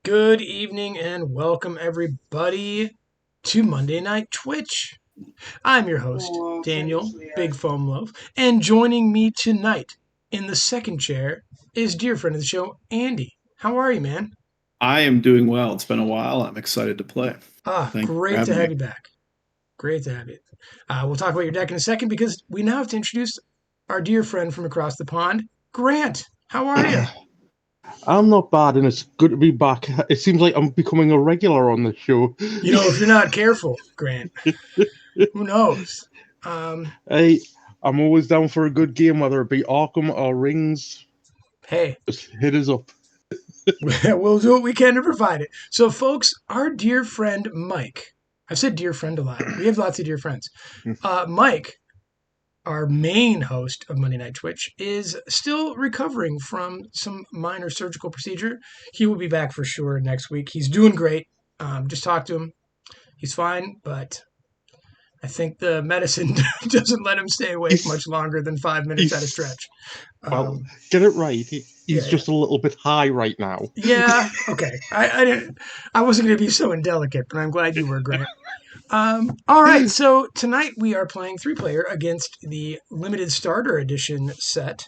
Good evening and welcome everybody to Monday Night Twitch. I'm your host, Daniel Bigfomlof, and joining me tonight in the second chair is dear friend of the show, Andy. How are you, man? I am doing well. It's been a while. I'm excited to play. Great to have you back. Great to have you. We'll talk about your deck in a second because we now have to introduce our dear friend from across the pond, Grant. How are you? I'm not bad, and it's good to be back. It seems like I'm becoming a regular on the show. You know, if you're not careful, Grant, who knows? Hey, I'm always down for a good game, whether it be Arkham or Rings. Hey, just hit us up. We'll do what we can to provide it. So, folks, our dear friend Mike, I've said dear friend a lot. We have lots of dear friends. Mike, our main host of Monday Night Twitch, is still recovering from some minor surgical procedure. He will be back for sure next week. He's doing great. Just talk to him. He's fine, but I think the medicine doesn't let him stay awake much longer than 5 minutes at a stretch. Well, get it right. He's just a little bit high right now. Yeah, okay. I wasn't going to be so indelicate, but I'm glad you were, Grant. All right, so tonight we are playing 3-player against the limited starter edition set,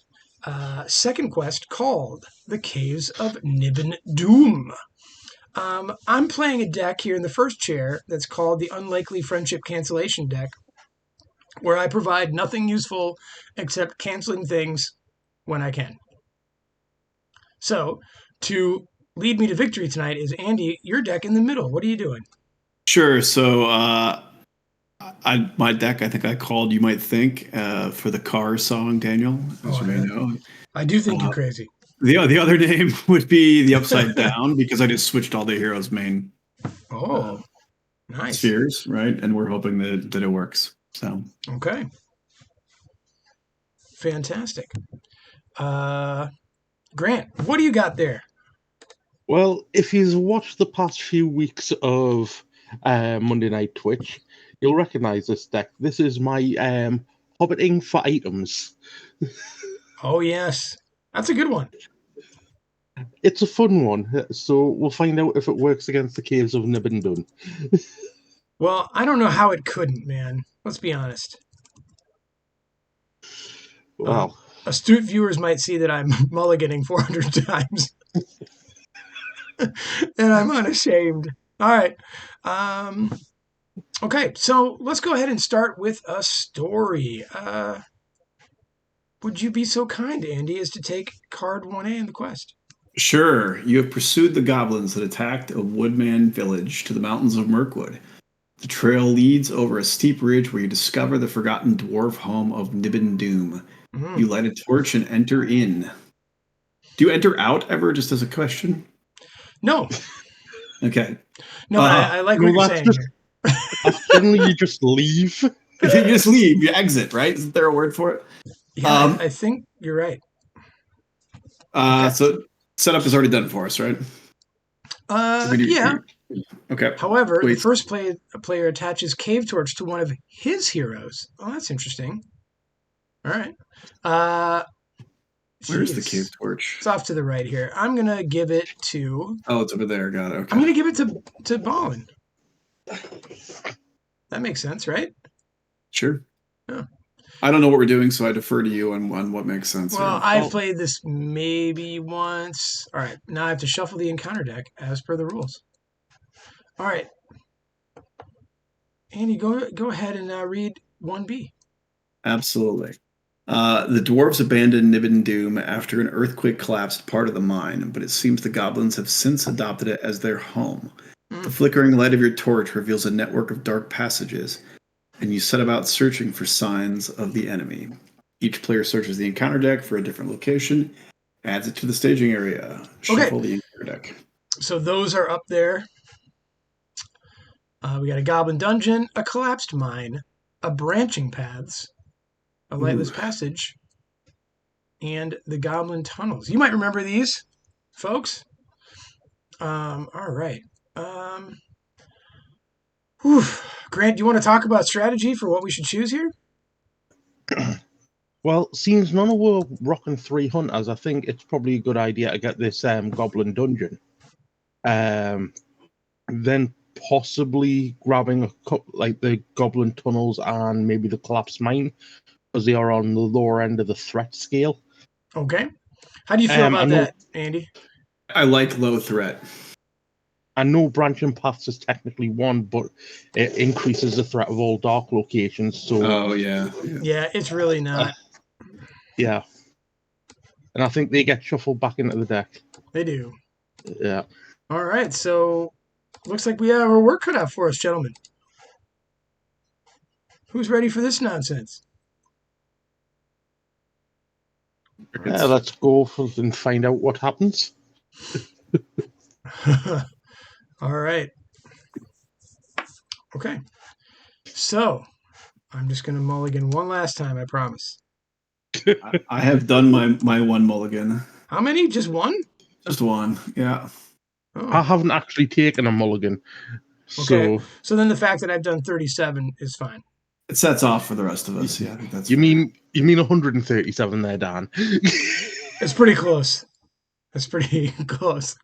second quest called the Caves of Nibin Dum. I'm playing a deck here in the first chair that's called the Unlikely Friendship Cancellation deck, where I provide nothing useful except canceling things when I can. So, to lead me to victory tonight is Andy, your deck in the middle. What are you doing? Sure. So, my deck, I think I called You Might Think for the Car song, Daniel, as you may know. I do think you're crazy. The other name would be the Upside Down because I just switched all the heroes' main nice spheres, right? And we're hoping that it works. So okay, fantastic. Grant, what do you got there? Well, if you've watched the past few weeks of Monday Night Twitch, you'll recognize this deck. This is my Hobbiting for items. Oh, yes. That's a good one. It's a fun one, so we'll find out if it works against the Caves of Nibin Dum. Well, I don't know how it couldn't, man. Let's be honest. Well, astute viewers might see that I'm mulliganing 400 times. And I'm unashamed. All right. Okay, so let's go ahead and start with a story. Would you be so kind, Andy, as to take card 1A in the quest? Sure. You have pursued the goblins that attacked a woodman village to the mountains of Mirkwood. The trail leads over a steep ridge where you discover the forgotten dwarf home of Nibin Dum. You light a torch and enter in. Do you enter out ever, just as a question? No. Okay. No, I like what you're saying here. Generally, you just leave. You just leave. You exit, right? Isn't there a word for it? Yeah, I think you're right. So setup is already done for us, right? Yeah. Okay. However, the first player attaches Cave Torch to one of his heroes. Oh, that's interesting. All right. Where's the Cave Torch? It's off to the right here. I'm going to give it to... Oh, it's over there. Got it. Okay. I'm going to give it to Ballin. That makes sense, right? Sure. Yeah. I don't know what we're doing, so I defer to you on what makes sense. Well, I've played this maybe once. All right. Now I have to shuffle the encounter deck as per the rules. All right. Andy, go ahead and read 1B. Absolutely. The dwarves abandoned Nibin Dum after an earthquake collapsed part of the mine, but it seems the goblins have since adopted it as their home. The flickering light of your torch reveals a network of dark passages, and you set about searching for signs of the enemy. Each player searches the encounter deck for a different location, adds it to the staging area. Shuffle the encounter deck. So those are up there. We got a goblin dungeon, a collapsed mine, a branching paths, a lightless passage, and the goblin tunnels. You might remember these, folks. All right. Grant, do you want to talk about strategy for what we should choose here? Well, since none of we're rocking 3 hunters, I think it's probably a good idea to get this goblin dungeon. Then possibly grabbing like the goblin tunnels and maybe the collapsed mine, because they are on the lower end of the threat scale. Okay. How do you feel about that, Andy? I like low threat. I know branching paths is technically one, but it increases the threat of all dark locations. So, yeah, it's really not. Yeah, and I think they get shuffled back into the deck. They do. Yeah. All right, so looks like we have our work cut out for us, gentlemen. Who's ready for this nonsense? Yeah, let's go and find out what happens. All right. Okay. So, I'm just going to mulligan one last time, I promise. I have done my one mulligan. How many? Just one? Just one, yeah. Oh. I haven't actually taken a mulligan. Okay. So then the fact that I've done 37 is fine. It sets off for the rest of us. Yeah, I think that's you mean 137 there, Dan? It's pretty close. That's pretty close.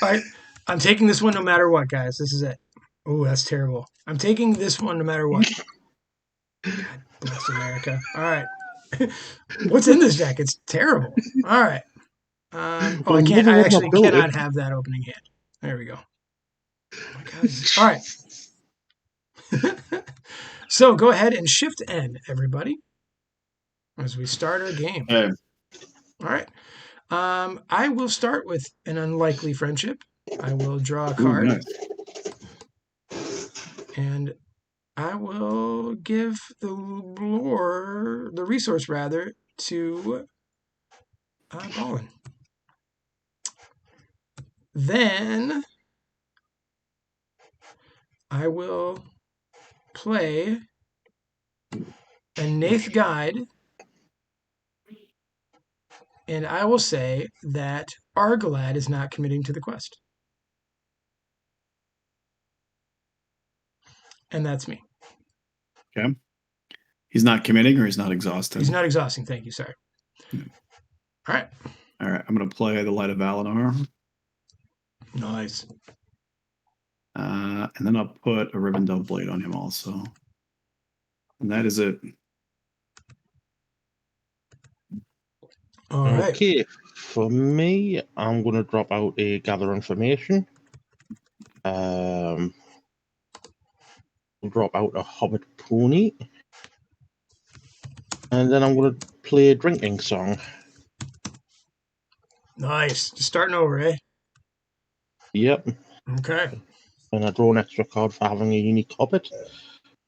All right. I'm taking this one no matter what, guys. This is it. Oh, that's terrible. I'm taking this one no matter what. God bless America. All right. What's in this deck? It's terrible. All right. I can't. I actually cannot have that opening hand. There we go. Oh my God. All right. So go ahead and shift N, everybody, as we start our game. Okay. All right. I will start with an unlikely friendship. I will draw a card. Ooh, nice. And I will give the resource rather, to Ballin. Then I will play a Nath Guide, and I will say that Argalad is not committing to the quest. And that's me. Okay. He's not committing, or he's not exhausting? He's not exhausting. Thank you. Sorry. Yeah. All right. All right. I'm going to play the Light of Valinor. Nice. And then I'll put a Rivendell Blade on him also. And that is it. All right. Okay. For me, I'm going to drop out a Gather Information. We'll drop out a Hobbit Pony. And then I'm going to play a Drinking Song. Nice. Just starting over, eh? Yep. Okay. And I draw an extra card for having a unique Hobbit.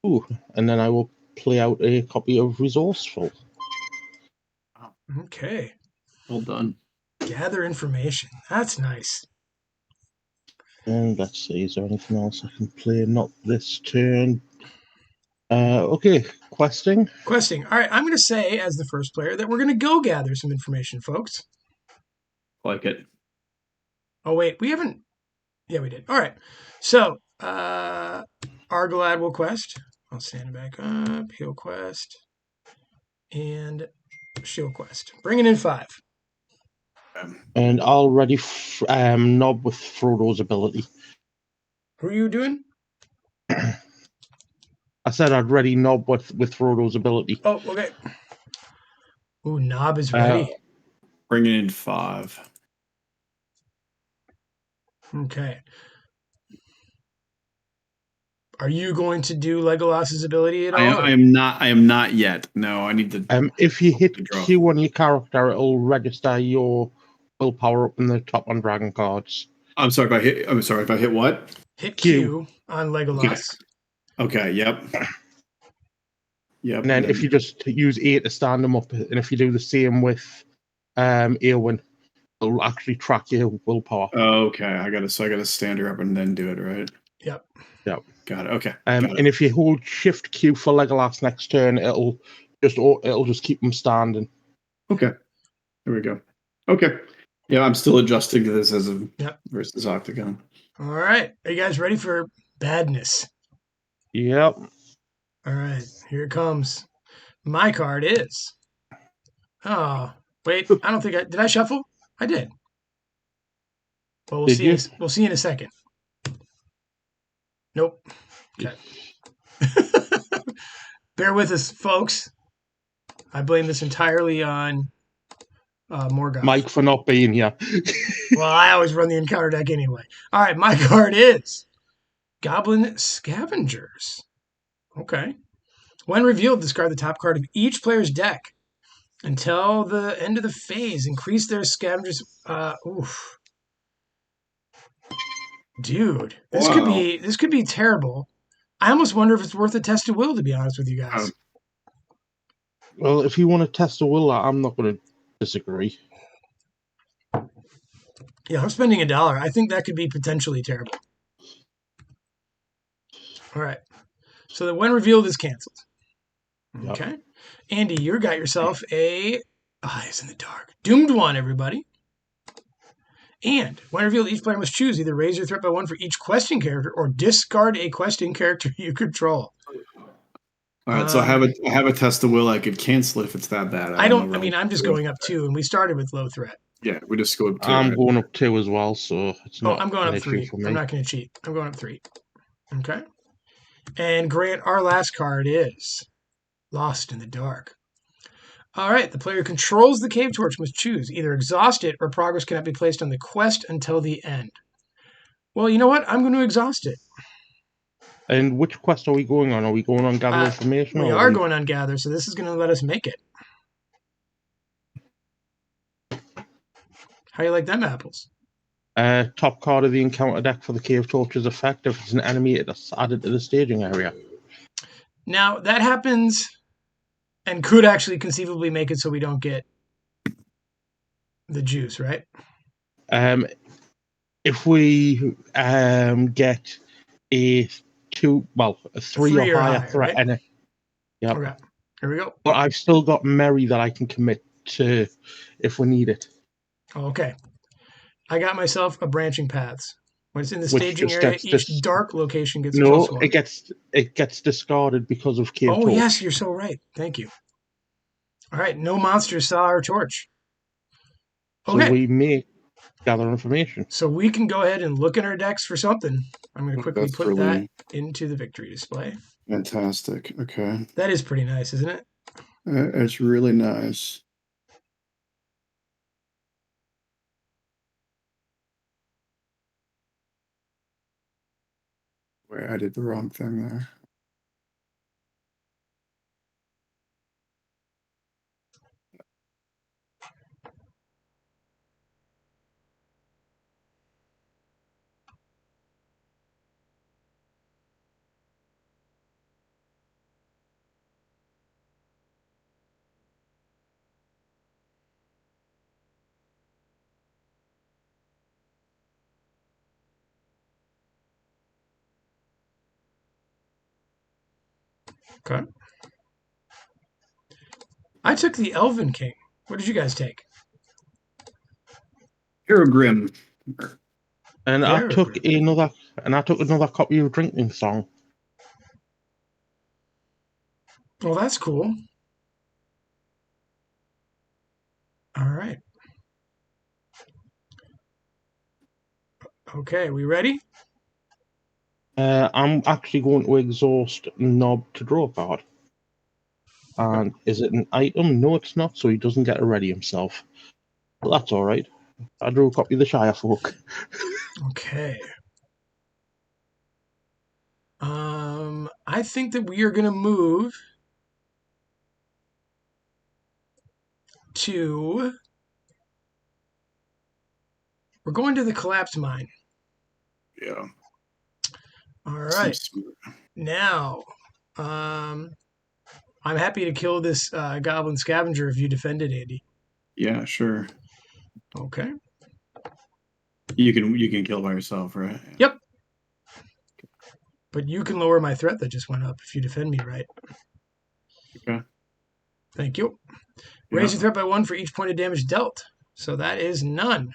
Ooh. And then I will play out a copy of Resourceful. Okay. Well done. Gather information. That's nice. And let's see, is there anything else I can play? Not this turn. Okay, questing. Questing. All right, I'm going to say, as the first player, that we're going to go gather some information, folks. Like it. Oh, wait, we haven't. Yeah, we did. All right. So, Argalad will quest. I'll stand it back up. He'll quest. And she'll quest. Bringing in 5. And I'll ready Nob with Frodo's ability. Who are you doing? I said I'd ready Nob with Frodo's ability. Oh, okay. Ooh, Nob is ready. Bringing in 5. Okay. Are you going to do Legolas's ability at all? I am not. I am not yet. No, I need to. If you hit Q on your character, it'll register your willpower up in the top on dragon cards. I'm sorry if I hit. I'm sorry if I hit what? Hit Q on Legolas. Okay. Yep. And then if you just use 8 to stand them up, and if you do the same with Eowyn, it'll actually track your willpower. Okay, I gotta stand her up and then do it, right? Yep. Got it. Okay. And if you hold Shift Q for Legolas next turn, it'll just keep them standing. Okay. There we go. Okay. Yeah, I'm still adjusting to this as a versus Octagon. All right. Are you guys ready for badness? Yep. All right. Here it comes. My card is. Oh, wait. I don't think did I shuffle? I did. Well, Did you? We'll see in a second. Nope. Okay. Bear with us, folks. I blame this entirely on Morgoth. Mike for not being here. Well, I always run the encounter deck anyway. All right, my card is Goblin Scavengers. Okay. When revealed, discard the top card of each player's deck until the end of the phase. Increase their Scavengers. Oof. Dude, this could be terrible. I almost wonder if it's worth a test of will, to be honest with you guys. Well, if you want to test the will, I'm not going to disagree. Yeah, I'm spending $1. I think that could be potentially terrible. All right. So the when revealed is canceled. Okay. Yep. Andy, you got yourself a Eyes in the Dark. Doomed one, everybody. And when revealed, each player must choose either raise your threat by 1 for each questing character or discard a questing character you control. All right, so I have a test of will. I could cancel it if it's that bad. I'm just going up 2, and we started with low threat. Yeah, we just go up 2. I'm going up 2 as well, so it's not. I'm going up 3. I'm not going to cheat. I'm going up 3. Okay. And Grant, our last card is Lost in the Dark. All right, the player who controls the cave torch must choose either exhaust it or progress cannot be placed on the quest until the end. Well, you know what? I'm going to exhaust it. And which quest are we going on? Are we going on gather information? We are going on gather, so this is going to let us make it. How you like them apples? Top card of the encounter deck for the cave torch's effect. If it's an enemy, it's added to the staging area. Now, that happens and could actually conceivably make it so we don't get the juice, right? If we get a 3 or higher threat, right? Yep. Okay, here we go. But I've still got Merry that I can commit to if we need it. Okay. I got myself a Branching Paths. When it's in the staging area, each dark location gets +1. It gets discarded because of cave torch. Yes, you're so right. Thank you. All right, no monsters saw our torch. Okay. So we may gather information. So we can go ahead and look in our decks for something. I'm going to quickly put that into the victory display. Fantastic. Okay. That is pretty nice, isn't it? It's really nice. Wait, I did the wrong thing there. Okay. I took the Elven King. What did you guys take? Hero Grim. And I took another copy of Drinking Song. Well, that's cool. All right. Okay, we ready? I'm actually going to exhaust Knob to draw a card. And is it an item? No, it's not, so he doesn't get a ready himself. But that's all right. I drew a copy of the Shire Folk. Okay. I think that we are going to move to... We're going to the Collapse Mine. Yeah. All right. Now, I'm happy to kill this Goblin Scavenger if you defend it, Andy. Yeah, sure. Okay. You can kill by yourself, right? Yep. But you can lower my threat that just went up if you defend me, right? Okay. Thank you. Raise your threat by 1 for each point of damage dealt. So that is none.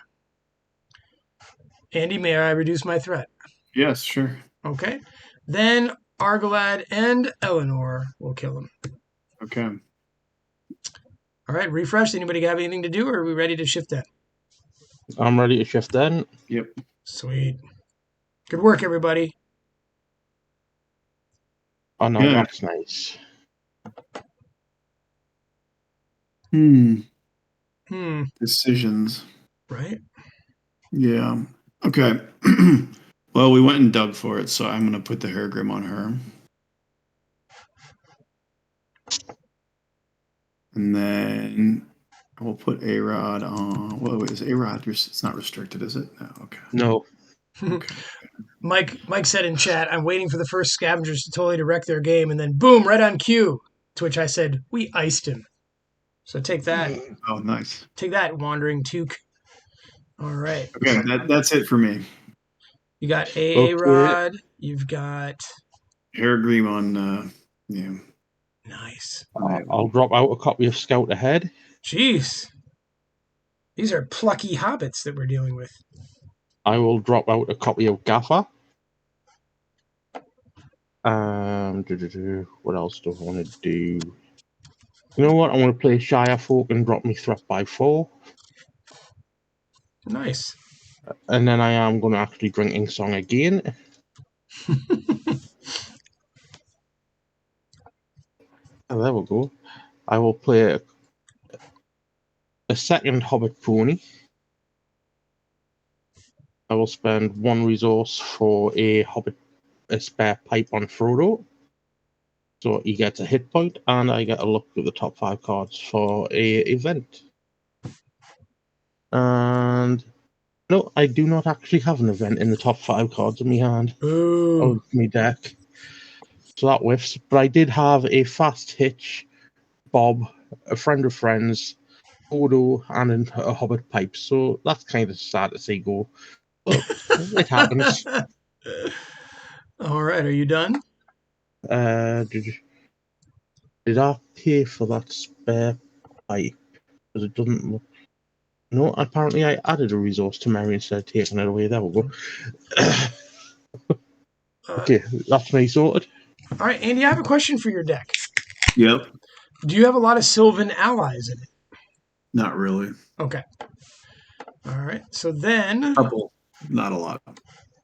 Andy, may I reduce my threat? Yes, sure. Okay. Then Argalad and Eleanor will kill him. Okay. All right, refresh. Anybody have anything to do, or are we ready to shift in? I'm ready to shift then. Yep. Sweet. Good work, everybody. Oh no, Yeah. that's nice. Decisions. Right? Yeah. Okay. Well, we went and dug for it, so I'm going to put the hair grim on her. And then I will put A-Rod on. Well, wait, is A-Rod? It's not restricted, is it? No. Okay. No. Okay. Mike said in chat, I'm waiting for the first scavengers to totally direct their game, and then boom, right on cue. To which I said, we iced him. So take that. Oh, nice. Take that, wandering toque. All right. Okay, that's it for me. You got Okay. A-Rod. You've got... Hair gleam on, yeah. Nice. I'll drop out a copy of Scout Ahead. Jeez. These are plucky hobbits that we're dealing with. I will drop out a copy of Gaffer. What else do I want to do? You know what? I'm going to play Shire Folk and drop me threat by 4. Nice. And then I am going to actually drink Ink Song again. Oh, there we go. I will play a second Hobbit Pony. I will spend 1 resource for a spare pipe on Frodo. So he gets a hit point, and I get a look at the top 5 cards for a event. And no, I do not actually have an event in the top 5 cards in my hand. Ooh. Of my deck. So that whiffs. But I did have a Fast Hitch, Bob, a Friend of Friends, Odo, and a Hobbit Pipe. So that's kind of sad to see go. But it happens. All right, are you done? Did I pay for that spare pipe? Because it doesn't look... No, apparently I added a resource to Mary instead of taking it away. There we go. Okay, that's me sorted. All right, Andy, I have a question for your deck. Yep. Do you have a lot of Sylvan allies in it? Not really. Okay. All right, so then... Couple. Not a lot.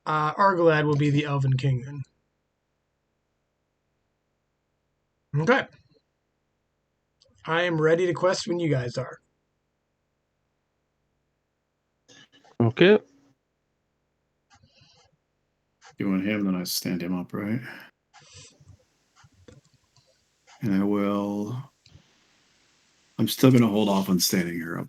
Argalad will be the Elven King then. Okay. I am ready to quest when you guys are. Okay. You want him, then I stand him up, right? And I will... I'm still going to hold off on standing her up.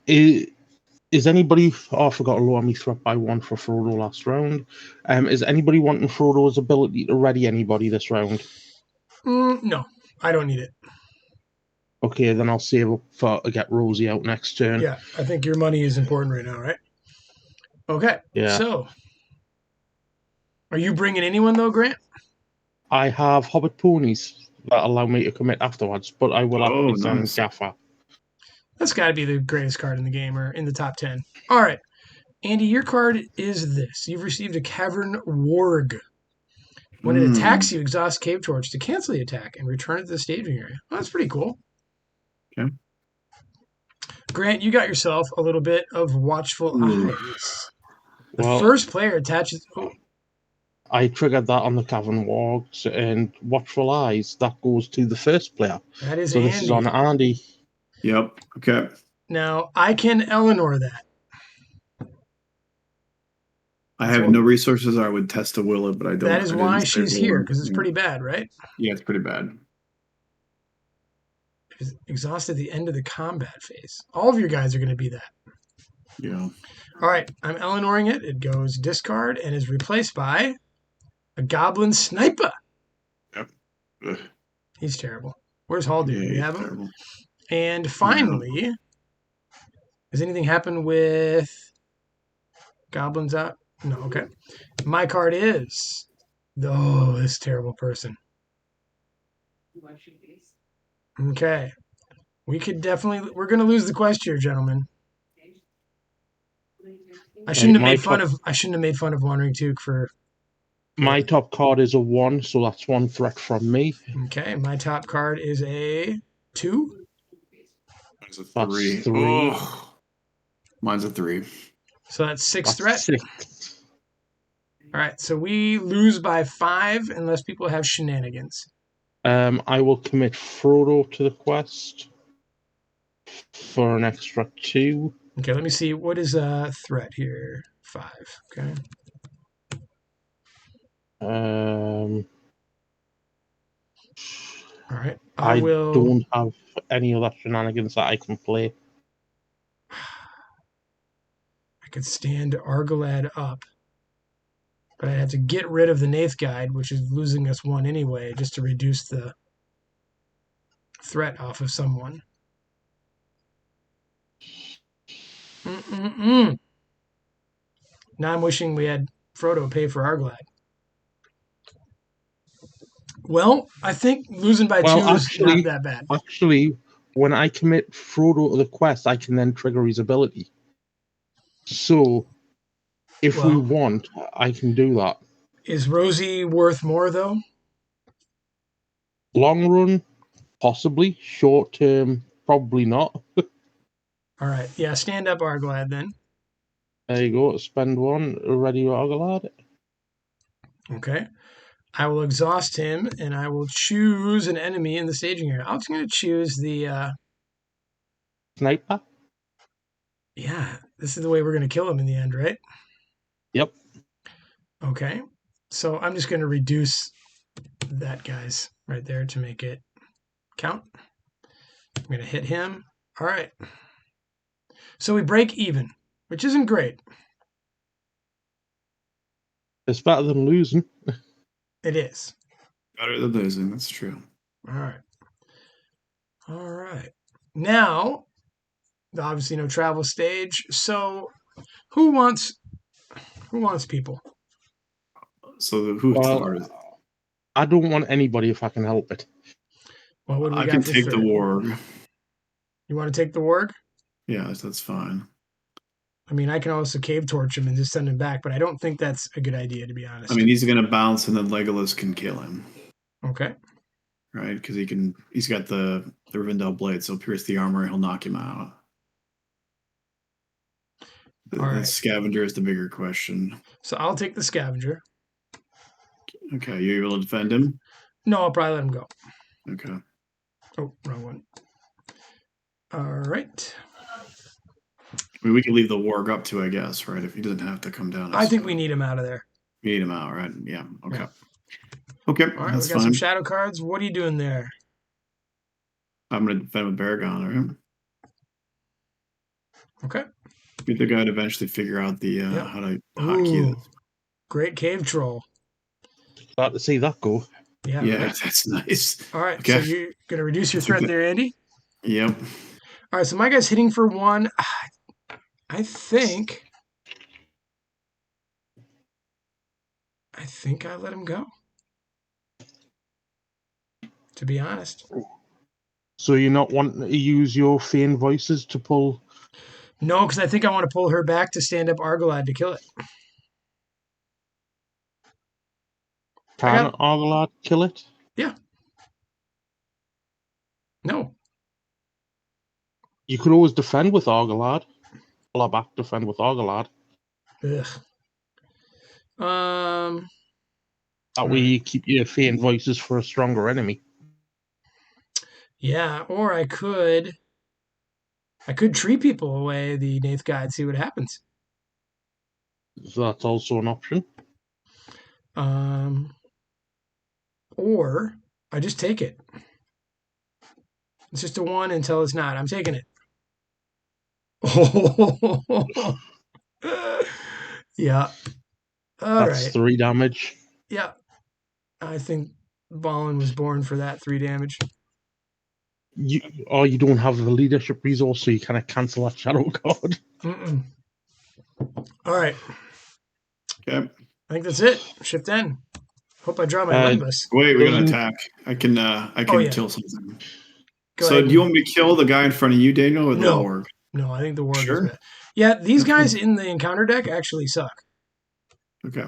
Is anybody... Oh, I forgot to lower me threat by 1 for Frodo last round. Is anybody wanting Frodo's ability to ready anybody this round? No, I don't need it. Okay, then I'll save up to get Rosie out next turn. Yeah, I think your money is important right now, right? Okay, Yeah. So... Are you bringing anyone, though, Grant? I have Hobbit Ponies that allow me to commit afterwards, but I will actually send nice. Gaffer. That's got to be the greatest card in the game, or in the top 10. All right. Andy, your card is this. You've received a Cavern Warg. When it attacks you, exhaust Cave Torch to cancel the attack and return it to the staging area. Well, that's pretty cool. Okay. Grant, you got yourself a little bit of Watchful Eyes. The first player attaches... Oh. I triggered that on the Cavern Wargs, and Watchful Eyes, that goes to the first player. That is so Andy. This is on Andy. Yep. Okay. Now, I can Eleanor that. I have no resources. I would test to will it, but I don't. That is why she's here, because it's pretty bad, right? Yeah, it's pretty bad. Exhaust at the end of the combat phase. All of your guys are going to be that. Yeah. All right, I'm Eleanoring it. It goes discard and is replaced by a Goblin Sniper. Yep. Ugh. He's terrible. Where's Haldir? Do you have him? Terrible. And finally, has anything happened with Goblins out? No, okay. My card is... Oh, this terrible person. Okay. We could definitely... We're going to lose the quest here, gentlemen. I shouldn't have made fun of Wandering Toque for... My top card is a 1, so that's 1 threat from me. Okay, my top card is a 2. That's a 3. That's 3. Oh. Mine's a 3. So that's 6 That's threat. 6. All right, so we lose by 5 unless people have shenanigans. I will commit Frodo to the quest for an extra 2. Okay, let me see. What is a threat here? 5. Okay. All right. I will. don't have any other shenanigans that I can play. I could stand Argalad up, but I have to get rid of the Nath Guide, which is losing us 1 anyway, just to reduce the threat off of someone. Now I'm wishing we had Frodo pay for Argalad. Well, I think losing by 2 is not that bad. Actually, when I commit Frodo to the quest, I can then trigger his ability. So, if we want, I can do that. Is Rosie worth more, though? Long run, possibly. Short term, probably not. All right. Yeah, stand up Argalad then. There you go. Spend 1. Ready, Argalad. Okay. I will exhaust him, and I will choose an enemy in the staging area. I'm just going to choose the... Sniper? Yeah, this is the way we're going to kill him in the end, right? Yep. Okay. So I'm just going to reduce that guy's right there to make it count. I'm going to hit him. All right. So we break even, which isn't great. It's better than losing. It is. Better than losing, that's true. All right. All right. Now, obviously no travel stage. So who wants people? So who's the hardest? I don't want anybody if I can help it. Well, what do we I got can for take third? the warg. You want to take the warg? Yeah, that's fine. I mean, I can also cave torch him and just send him back, but I don't think that's a good idea, to be honest. I mean, he's going to bounce, and then Legolas can kill him. Okay. Right, because he's got the Rivendell blade, so pierce the armor, he'll knock him out. The scavenger is the bigger question. So I'll take the scavenger. Okay, you able to defend him? No, I'll probably let him go. Okay. Oh, wrong one. All right. I mean, we can leave the warg up to, I guess, right? If he doesn't have to come down. I think we need him out of there. We need him out, right? Yeah. Okay. Yeah. Okay, all right, that's we got fine. some shadow cards. What are you doing there? I'm going to defend with Baragon, right? Okay. Be the guy to eventually figure out the how to hotkey this. Great cave troll. Glad to see that go. Yeah, yeah, right. That's nice. All right, okay. So you're going to reduce your threat there, Andy? Yep. All right, so my guy's hitting for 1. I think I let him go, to be honest. So you're not wanting to use your Fane voices to pull? No, because I think I want to pull her back to stand up Argalad to kill it. Can Argalad kill it? Yeah. No. You could always defend with Argalad. Pull her back, defend with Argalad. Ugh. That way you keep your Fane voices for a stronger enemy. Yeah, or I could tree people away the Nath Guide, see what happens. So that's also an option. Or I just take it. It's just a 1 until it's not. I'm taking it. Yeah. That's 3 damage. Yeah. I think Ballin was born for that 3 damage. You don't have the leadership resource, so you kind of cancel that shadow card. All right. Okay. I think that's it. Shift in. Hope I draw my Nimbus. Wait, we're gonna attack. I can kill something. Do you want me to kill the guy in front of you, Daniel, or the warg? No, I think the warg is bad. Yeah, these guys in the encounter deck actually suck. Okay.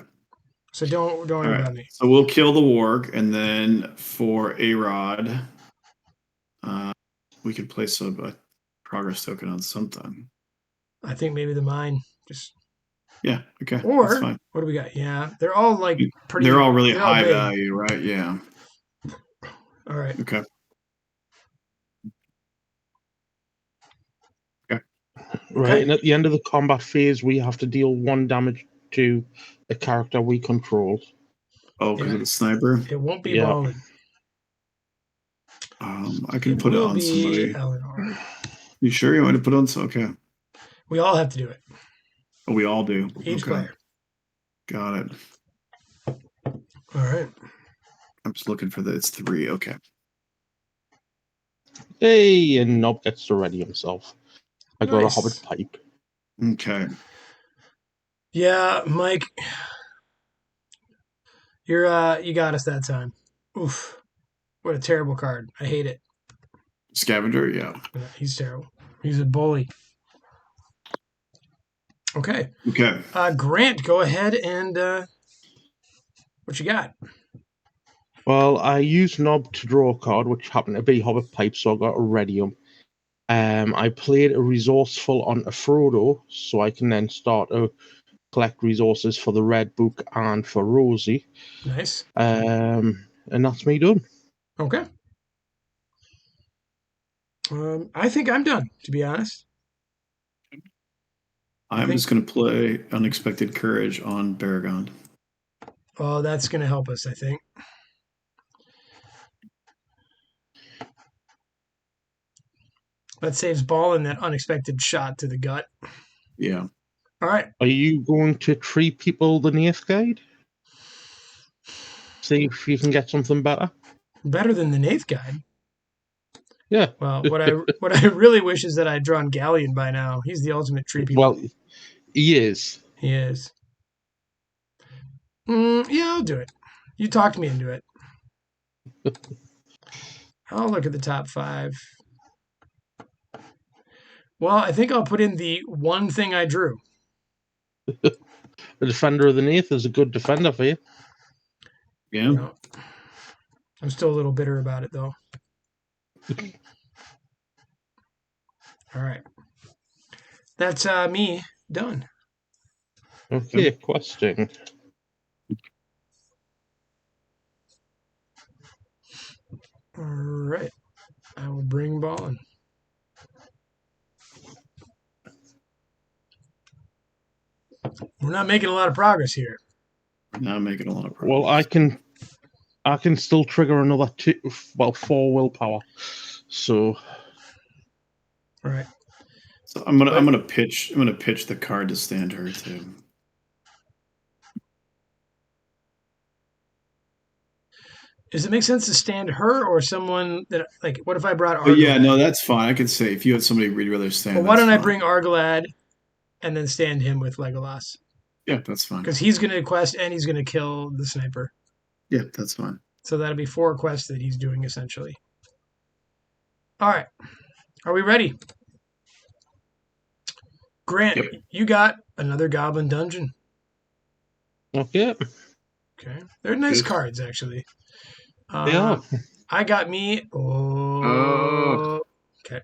So don't worry about me. So we'll kill the warg, and then for A-Rod, we could place a progress token on something. I think maybe the mine. Just Yeah. Okay. That's or fine. what do we got? Yeah, they're all like pretty. They're all really they're all high big. value, right? Yeah. All right. Okay. Right, and at the end of the combat phase, we have to deal 1 damage to a character we control. Oh, because Yeah. of the sniper. It won't be Yeah. Ballin. I can put it will on be somebody. Eleanor. You sure you want to put it on? Okay. We all have to do it. Oh, we all do. Each Okay. player. Got it. All right. I'm just looking for the. It's 3. Okay. Hey, and Nob gets to ready himself. I got a Nice. hobbit pipe. Okay. Yeah, Mike. You got us that time. Oof. What a terrible card. I hate it. Scavenger. Yeah. He's terrible. He's a bully. Okay. Okay. Grant, go ahead and what you got? Well, I used Nob to draw a card, which happened to be hobbit pipe, so I got a Redium. I played a resourceful on a Frodo, so I can then start to collect resources for the Red Book and for Rosie. Nice. And that's me done. Okay. I think I'm done, to be honest. I'm just going to play Unexpected Courage on Baragon. Oh, that's going to help us, I think. That saves Ball in that unexpected shot to the gut. Yeah. All right. Are you going to treat people the Nath Guide? See if you can get something better? Better than the Nath Guide. Yeah. Well, what I really wish is that I'd drawn Galleon by now. He's the ultimate tree people. Well, he is. He is. Yeah, I'll do it. You talked me into it. I'll look at the top 5. Well, I think I'll put in the one thing I drew. The Defender of the Nath is a good defender for you. Yeah. You know, I'm still a little bitter about it, though. All right. That's me done. Okay, question. All right. I will bring Ballin. We're not making a lot of progress here. Not making a lot of progress. Well, I can still trigger another 4 willpower. So. All right. So I'm gonna pitch the card to stand her too. Does it make sense to stand her or someone that, like, what if I brought Argalad? Oh, yeah, no, that's fine. I could say if you had somebody we'd rather stand. Well, why don't I bring Argalad and then stand him with Legolas? Yeah, that's fine. Because he's going to quest and he's going to kill the sniper. Yeah, that's fine. So that'll be 4 quests that he's doing essentially. All right. Are we ready? Grant, Yep. You got another Goblin Dungeon. Okay. Okay. They're nice Good. cards, actually. Yeah. I got me. Oh. Okay.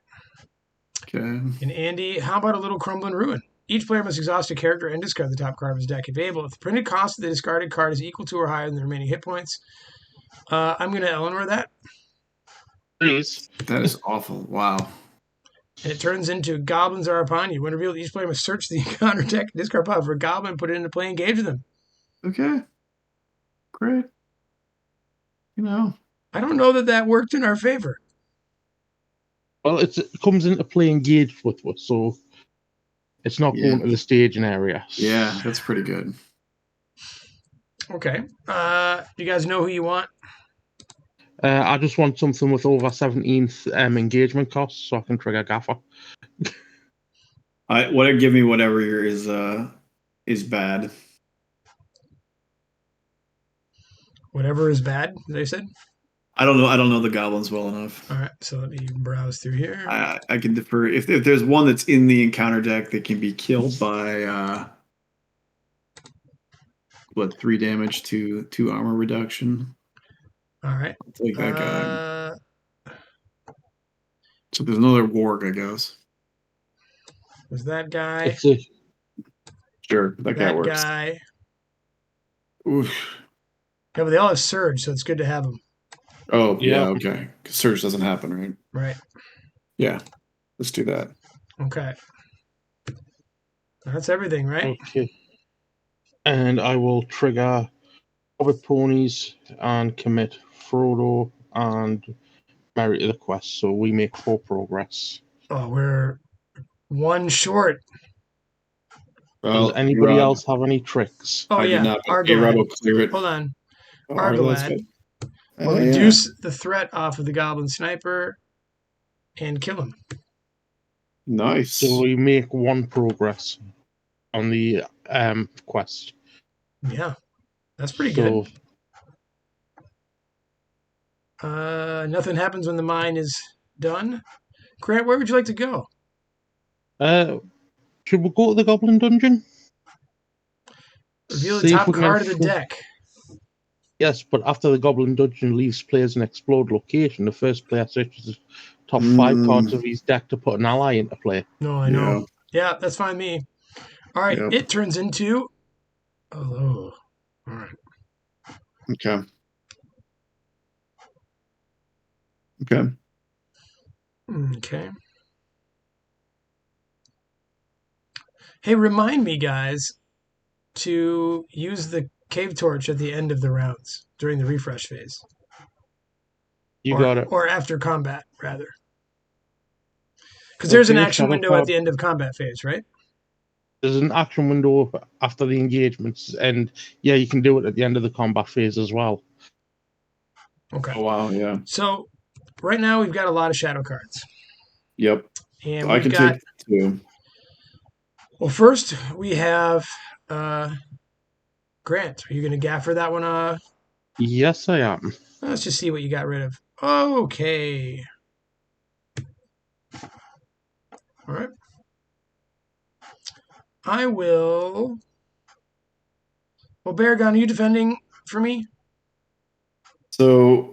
Okay. And Andy, how about a little Crumbling Ruin? Each player must exhaust a character and discard the top card of his deck if able. If the printed cost of the discarded card is equal to or higher than the remaining hit points, I'm going to Eleanor that. Please. That is awful. Wow. And it turns into Goblins Are Upon You. When revealed, each player must search the encounter deck, discard pile for a goblin, put it into play, and engage with them. Okay. Great. You know. I don't know that worked in our favor. Well, it comes into play engaged with us, so it's not going to the staging area. Yeah, that's pretty good. Okay. Do you guys know who you want? I just want something with over 17th engagement costs so I can trigger Gaffer. Give me whatever is bad. Whatever is bad, they said? I don't know the goblins well enough. All right, so let me browse through here. I can defer. If there's one that's in the encounter deck that can be killed by 3 damage to 2 armor reduction. All right. I'll take that guy. So there's another warg, I guess. Was that guy, It's a Sure, that guy that works. guy. Oof. Yeah, but they all have surge, so it's good to have them. Oh, yeah, Yeah. okay. 'Cause surge doesn't happen, right? Right. Yeah, let's do that. Okay. That's everything, right? okay. And I will trigger Hobbit ponies and commit Frodo and Merry to the quest. So we make 4 progress. Oh, we're one short. Does Well, anybody Rod, else have any tricks? Oh I did yeah, not, but A-Rod Argalad. will clear it. Hold on. Oh, Argalad's Argalad good. will Yeah. reduce the threat off of the goblin sniper and kill him. Nice. So we make 1 progress on the quest. Yeah, that's pretty So good. Nothing happens when the mine is done. Grant, where would you like to go? should we go to the Goblin Dungeon? Reveal the See if top we can card of the get deck. Yes, but after the Goblin Dungeon leaves players an explode location, the first player searches the top 5 cards of his deck to put an ally into play. No, I know. Yeah, that's fine me. All right, Yep. it turns into. Oh, all right. Okay. Okay. Okay. Hey, remind me, guys, to use the cave torch at the end of the rounds during the refresh phase. You got it. Or after combat, rather. Because there's an action Shadow window at card. the end of combat phase, right? There's an action window after the engagements, and yeah, you can do it at the end of the combat phase as well. Okay. Oh, wow, yeah. So right now we've got a lot of shadow cards. Yep. And I we've can got. take 2. Well, first we have Grant. Are you going to gaffer that one? Yes, I am. Let's just see what you got rid of. Okay. All right. I will. Well, Baragon, are you defending for me? So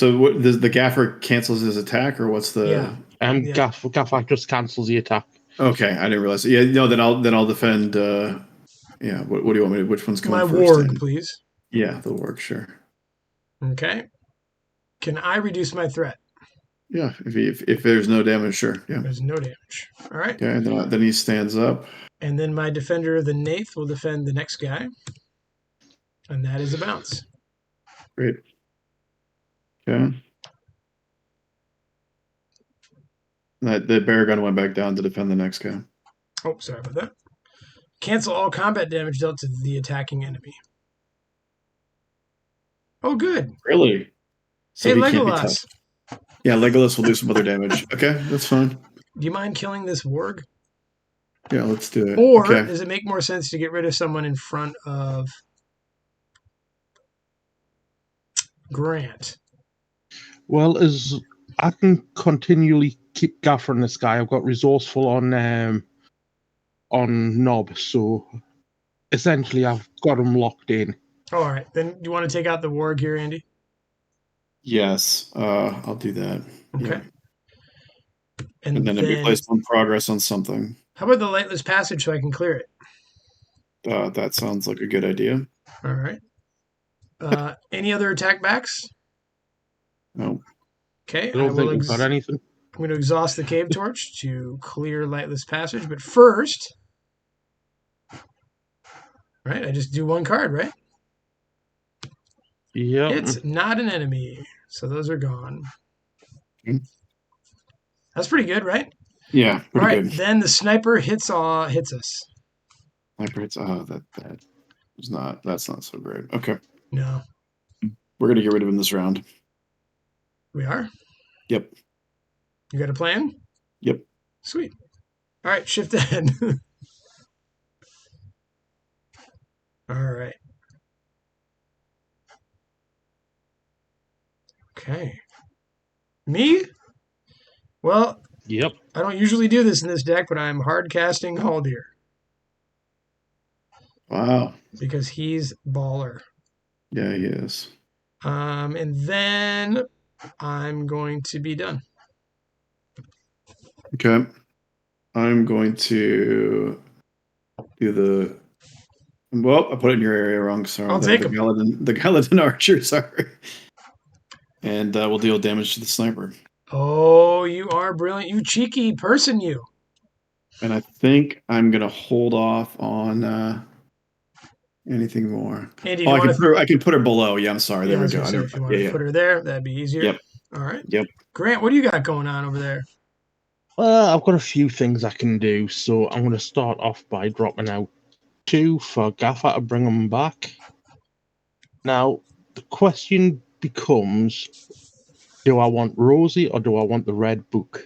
what does the gaffer cancels his attack, or what's the? Yeah. Yeah. Gaffer just cancels the attack. Okay, I didn't realize. Yeah, no, then I'll defend. Yeah, what do you want me to? Which one's coming My first? warg, then? please. Yeah, the warg, sure. Okay. Can I reduce my threat? Yeah, if there's no damage, sure. Yeah. There's no damage. All right. Okay, then he stands up. And then my defender of the Nath will defend the next guy. And that is a bounce. Great. Okay. The Baragon went back down to defend the next guy. Oh, sorry about that. Cancel all combat damage dealt to the attacking enemy. Oh, good. Really? So hey, he can't be Legolas. touched. Yeah, Legolas will do some other damage. Okay, that's fine. Do you mind killing this warg? Yeah, let's do it. Or okay. does it make more sense to get rid of someone in front of Grant? Well, as I can continually keep gaffering this guy, I've got resourceful on Knob, so essentially I've got him locked in. All right, then do you want to take out the warg here, Andy? Yes, I'll do that. Okay. Yeah. And then if we place 1 progress on something. How about the lightless passage so I can clear it? That sounds like a good idea. All right. Any other attack backs? No. Okay. I don't think we've got anything. I'm going to exhaust the cave torch to clear lightless passage, but first, right? I just do 1 card, right? Yeah. It's not an enemy, so those are gone. Mm. That's pretty good, right? Yeah, pretty good. Then the sniper hits us. Sniper hits. That's not so great. Okay. No. We're gonna get rid of him this round. We are? Yep. You got a plan? Yep. Sweet. All right, shift ahead. All right. Okay. Me? Well, Yep. I don't usually do this in this deck, but I'm hard casting Haldir. Wow. Because he's baller. Yeah, he is. And then I'm going to be done. Okay. I'm going to do the. Well, I put it in your area wrong. Sorry. I'll take 'em. The Galadin archer. Sorry. And we'll deal damage to the sniper. Oh, you are brilliant. You cheeky person, you. And I think I'm gonna hold off on anything more. Andy, if Oh, you want to. I can put her below. Yeah, I'm sorry. Yeah, There I we was go. going to say, if you want to put her there, that'd be easier. Yep. All right. Yep. Grant, what do you got going on over there? Well, I've got a few things I can do, so I'm going to start off by dropping out 2 for Gaffer to bring them back. Now, the question becomes, do I want Rosie or do I want the Red Book?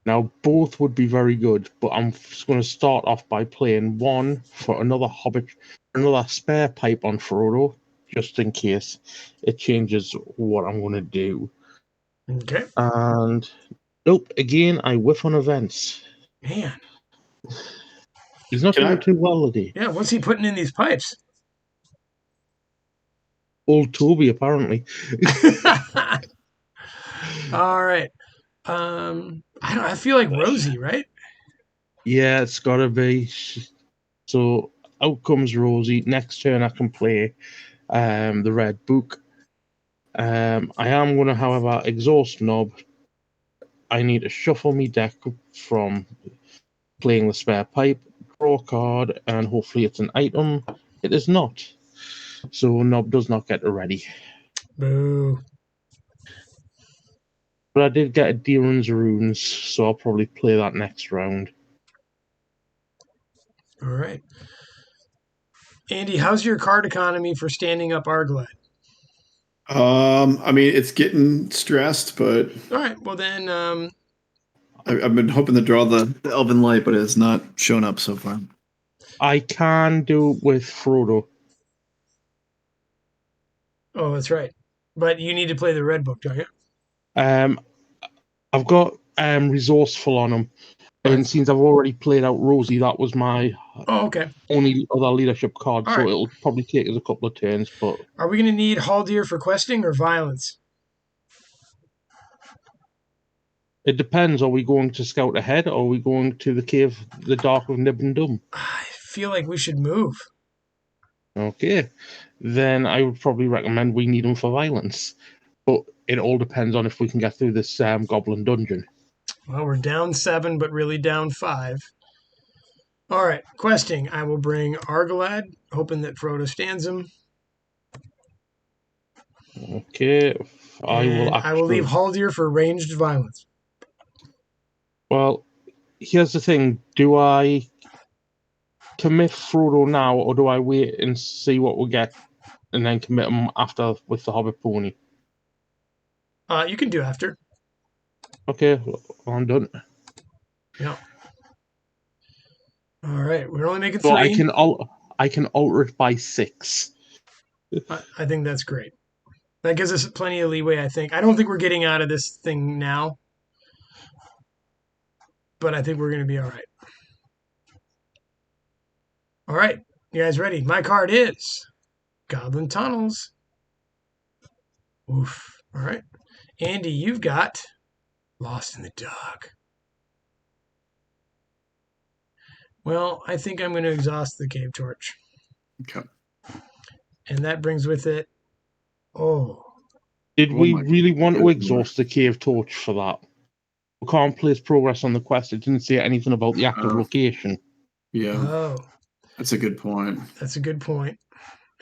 Now, both would be very good, but I'm just going to start off by playing 1 for another Hobbit, another spare pipe on Frodo, just in case it changes what I'm going to do. Okay. And nope, again, I whiff on events. Man. He's not doing too well today. Yeah, what's he putting in these pipes? Old Toby, apparently. All right. I feel like Rosie, right? Yeah, it's got to be. So out comes Rosie. Next turn, I can play the Red Book. I am going to, however, exhaust Nob. I need to shuffle me deck from playing the spare pipe, draw a card, and hopefully it's an item. It is not. So Nob does not get ready. Boo. But I did get a Deeran's Runes, so I'll probably play that next round. All right. Andy, how's your card economy for standing up Arglad? I mean, it's getting stressed, but All right. Well, then, I've been hoping to draw the Elven Light, but it has not shown up so far. I can do it with Frodo. Oh, that's right. But you need to play the Red Book, don't you? I've got Resourceful on him. And since I've already played out Rosie, that was my only other leadership card, so it'll probably take us a couple of turns. But are we going to need Haldir for questing or violence? It depends. Are we going to scout ahead, or are we going to the Cave, the Dark of Nibin Dum? I feel like we should move. Okay. Then I would probably recommend we need them for violence. But it all depends on if we can get through this Goblin dungeon. Well, we're down 7, but really down 5. All right, questing. I will bring Argalad, hoping that Frodo stands him. Okay. I will leave Haldir for ranged violence. Well, here's the thing. Do I commit Frodo now, or do I wait and see what we get and then commit him after with the Hobbit pony? You can do after. Okay, I'm done. Yeah. All right, we're only making 3. So I can alter it by 6. I think that's great. That gives us plenty of leeway, I think. I don't think we're getting out of this thing now, but I think we're going to be all right. All right, you guys ready? My card is Goblin Tunnels. Oof. All right. Andy, you've got Lost in the Dark. Well, I think I'm going to exhaust the Cave Torch. Okay. And that brings with it... Oh. Did we really want to exhaust the Cave Torch for that? We can't place progress on the quest. It didn't say anything about the active location. Yeah. Oh. That's a good point. That's a good point.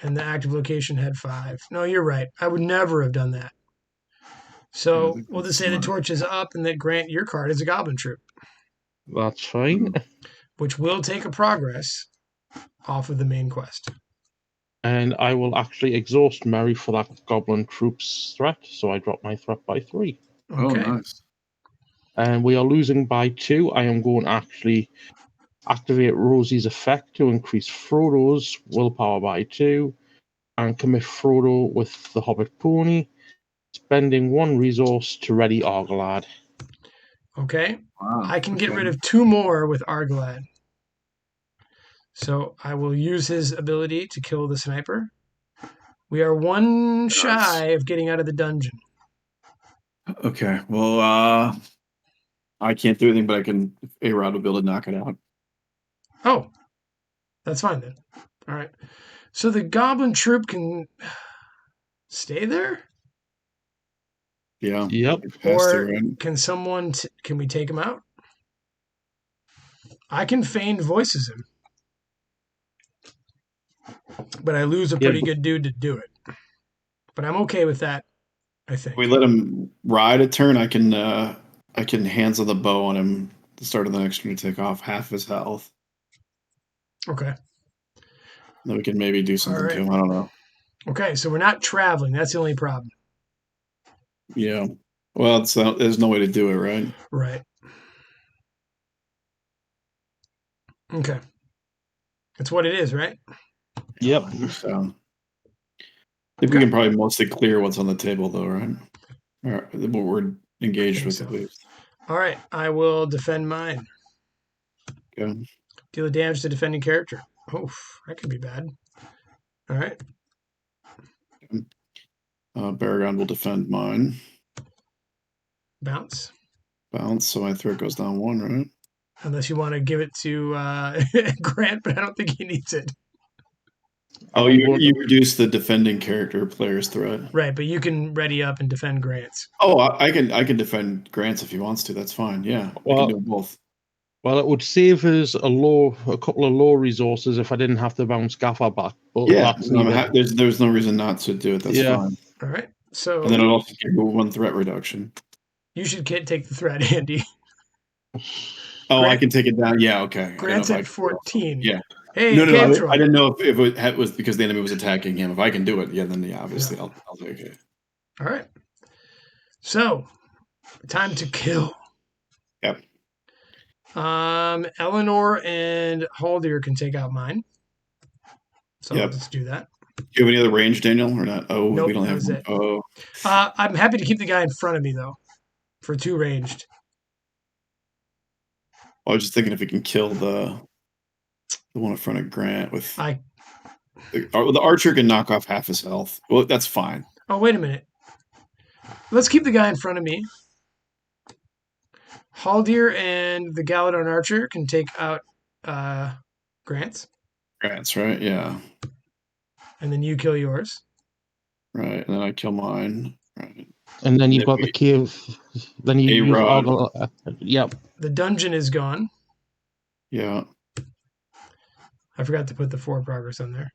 And the active location had 5. No, you're right. I would never have done that. So we'll just say the torch is up and that Grant, your card is a Goblin Troop. That's fine. Which will take a progress off of the main quest. And I will actually exhaust Mary for that Goblin Troop's threat, so I drop my threat by 3. Okay. Oh, nice. And we are losing by 2. I am going to actually activate Rosie's effect to increase Frodo's willpower by 2 and commit Frodo with the Hobbit pony, spending 1 resource to ready Argalad. Okay. Wow. I can get rid of 2 more with Argalad. So I will use his ability to kill the sniper. We are 1 shy of getting out of the dungeon. Okay. Well, I can't do anything, but I can. A-Rod will be able to knock it out. Oh, that's fine then. All right. So the goblin troop can stay there? Yeah. Yep. It has to, Or right? can someone, can we take him out? I can feign voices him, but I lose a Yeah, pretty good dude to do it. But I'm okay with that, I think. We let him ride a turn. I can hands on the bow on him at the start of the next turn to take off half his health. Okay. Then we can maybe do something to right. him. I don't know. Okay, so we're not traveling. That's the only problem. Yeah. Well, there's no way to do it, right? Right. Okay. That's what it is, right? Yep. So I think we Okay. can probably mostly clear what's on the table, though, right? Or what we're engaged think with, so. at least. All right. I will defend mine. Okay. Deal the damage to defending character. Oof, that could be bad. All right. Baragon will defend mine. Bounce. Bounce, so my threat goes down 1, right? Unless you want to give it to Grant, but I don't think he needs it. Oh, you reduce the defending character player's threat. Right, but you can ready up and defend Grant's. Oh, I can defend Grant's if he wants to. That's fine. Yeah, I can do both. Well, it would save us a couple of low resources if I didn't have to bounce Gaffer back. But Yeah, that's needed. there's no reason not to do it. That's fine. All right. So And then it'll also give you 1 threat reduction. you should take the threat, Andy. Oh, I can take it down. Yeah, okay. Grant's at 14. Yeah. Hey, No, cave I troll. didn't know if it was because the enemy was attacking him. If I can do it, then obviously I'll take it. All right. So, time to kill. Yep. Eleanor and Haldir can take out mine. So Yep. I'll just do that. Do you have any other range, Daniel, or not? Oh, Nope, we don't have one. it. Oh. I'm happy to keep the guy in front of me though, for 2 ranged. I was just thinking if we can kill the one in front of Grant with the archer can knock off half his health. Well, that's fine. Oh, wait a minute. Let's keep the guy in front of me. Haldir and the Galadon archer can take out Grant's. Grant's, right? Yeah. And then you kill yours. Right. And then I kill mine. Right. And then you've got the cave. Then you use A-Rod. Yep. The dungeon is gone. Yeah. I forgot to put the 4 progress on there.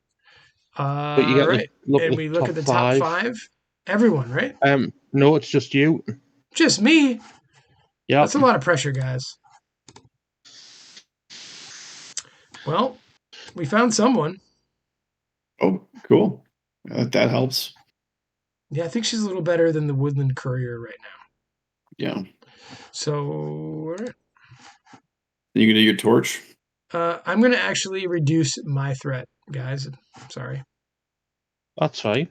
But you get right. And we look at the top 5. Everyone, right? No, it's just you. Just me? Yeah. That's a lot of pressure, guys. Well, we found someone. Oh, cool. That helps. Yeah, I think she's a little better than the Woodland Courier right now. Yeah. So, all right. You gonna do your torch? I'm gonna actually reduce my threat, guys. Sorry. That's fine.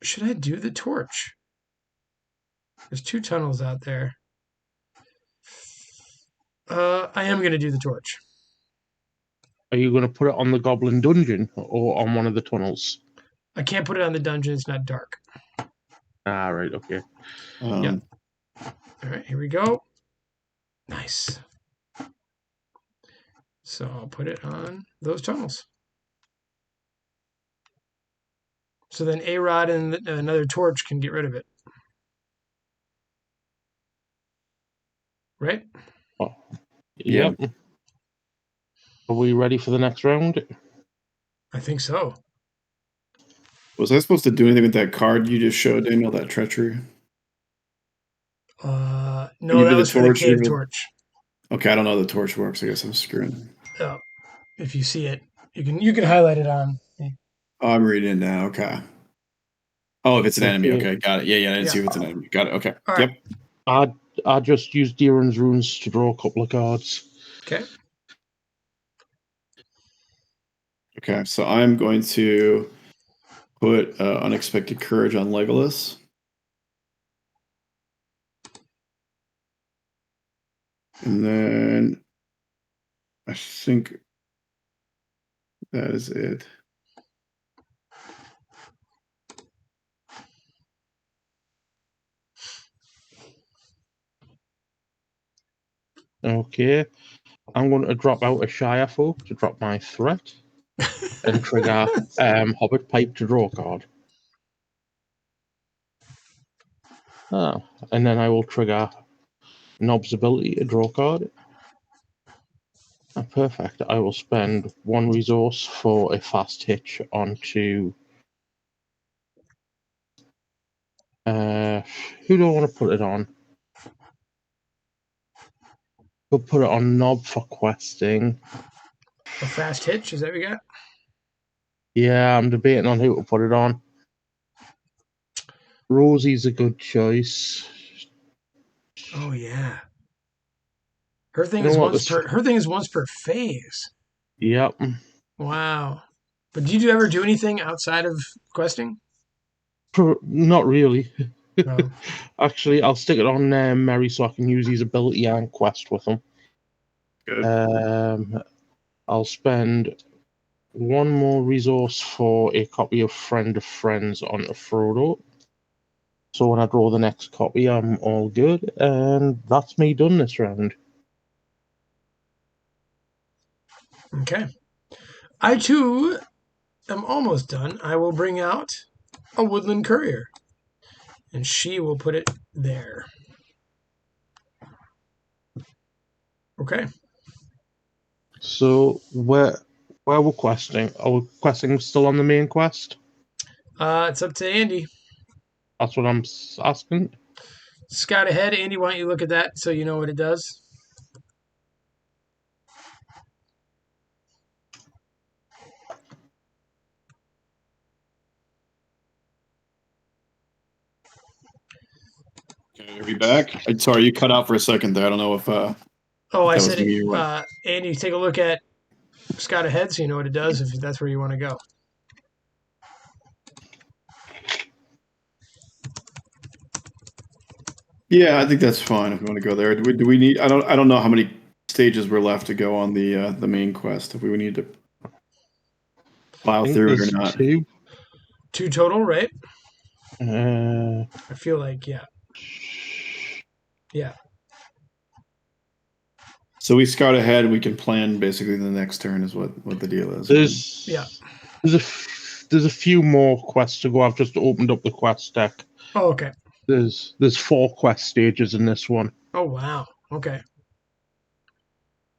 Should I do the torch? There's 2 tunnels out there. I am gonna do the torch. Are you going to put it on the Goblin Dungeon or on one of the tunnels? I can't put it on the dungeon. It's not dark. Ah, right. Okay. Yeah. All right. Here we go. Nice. So I'll put it on those tunnels. So then A-Rod and another torch can get rid of it. Right? Oh. Yep. Yeah. Are we ready for the next round? I think so. Was I supposed to do anything with that card you just showed, Daniel, that treachery? No, that was for the cave torch. Okay, I don't know how the torch works. I guess I'm screwing. Oh, if you see it, you can highlight it on. Oh, I'm reading it now. Okay. Oh, if it's an enemy. Okay, got it. Yeah, I didn't see if it's an enemy. Got it. Okay. All right. Yep. I just used Deeran's runes to draw a couple of cards. Okay. Okay, so I'm going to put Unexpected Courage on Legolas. And then I think that is it. Okay. I'm going to drop out a Shire Folk to drop my threat and trigger Hobbit Pipe to draw a card. Oh, and then I will trigger Nob's ability to draw a card. Oh, perfect. I will spend 1 resource for a fast hitch onto. Who do I want to put it on? We'll put it on Nob for questing. A fast hitch, is that what you got? Yeah, I'm debating on who to put it on. Rosie's a good choice. Oh yeah. Her thing You know is what, once per phase. Yep. Wow. But did you ever do anything outside of questing? Not really. No. Actually, I'll stick it on Mary so I can use his ability and quest with him. Good. I'll spend 1 more resource for a copy of Friend of Friends on Frodo. So when I draw the next copy, I'm all good. And that's me done this round. Okay. I too am almost done. I will bring out a woodland courier. And she will put it there. Okay. So where we're questing? Are we questing still on the main quest? It's up to Andy. That's what I'm asking. Scout ahead. Andy, why don't you look at that so you know what it does? Okay, are we back? Sorry, you cut out for a second there. I don't know if I that was said it. me or what. Andy, take a look at Scout ahead so you know what it does if that's where you want to go. Yeah, I think that's fine if we want to go there. Do we need? I don't know how many stages we're left to go on the main quest. If we need to plow through it or not. 2. 2 total, right? Uh, I feel like, yeah. Yeah. So we scout ahead. We can plan basically the next turn is what the deal is. There's a few more quests to go. I've just opened up the quest deck. Oh, okay. There's 4 quest stages in this one. Oh, wow. Okay.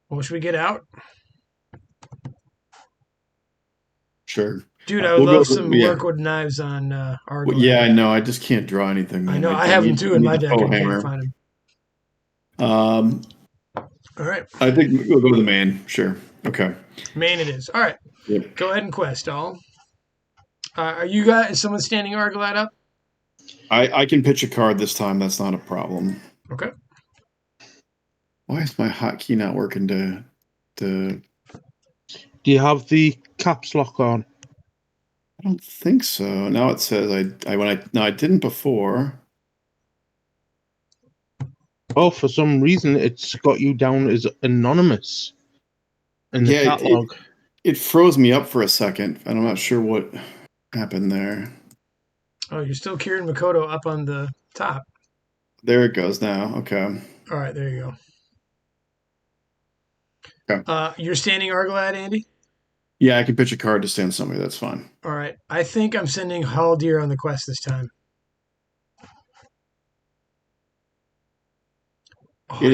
Well, should we get out? Sure. Dude, I would love some Mirkwood knives on Argyle. Well, yeah, I know. I just can't draw anything. Man. I know. I have them too in my deck. I can't find them. All right. I think we'll go to the main. Sure. Okay. Main it is. All right. Yep. Go ahead and quest all. Are you guys? Is someone standing Argyle up? I can pitch a card this time. That's not a problem. Okay. Why is my hotkey not working to? Do you have the caps lock on? I don't think so. Now it says I didn't before. Oh, for some reason it's got you down as anonymous in the catalog. It froze me up for a second, and I'm not sure what happened there. Oh, you're still KiranMakoto up on the top. There it goes now. Okay. All right, there you go. Okay. You're standing Argyle, Andy? Yeah, I can pitch a card to stand somebody. That's fine. All right. I think I'm sending Haldir on the quest this time. Oh, it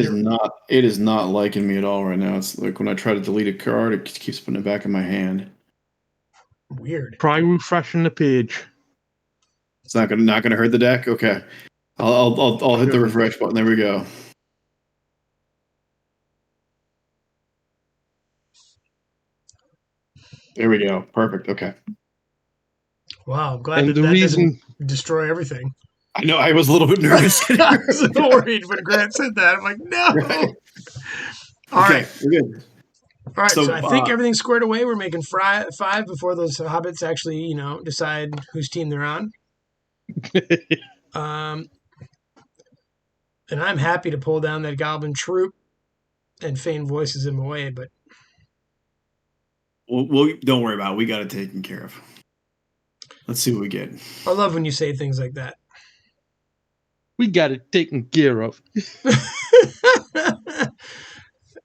is not liking me at all right now. It's like when I try to delete a card, it keeps putting it back in my hand. Weird. Try refreshing the page. It's not gonna hurt the deck. Okay, I'll hit the refresh button. There we go. There we go. Perfect. Okay. Wow, I'm glad that doesn't destroy everything. I know. I was a little bit nervous. I was a little worried when Grant said that. I'm like, no. Right. All right. We're good. All right, so I think everything's squared away. We're making 5 before those hobbits actually, decide whose team they're on. And I'm happy to pull down that goblin troop and feign voices him away, but Well, don't worry about it. We got it taken care of. Let's see what we get. I love when you say things like that. We got it taken care of.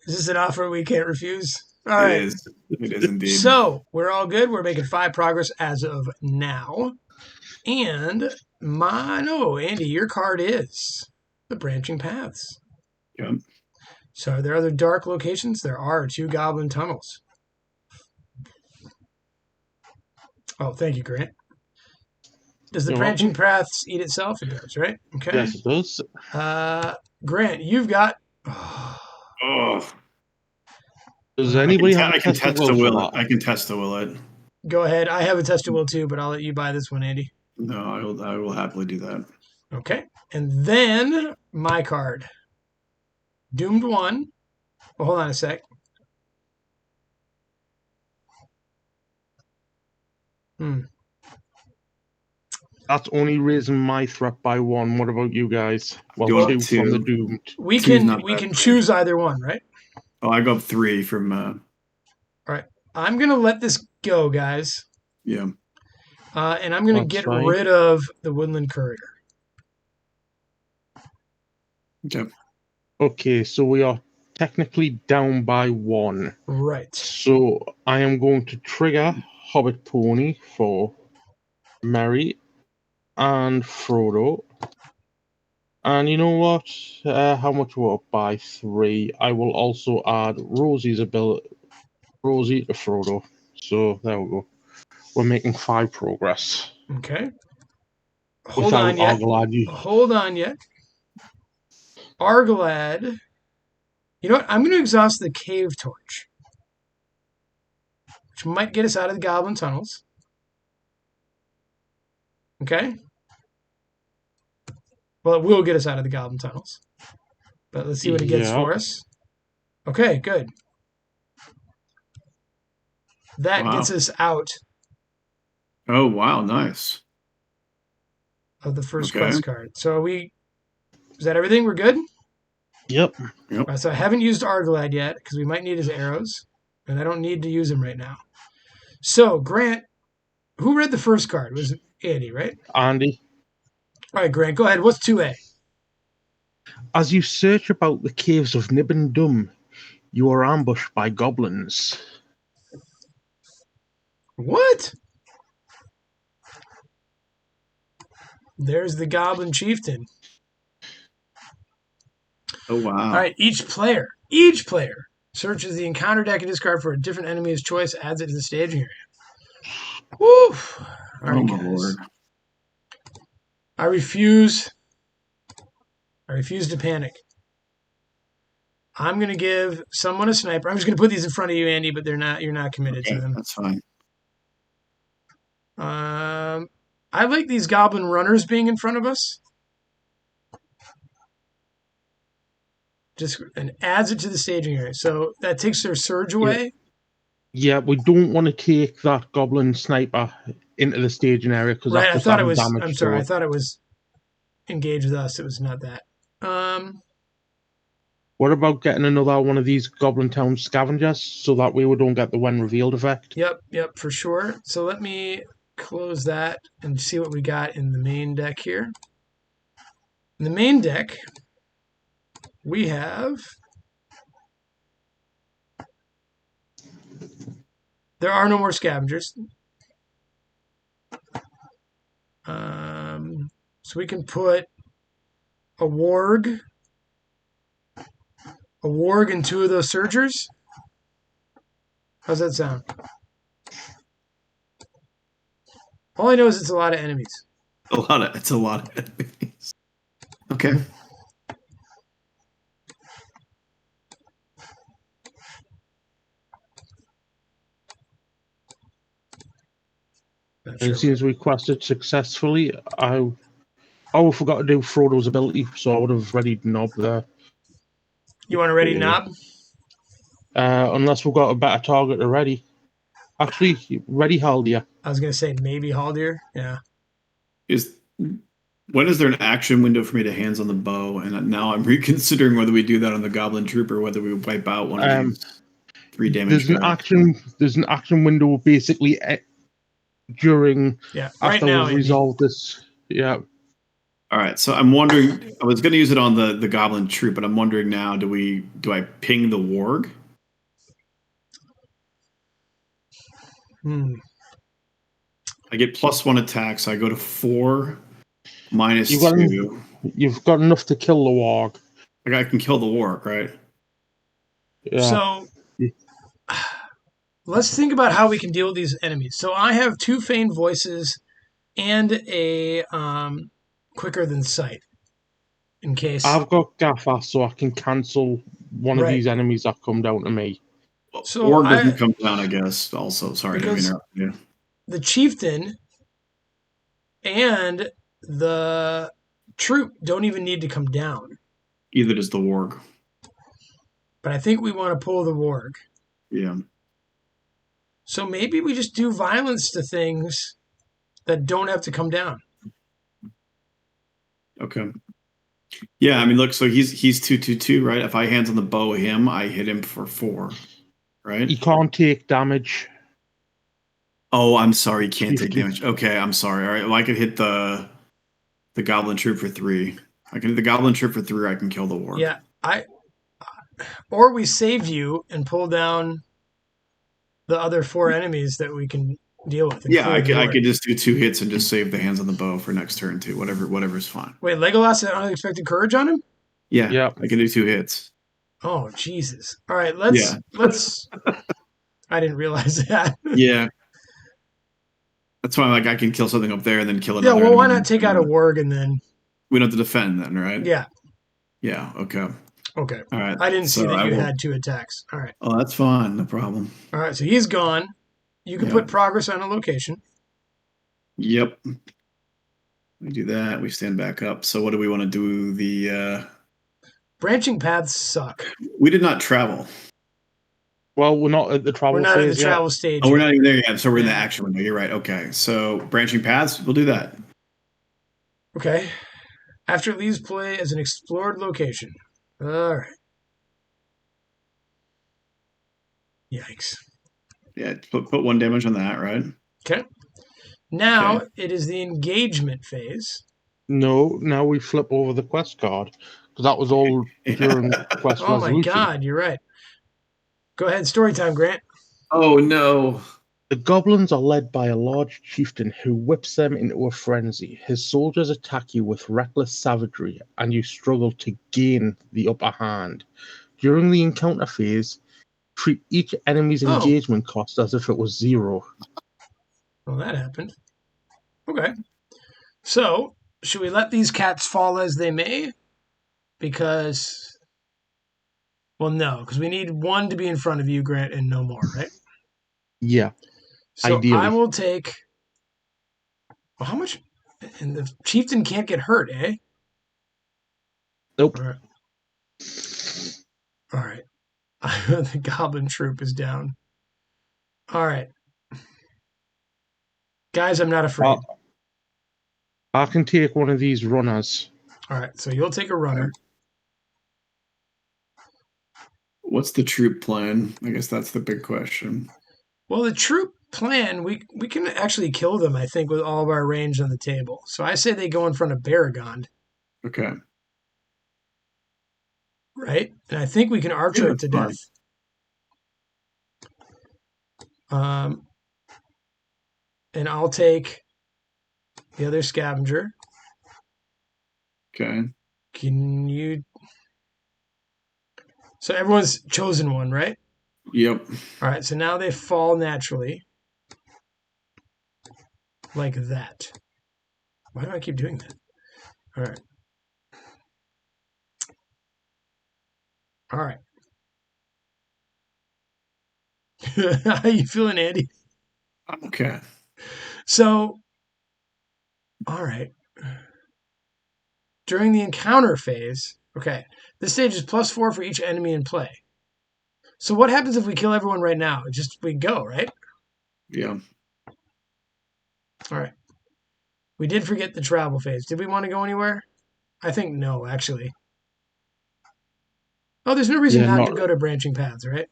Is this an offer we can't refuse? All It right. is. It is indeed. So we're all good. We're making 5 progress as of now. And Andy, your card is the Branching Paths. Yep. So are there other dark locations? There are 2 goblin tunnels. Oh, thank you, Grant. Does the You're Branching welcome. Paths eat itself? It does, right? Okay. Yes, it does. Grant, you've got... Oh. Does anybody have a I can test of test will the for will. that? I can test the will it. Go ahead. I have a test of will too, but I'll let you buy this one, Andy. No, I will happily do that. Okay. And then my card. Doomed 1. Well, hold on a sec. That's only raising my threat by 1. What about you guys? Well, You 2 want from the 2? doomed. We Two's can not bad for me. choose either one, right? Oh, I go up 3 from. All right. I'm going to let this go, guys. Yeah. And I'm going to That's get fine. rid of the Woodland Courier. Okay. Okay, so we are technically down by 1. Right. So I am going to trigger Hobbit Pony for Merry and Frodo. And you know what? How much we're up by 3. I will also add Rosie to Frodo. So there we go. We're making 5 progress. Okay. Hold Without on yet. Argalad. Hold on yet. Argalad. You know what? I'm going to exhaust the Cave Torch, which might get us out of the Goblin Tunnels. Okay? Well, it will get us out of the Goblin Tunnels. But let's see what it gets for us. Okay, good. That gets us out Oh, wow. Nice. of the first quest card. So is that everything? We're good? Yep. Right, so I haven't used Argalad yet because we might need his arrows, and I don't need to use them right now. So, Grant, who read the first card? It was Andy, right? Andy. All right, Grant, go ahead. What's 2A? As you search about the Caves of Nibin Dum, you are ambushed by goblins. What? There's the Goblin Chieftain. Oh, wow. All right, each player searches the encounter deck and discard for a different enemy of choice, adds it to the staging area. Woo! All right, guys. Lord. I refuse to panic. I'm going to give someone a sniper. I'm just going to put these in front of you, Andy, but you're not committed to them. That's fine. I like these goblin runners being in front of us. And adds it to the staging area. So that takes their surge away. Yeah, we don't want to take that goblin sniper into the staging area because right, that's just damage. I'm sorry, I thought it was engage with us. It was not that. What about getting another one of these Goblin Town scavengers so that way we don't get the when revealed effect? Yep, for sure. So let me close that and see what we got in the main deck here. In the main deck, we have... There are no more scavengers. So we can put a warg and 2 of those surgers. How's that sound? All I know is it's a lot of enemies. It's a lot of enemies. Okay. It seems we quested successfully. I forgot to do Frodo's ability, so I would have readied Knob there. You want to ready Knob? Unless we've got a better target already. Actually, ready Haldir. I was going to say maybe Haldir. Yeah. When is there an action window for me to hands on the bow? And now I'm reconsidering whether we do that on the Goblin Trooper, whether we wipe out one of these 3 damage. There's an action window basically during right after now, we've resolved this. Yeah. All right, so I'm wondering. I was going to use it on the goblin troop, but I'm wondering now. Do I ping the warg? Hmm. I get +1 attack, so I go to 4 minus You've got 2. you've got enough to kill the warg. Like I can kill the warg, right? Yeah. So let's think about how we can deal with these enemies. So I have 2 feigned voices and a quicker than sight in case. I've got Gaffer, so I can cancel one of Right. these enemies that come down to me. So Org doesn't come down, I guess. Also, sorry to because interrupt you. the chieftain and the troop don't even need to come down. Either does the warg. But I think we want to pull the warg. Yeah. So maybe we just do violence to things that don't have to come down. Okay. Yeah, I mean, look. So he's 2/2/2, right? If I hands on the bow him, I hit him for 4, right? He can't take damage. Oh, I'm sorry. He can't take Chieftain. damage. Okay, I'm sorry. All right. Well, I could hit the goblin troop for 3. I can hit the goblin troop for 3. I can kill the warg. Yeah, or we save you and pull down the other 4 enemies that we can deal with. Yeah, I including could just do 2 hits and just save the hands on the bow for next turn too. Whatever's fine. Wait, Legolas had unexpected courage on him? Yeah, Yeah. I can do 2 hits. Oh, Jesus. All right, Yeah. let's I didn't realize that. Yeah. That's why I can kill something up there and then kill Yeah, another well, why enemy. not take out a warg and then We don't have to defend then, right? yeah. Yeah, okay. Okay. All right. I didn't see So that I you will- had 2 attacks. All right. Oh, that's fine. No problem. All right, so he's gone. You can Yeah. put progress on a location. Yep. We do that. We stand back up. So what do we want to do? Branching paths suck. We did not travel. Well, we're not at the travel We're not at the phase yet. travel stage. Oh, we're yet. not even there yet. So we're in the Yeah. action window. You're right. Okay. So branching paths, we'll do that. Okay. After it leaves play as an explored location. All right. Yikes. Yeah. Put 1 damage on that, right? Okay. Now Okay. it is the engagement phase. No, now we flip over the quest card because that was all during quest Oh my resolution. God, you're right. Go ahead, story time, Grant. Oh no. The goblins are led by a large chieftain who whips them into a frenzy. His soldiers attack you with reckless savagery, and you struggle to gain the upper hand. During the encounter phase, treat each enemy's Oh. engagement cost as if it was 0. Well, that happened. Okay. So, should we let these cats fall as they may? Because, well, no, because we need 1 to be in front of you, Grant, and no more, right? Yeah, So ideally. I will take. Well, how much? And the chieftain can't get hurt, eh? Nope. All right. All right. The goblin troop is down. All right. Guys, I'm not afraid. I can take one of these runners. All right. So you'll take a runner. What's the troop plan? I guess that's the big question. Well, the troop plan, we can actually kill them, I think, with all of our range on the table. So I say they go in front of Baragond, Okay. right? And I think we can archer Yeah, it to that's death. And I'll take the other scavenger. Okay. Can you? So everyone's chosen one, right? Yep. All right. So now they fall naturally, like that. Why do I keep doing that? All right. All right. How you feeling, Andy? Okay. So, all right. During the encounter phase, okay, this stage is +4 for each enemy in play. So what happens if we kill everyone right now? We go, right? Yeah. All right. We did forget the travel phase. Did we want to go anywhere? I think no, actually. Oh, there's no reason not to go to branching paths, right?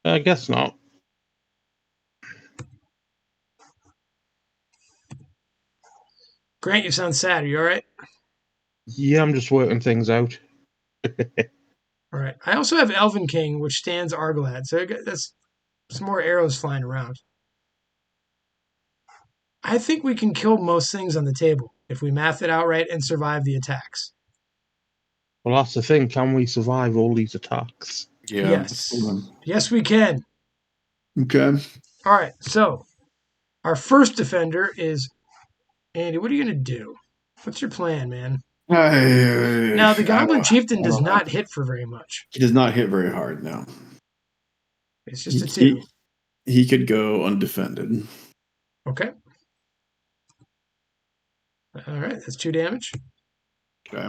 I guess not. Grant, you sound sad. Are you all right? Yeah, I'm just working things out. All right. I also have Elven King, which stands Argalad. So that's some more arrows flying around. I think we can kill most things on the table if we math it out right and survive the attacks. Well, that's the thing. Can we survive all these attacks? Yeah. That's Yes. cool. Yes, we can. Okay. All right. So our first defender is Andy. What are you going to do? What's your plan, man? Now, the Goblin Chieftain does not hit for very much. He does not hit very hard, no. It's just a 2. He could go undefended. Okay. All right. That's 2 damage. Okay.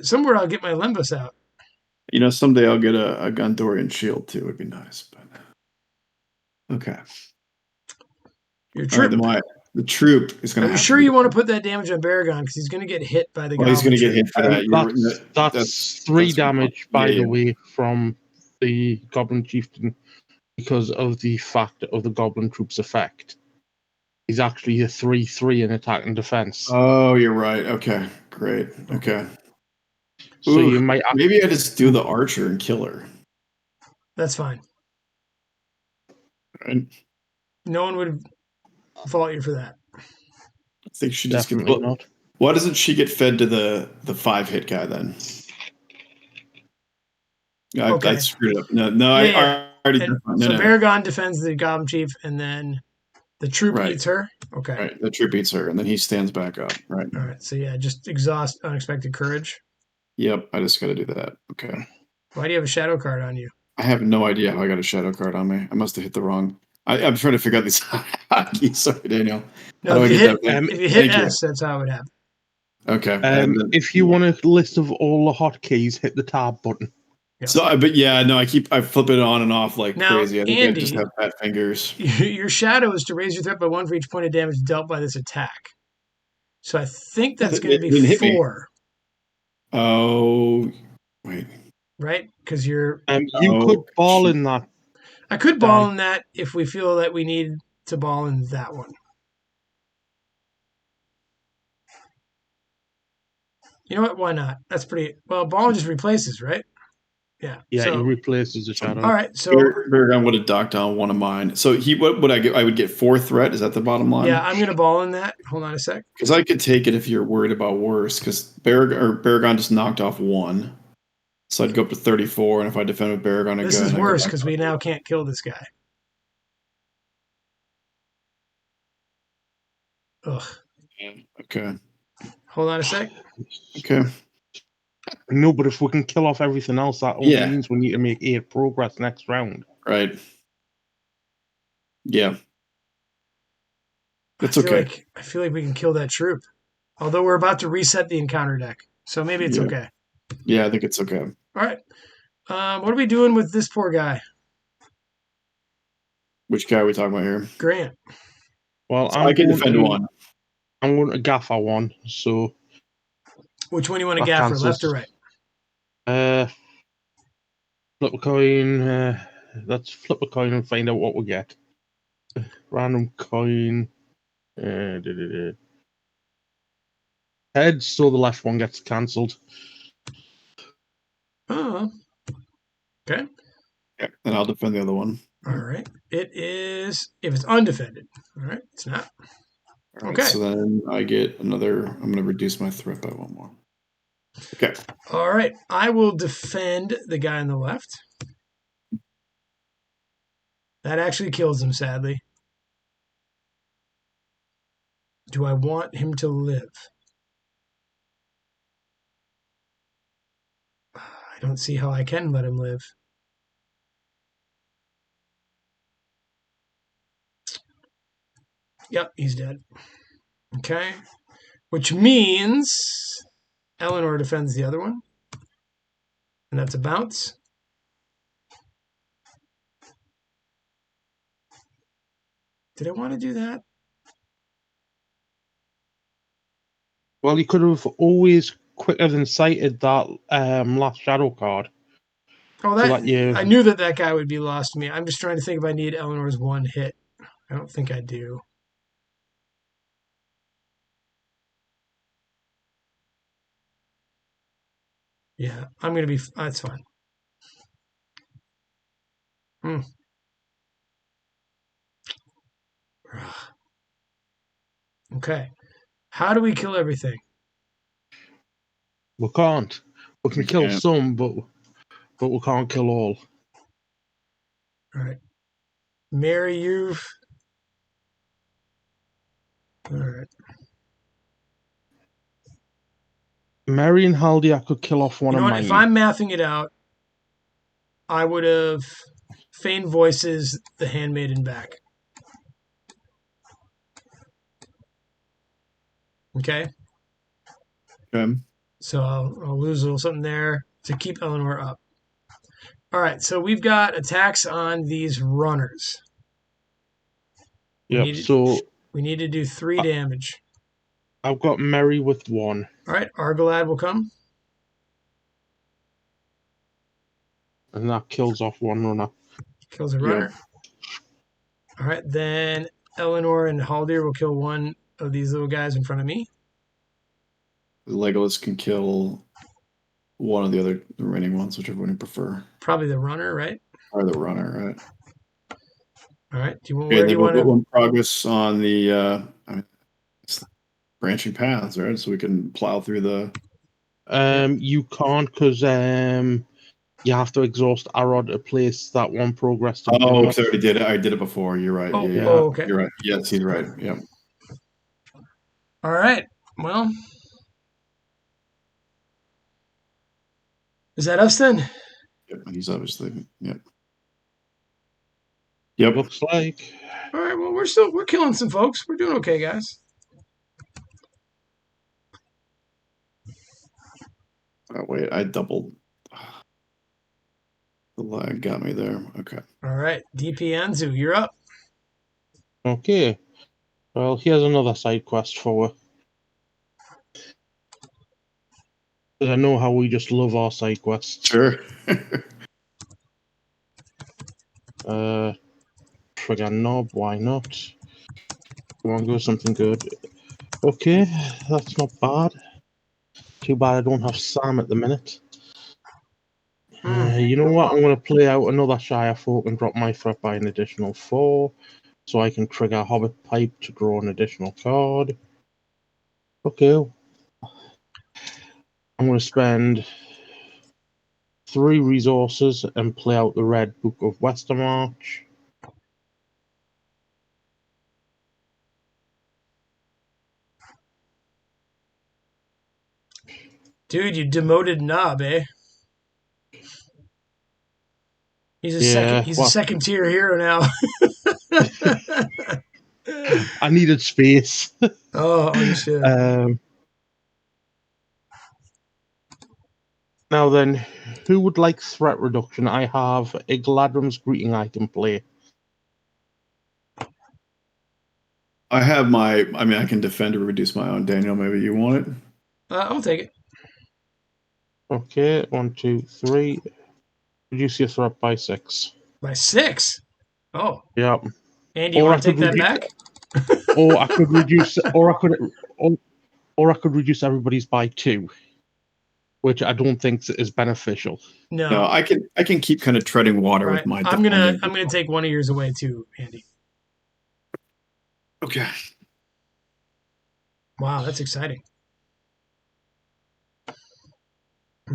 Somewhere I'll get my Lembus out. Someday I'll get a Gondorian shield too. It'd be nice. But okay. Your All right, troop. then the troop is going Are to you have sure to you want to put that damage on Baragon? Because he's going to get hit by the Goblin he's going to get troop. hit for that. That's 3 damage, by the yeah. way, from the Goblin Chieftain because of the fact of the Goblin Troop's effect. He's actually a 3/3 in attack and defense. Oh, you're right. Okay, great. Okay. So you might maybe I just do the archer and kill her. That's fine. Right? No one would fault you for that. I think she just definitely not. Why doesn't she get fed to the 5-hit guy then? Okay. I screwed it up. No, Yeah. I already. So Baragon defends the Goblin Chief, and then the troop eats her. Okay. Right. The troop eats her, and then he stands back up. Right. All right. So yeah, just exhaust unexpected courage. Yep. I just got to do that. Okay. Why do you have a shadow card on you? I have no idea how I got a shadow card on me. I must have hit the wrong. I'm trying to figure out these hotkeys. Sorry, Daniel. No, if you hit S, that's how it would happen. Okay. If you want a list of all the hotkeys, hit the tab button. Yeah. So, I flip it on and off like crazy. I think Andy, I just have fat fingers. Your shadow is to raise your threat by 1 for each point of damage dealt by this attack. So I think that's going to be 4. Oh, wait. Right? Because you could ball in that. I could ball in that if we feel that we need to ball in that one. You know what? Why not? That's pretty well. Ball just replaces, right? Yeah. Yeah, he replaces the shadow. All right. So Baragon would have docked on one of mine. So what would I get? I would get 4 threat. Is that the bottom line? Yeah, I'm gonna ball in that. Hold on a sec. Because I could take it if you're worried about worse. Because Baragon just knocked off 1. So I'd go up to 34, and if I defend with Baragon, this is worse because we now can't kill this guy. Ugh. Okay. Hold on a sec. Okay. No, but if we can kill off everything else, that only means we need to make 8 progress next round. Right. Yeah. That's okay. I feel like we can kill that troop. Although we're about to reset the encounter deck. So maybe it's okay. Yeah, I think it's okay. All right. What are we doing with this poor guy? Which guy are we talking about here? Grant. Well, so I can defend 1. I'm going to gaffer 1, so... Which one do you want to gaffer, left or right? Flip a coin. Let's flip a coin and find out what we get. Random coin. Heads, so the left one gets cancelled. Oh. Okay. Yeah, and I'll defend the other one. All right. It is, if it's undefended. All right. It's not. All right, okay. So then I get another, I'm going to reduce my threat by 1 more. Okay. All right. I will defend the guy on the left. That actually kills him, sadly. Do I want him to live? I don't see how I can let him live. Yep, he's dead. Okay. Which means Eleanor defends the other one. And that's a bounce. Did I want to do that? Well, you could have always quicker than sighted that last shadow card. Oh, I knew that guy would be lost to me. I'm just trying to think if I need Eleanor's 1 hit. I don't think I do. Yeah, I'm gonna be. That's fine. Okay. How do we kill everything? We can't. We can We kill can't. some, but we can't kill all. All right. Mary, you've. All right. Mary and Haldy, I could kill off one You know of what? If mine. I'm mathing it out, I would have Fane voices the handmaiden back. Okay. Okay. So I'll lose a little something there to keep Eleanor up. All right. So we've got attacks on these runners. Yep. So We need to do 3 damage. I've got Mary with 1. All right. Argalad will come. And that kills off 1 runner. Kills a runner. Yep. All right. Then Eleanor and Haldir will kill one of these little guys in front of me. Legolas can kill one of the remaining ones, whichever one you prefer. Probably the runner, right? Or the runner, right? All right. Where do you want to progress on the it's branching paths, right? So we can plow through the. You can't because you have to exhaust Arrod to place that one progress to begin with. Because I already did it. I did it before. You're right. Yeah. Okay. You're right. Yes, he's right. Yeah. All right. Well, is that us then? Yep. He's obviously. Yep. Yep. Looks like. All right. Well, we're killing some folks. We're doing okay, guys. Oh, wait, I doubled. The lag got me there. Okay. All right. DP Anzu, you're up. Okay. Well, here's another side quest for you. Because I know how we just love our side quests. Sure. Trigger knob, why not? We want to go with something good. Okay, that's not bad. Too bad I don't have Sam at the minute. You know what? I'm going to play out another Shire Folk and drop my threat by an additional 4. So I can trigger Hobbit Pipe to draw an additional card. Okay. I'm going to spend 3 resources and play out the Red Book of Westermarch. Dude, you demoted Knob, eh? He's a second tier hero now. I needed space. Oh, you should. Now then, who would like threat reduction? I have a Gladrum's Greeting I can play. I have I can defend or reduce my own. Daniel, maybe you want it? I'll take it. Okay, 1, 2, 3. Reduce your threat by 6. By 6? Oh. Yep. Andy, you want to take that back? Or I could reduce, or I could reduce everybody's by 2, which I don't think is beneficial. No, I can keep kind of treading water with my. I'm gonna take one of yours away too, Andy. Okay. Wow, that's exciting.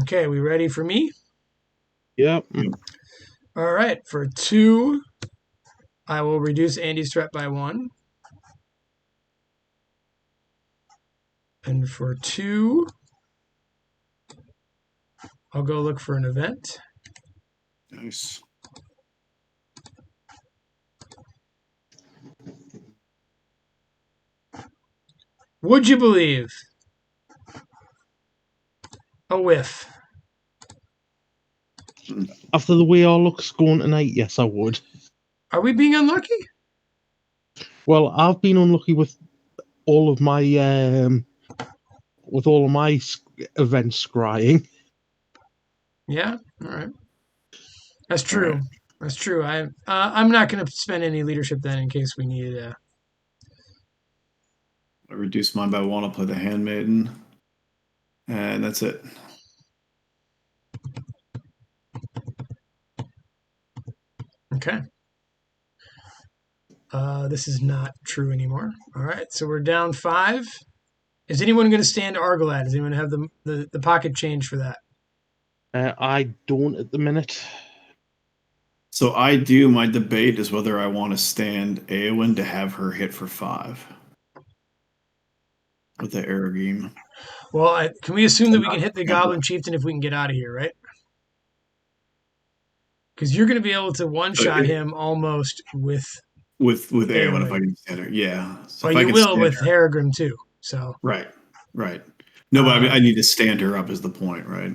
Okay, we ready for me? Yep. All right, for 2, I will reduce Andy's threat by 1. And for 2, I'll go look for an event. Nice. Would you believe? A whiff. After the way our luck's going tonight, yes, I would. Are we being unlucky? Well, I've been unlucky with all of my events scrying. Yeah, all right. That's true. Right. That's true. I'm not going to spend any leadership then in case we need it. I reduce mine by 1. I'll play the Handmaiden, and that's it. Okay. This is not true anymore. All right, so we're down 5. Is anyone going to stand Argalad? Does anyone have the pocket change for that? I don't at the minute. So I do. My debate is whether I want to stand Eowyn to have her hit for 5 with the Aragim. Well, can we assume that we can hit the Goblin Chieftain if we can get out of here, right? Because you're going to be able to one-shot him almost with Eowyn if I can stand her. Yeah. So well, you will with Harrogrim too. So right. No, but I mean, I need to stand her up is the point, right?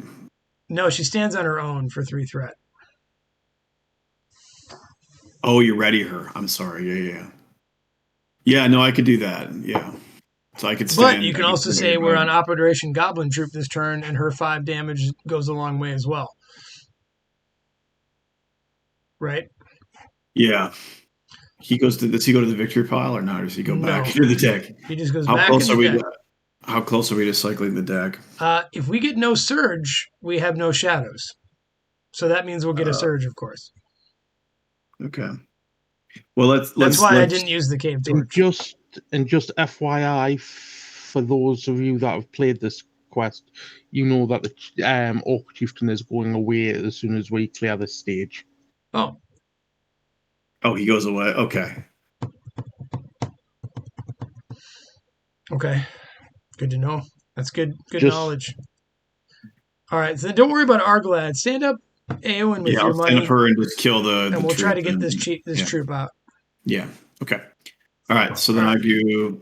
No, she stands on her own for 3 threat. Oh, you ready her? I'm sorry. Yeah. Yeah, no, I could do that. Yeah. So I could stand. But you can also say we're on Operation Goblin Troop this turn, and her 5 damage goes a long way as well. Right? Yeah. Does he go to the victory pile or not? Or does he go back into the deck? He just goes back into the deck. How close are we to cycling the deck? If we get no surge, we have no shadows. So that means we'll get a surge, of course. Okay. Well, that's why I didn't use the cave torch. And just FYI, for those of you that have played this quest, you know that the Orc Chieftain is going away as soon as we clear this stage. Oh, he goes away. Okay. Okay. Good to know. That's good knowledge. All right, so don't worry about Argalad. Stand up Eowyn with your money. Stand up her and just kill and we'll try to get this troop out. Yeah. Okay. All right. So then I do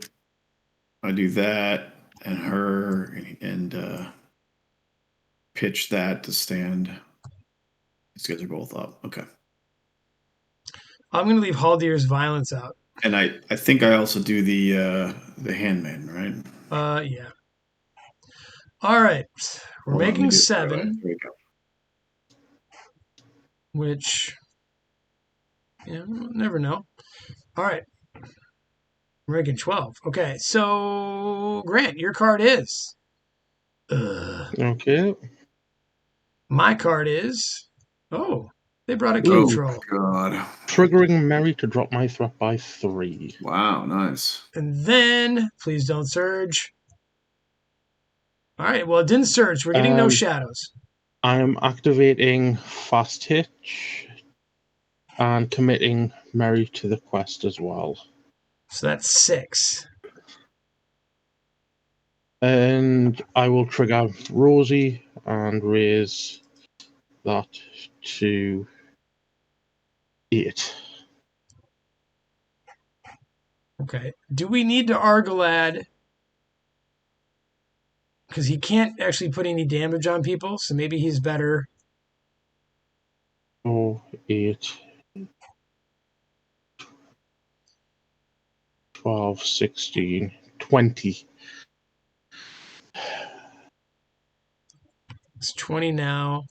that and her and pitch that to stand. These guys are both up. Okay. I'm going to leave Haldir's Violence out. And I think I also do the handmaiden, right? Yeah. All right. We're making 7. There we go. Which, never know. All right. We're making 12. Okay. So, Grant, your card is. Okay. My card is. Oh, they brought a cave troll. God. Triggering Mary to drop my threat by 3. Wow, nice. And then, please don't surge. All right, well, it didn't surge. We're getting no shadows. I am activating Fast Hitch and committing Mary to the quest as well. So that's 6. And I will trigger Rosie and raise that to 8. Okay. Do we need to Argalad? Because he can't actually put any damage on people, so maybe he's better. 4, 8, 12, 16, 20. It's 20 now.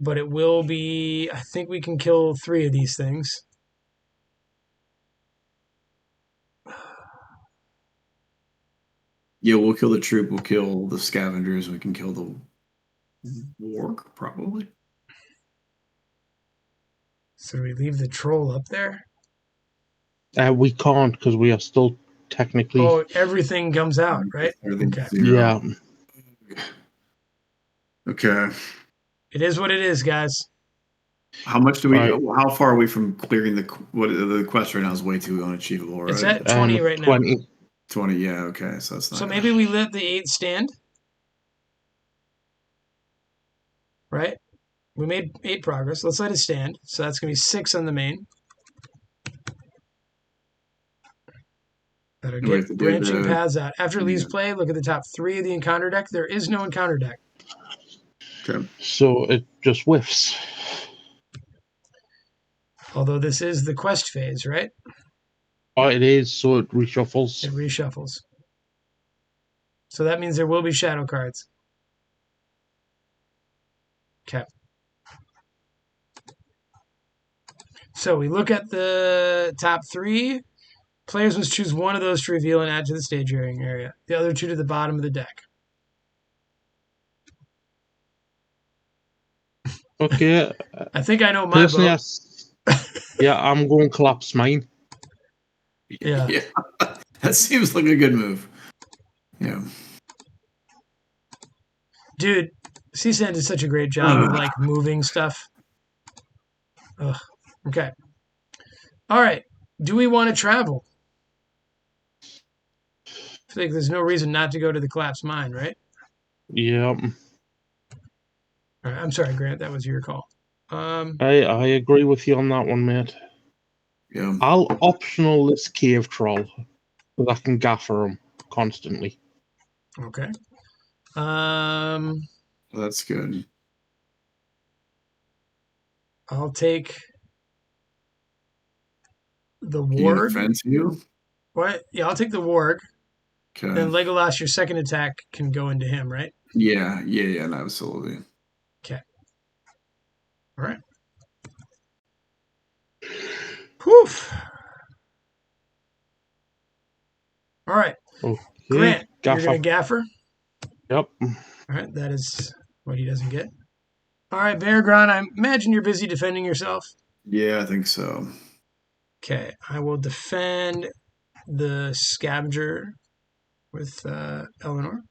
But it will be... I think we can kill 3 of these things. Yeah, we'll kill the troop. We'll kill the scavengers. We can kill the warg, probably. So we leave the troll up there? We can't because we are still technically... Oh, everything comes out, right? Okay. Yeah. Okay. It is what it is, guys. How much do we... How far are we from clearing the quest right now is way too unachievable, right? It's at 20 right now. 20, yeah, okay. So that's not... So maybe we let the 8 stand? Right? We made 8 progress. Let's let it stand. So that's going to be 6 on the main. Better get branching paths out. After it leaves play, look at the top 3 of the encounter deck. There is no encounter deck. Okay. So it just whiffs. Although this is the quest phase, right? Oh, it is, so it reshuffles. It reshuffles. So that means there will be shadow cards. Okay. So we look at the top 3. Players must choose one of those to reveal and add to the stage area. The other 2 to the bottom of the deck. Okay. I think I know my vote. Yeah, I'm going to collapse mine. Yeah. That seems like a good move. Yeah. Dude, C-Sand did such a great job of like moving stuff. Ugh. Okay. All right. Do we want to travel? I feel like there's no reason not to go to the collapsed mine, right? Yeah. All right, I'm sorry, Grant. That was your call. I agree with you on that one, mate. Yeah. I'll optional this cave troll so that I can gaffer him constantly. Okay. That's good. I'll take the Can you warg. defend you? What? Yeah, I'll take the warg. Okay. Then Legolas, your second attack can go into him, right? Yeah, absolutely. Okay. All right. Poof. All right. Okay. Grant, you're Gaffer. going to gaffer? Yep. All right, that is what he doesn't get. All right, Bear Grant, I imagine you're busy defending yourself. Yeah, I think so. Okay, I will defend the scavenger with Eleanor.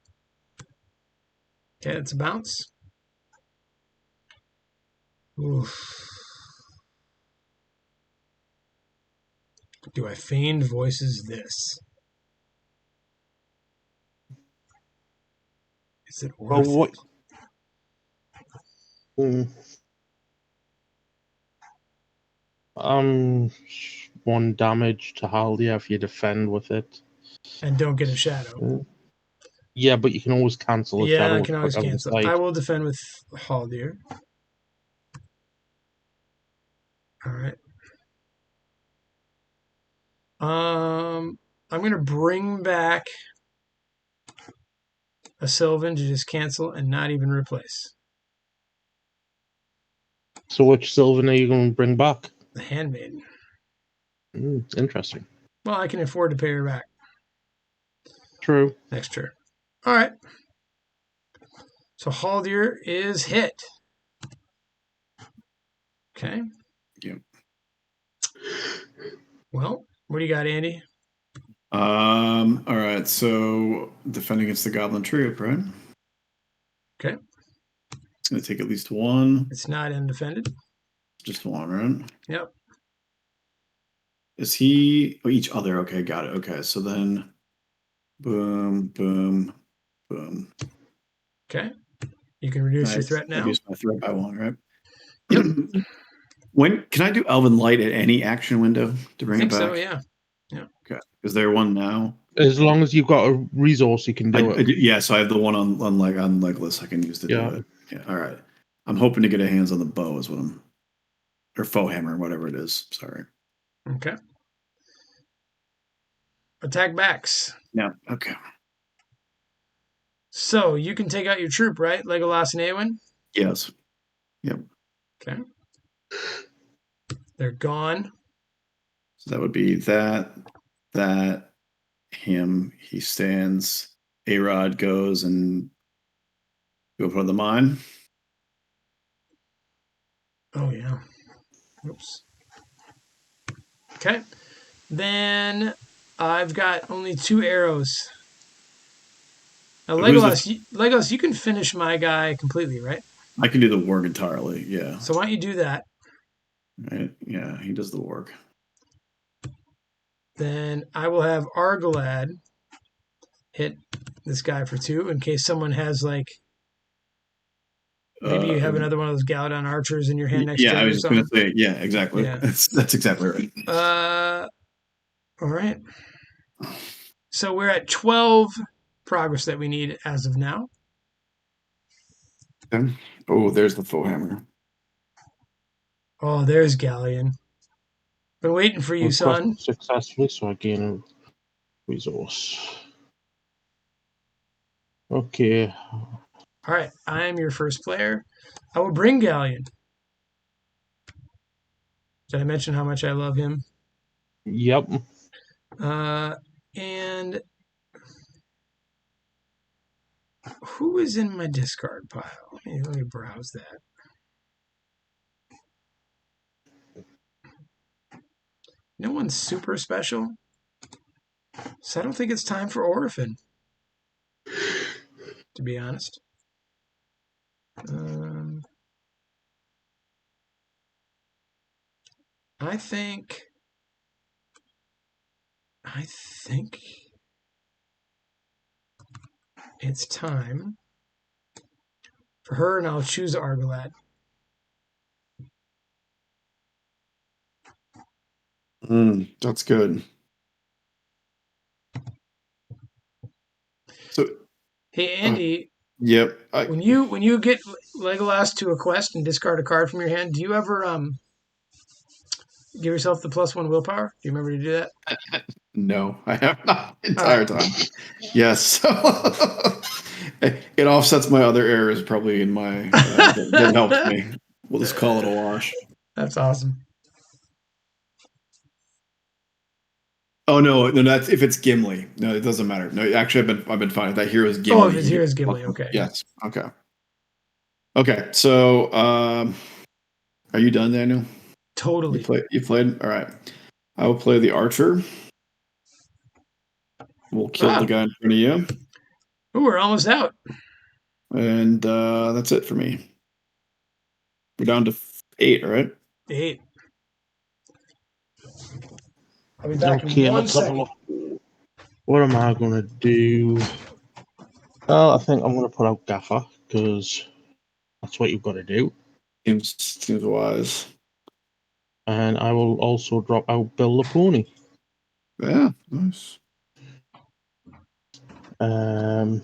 Okay, it's a bounce. Oof. Do I feigned voices this? Is it Well, worth what? it? Mm, 1 damage to Haldia if you defend with it. And don't get a shadow. Yeah, but you can always cancel a Yeah, shadow I with can always quick out of cancel. sight. I will defend with Haldir. All right. I'm gonna bring back a Sylvan to just cancel and not even replace. So which Sylvan are you going to bring back? The Handmaiden. Interesting. Well, I can afford to pay her back. True. Next turn. All right. So Haldir is hit. Okay. Yep. Well, what do you got, Andy? All right. So defending against the goblin troop, right? Okay. It's gonna take at least one. It's not undefended. Just one, right? Yep. Is he each other? Okay, got it. Okay, so then boom, boom, boom. Okay. You can reduce your threat now. Reduce my threat by one, right? Yep. When can I do Elven Light at any action window to bring I think it back? so, yeah. Okay. Is there one now? As long as you've got a resource, you can do it. Yeah, so I have the one on Legolas I can use to do it. Yeah, all right. I'm hoping to get a hands on the bow is what I'm or foe hammer, whatever it is. Sorry. Okay. Attack backs. Yeah, okay. So you can take out your troop, right? Legolas and Eowyn? Yes. Yep. Okay. They're gone. So that would be that, him, he stands, A-Rod goes and go for the mine. Oh, yeah. Oops. Okay. Then I've got only 2 arrows. Now, Legolas, you can finish my guy completely, right? I can do the work entirely, yeah. So why don't you do that? Right? Yeah, he does the work. Then I will have Argalad hit this guy for 2 in case someone has like maybe you have another one of those Galadon archers in your hand next yeah, turn I or was just something. gonna say, yeah, exactly. Yeah. That's exactly right. All right. So we're at 12 progress that we need as of now. Okay. Oh, there's the foe hammer. Oh, there's Galleon. Been waiting for you, son. Successfully, so I gain a resource. Okay. All right, I am your first player. I will bring Galleon. Did I mention how much I love him? Yep. And who is in my discard pile? Let me browse that. No one's super special. So I don't think it's time for Orphan, to be honest. I think it's time for her, and I'll choose Argalad. That's good. So, Hey Andy, yep. when you get Legolas to a quest and discard a card from your hand, do you ever give yourself the +1 willpower? Do you remember to do that? No, I have not the entire time. Yes. It offsets my other errors probably in my that helps me. We'll just call it a wash. That's awesome. Oh no, that's if it's Gimli. No, it doesn't matter. No, actually I've been fine. That hero is Gimli. Oh, if it's here's Gimli, okay. Yes. Okay. Okay. So are you done, Daniel? Totally. You played? All right. I will play the archer. We'll kill the guy in front of you. Ooh, we're almost out. And that's it for me. We're down to 8, right? 8. I'll be back in 1 second. What am I going to do? Well, I think I'm going to put out Gaffer, because that's what you've got to do. Seems wise. And I will also drop out Bill the Pony. Yeah, nice. And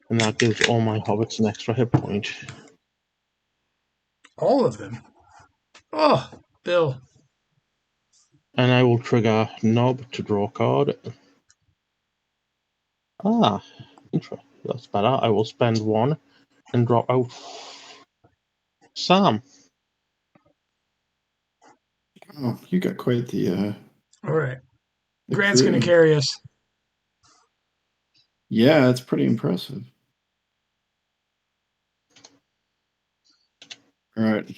that gives all my hobbits an extra hit point. All of them? Oh, Bill. And I will trigger Knob to draw a card. Interesting. That's better. I will spend 1 and drop out Sam. Oh, you got quite the all right. Grant's going to carry us. Yeah, it's pretty impressive. All right.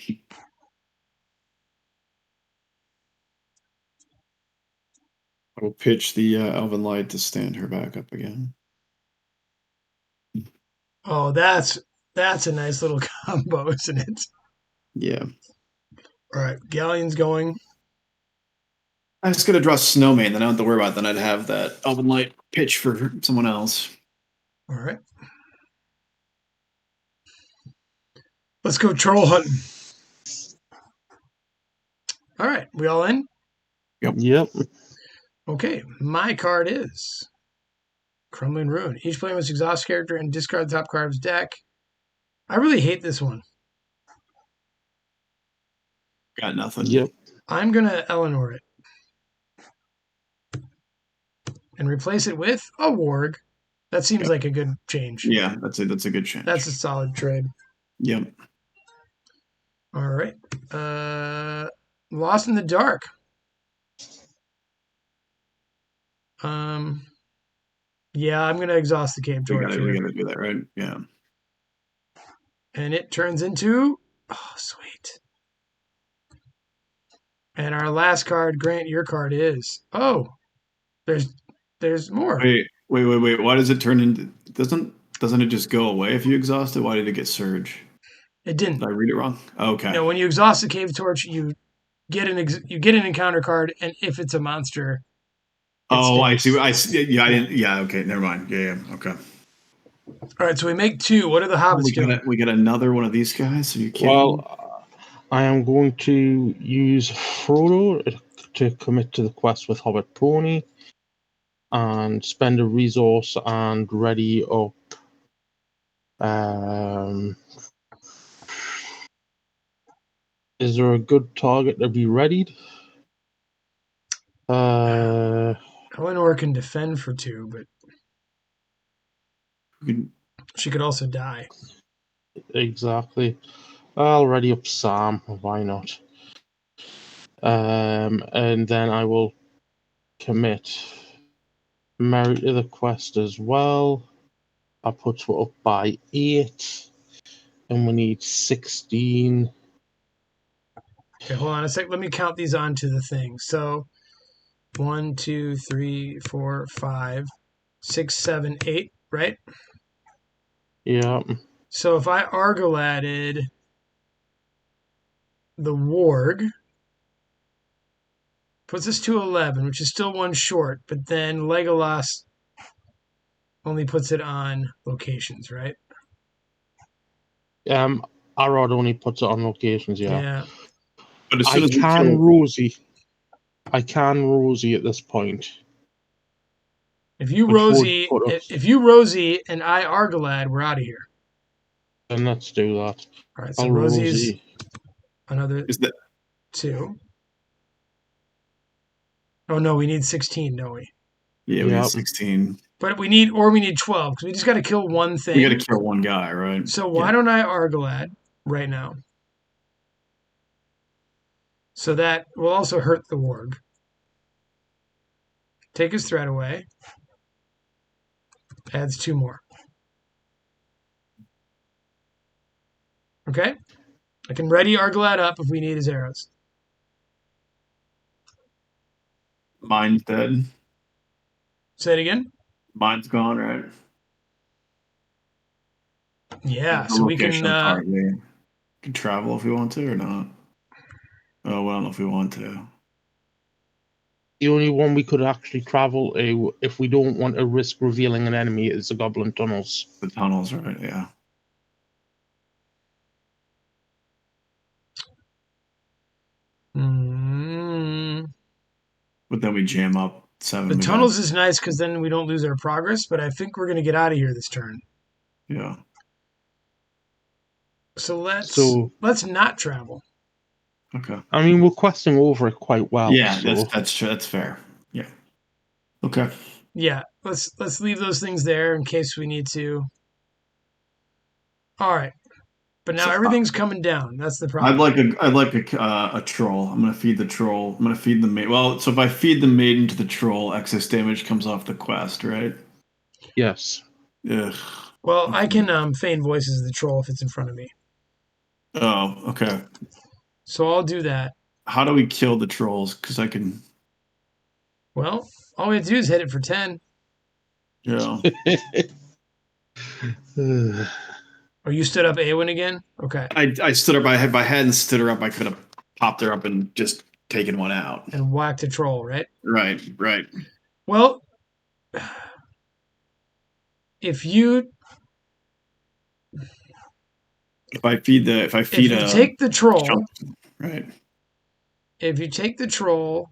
I will pitch the Elven Light to stand her back up again. Oh, that's a nice little combo, isn't it? Yeah. All right, Galleon's going. I'm just gonna draw Snowman, then I don't have to worry about it. Then I'd have that Elven Light pitch for someone else. All right. Let's go troll hunting. All right, we all in? Yep. Okay, my card is Crumbling Ruin. Each player must exhaust character and discard the top card of his deck. I really hate this one. Got nothing. Yep. I'm going to Eleanor it. And replace it with a Warg. That seems like a good change. Yeah, that's a good change. That's a solid trade. Yep. All right. Lost in the Dark. Yeah, I'm gonna exhaust the cave torch. We gotta do that, right? Yeah. And it turns into sweet. And our last card, Grant, your card is there's more. Wait. Why does it turn into? Doesn't it just go away if you exhaust it? Why did it get surge? It didn't. Did I read it wrong? Okay. No, when you exhaust the cave torch, you get an encounter card, and if it's a monster. I see. Yeah, I didn't. Yeah. Okay. Never mind. Yeah. Okay. All right. So we make 2. What are the hobbits doing? We get another one of these guys. Are you kidding? Well, I am going to use Frodo to commit to the quest with Hobbit Pony, and spend a resource and ready up. Is there a good target to be readied? Eleanor can defend for 2, but she could also die. Exactly. I'll ready up Sam. Why not? And then I will commit Mary to the quest as well. I put it up by 8, and we need 16 Okay, hold on a sec. Let me count these onto the thing. So 1, 2, 3, 4, 5, 6, 7, 8, right? Yeah. So if I Argolatted the warg, puts us to 11, which is still one short, but then Legolas only puts it on locations, right? Arrod only puts it on locations, yeah. Yeah. But as I soon as we can kill, Rosie at this point. If you Which would Rosie, put us. if you Rosie and I Argolad, we're out of here. Then let's do that. All right, so I'll Rosie's Rosie. another is that 2. Oh no, we need 16, don't we? yeah, we Yeah. need 16. But we need 12 because we just got to kill one We got thing. to kill one guy, right? So why don't I Argolad right now? So that will also hurt the warg. Take his threat away. Adds 2 more. Okay? I can ready Argolad up if we need his arrows. Mine's dead. Say it again. Mine's gone, right? Yeah, And the so we can. location of target. We can travel if we want to or not. Oh, well, I don't know if we want to. The only one we could actually travel if we don't want to risk revealing an enemy is the Goblin Tunnels. The tunnels, right? Yeah. But then we jam up 7 The guys. tunnels is nice because then we don't lose our progress, but I think we're going to get out of here this turn. Yeah. So let's not travel. Okay. I mean, we're questing over it quite well. Yeah, so. that's true. That's fair. Yeah. Okay. Yeah, let's leave those things there in case we need to. All right, but now So, everything's coming down. That's the I'd problem. like a troll. I'm gonna feed the troll. I'm gonna feed the maid. Well, so if I feed the maiden to the troll, excess damage comes off the quest, right? Yes. Ugh. Well, I can feign voices of the troll if it's in front of me. Oh, okay. So I'll do that. How do we kill the trolls? Because I can. Well, all we have to do is hit it for 10. Yeah. Oh, you stood up Awen again? Okay. I stood up. If I hadn't stood her up, I could have popped her up and just taken one out. And whacked a troll, right? Right. Right. Well, if you Take the troll, right. if you take the troll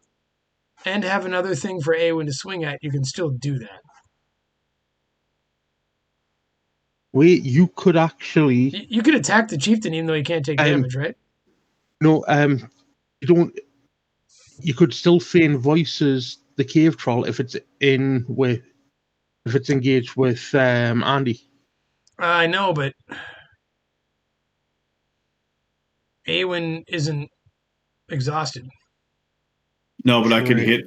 and have another thing for Awen to swing at, you can still do that. Wait, you could actually. You could attack the chieftain even though he can't take damage, right? No, you don't. You could still feign voices the cave troll if it's engaged with Andy. I know, but Awen isn't exhausted. No, but I could hit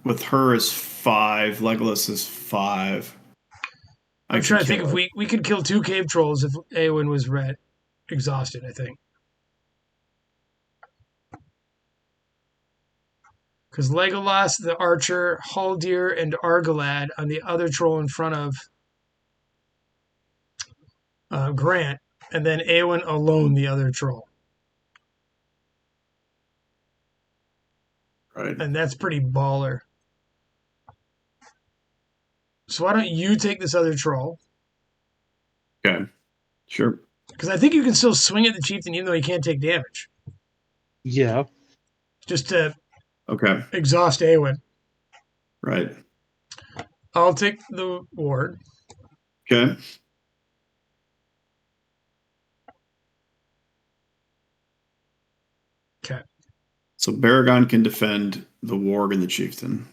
with her is 5. Legolas is 5. I'm trying to think if we could kill 2 cave trolls if Awen was exhausted, I think. Because Legolas, the archer, Haldir, and Argolad on the other troll in front of Grant, and then Awen alone, the other troll. Right. And that's pretty baller. So why don't you take this other troll? Okay. Sure. Because I think you can still swing at the chieftain even though he can't take damage. Yeah. Just to Okay. exhaust Awen. Right. I'll take the ward. Okay. Okay. So Baragon can defend the warg and the chieftain.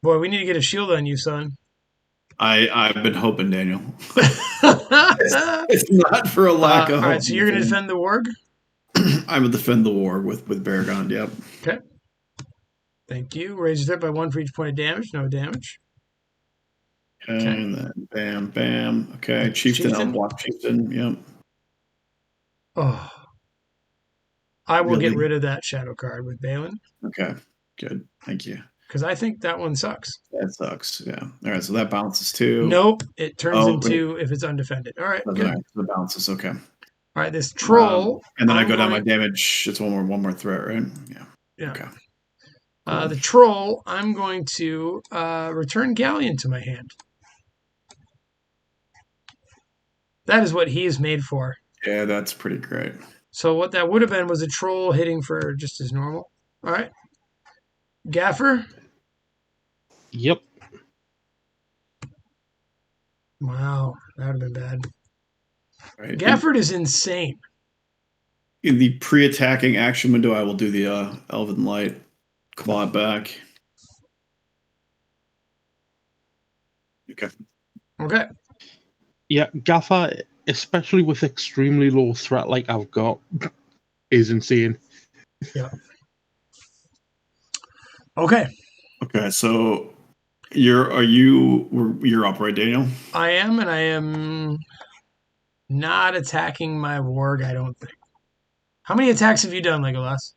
Boy, we need to get a shield on you, son. I've been hoping, Daniel. it's not for a lack of hope. All right, so you're going to defend the warg? I will defend the warg with Baragon, yep. Okay. Thank you. Raise your threat by 1 for each point of damage. No damage. And then bam, bam. Okay, Chieftain, I'll block Chieftain. Yep. Oh. I will Really? get rid of that shadow card with Balin. Okay, good. Thank you. Because I think that one sucks. That sucks. Yeah. All right, so that bounces too. Nope. It turns into if it's undefended. All right, good. Right, the bounces, okay. All right, this troll. And then I go down my damage. It's one more threat, right? Yeah. Okay. Cool. The troll, I'm going to return Galleon to my hand. That is what he is made for. Yeah, that's pretty great. So what that would have been was a troll hitting for just as normal. All right. Gaffer? Yep. Wow, that would have been bad. Right. Gafford is insane. In the pre-attacking action window, I will do the Elven Light claw back. Okay. Yeah, Gaffer, especially with extremely low threat like I've got, is insane. Yeah. Okay. Okay, so you're up, right, Daniel? I am, and I am not attacking my warg, I don't think. How many attacks have you done, Legolas?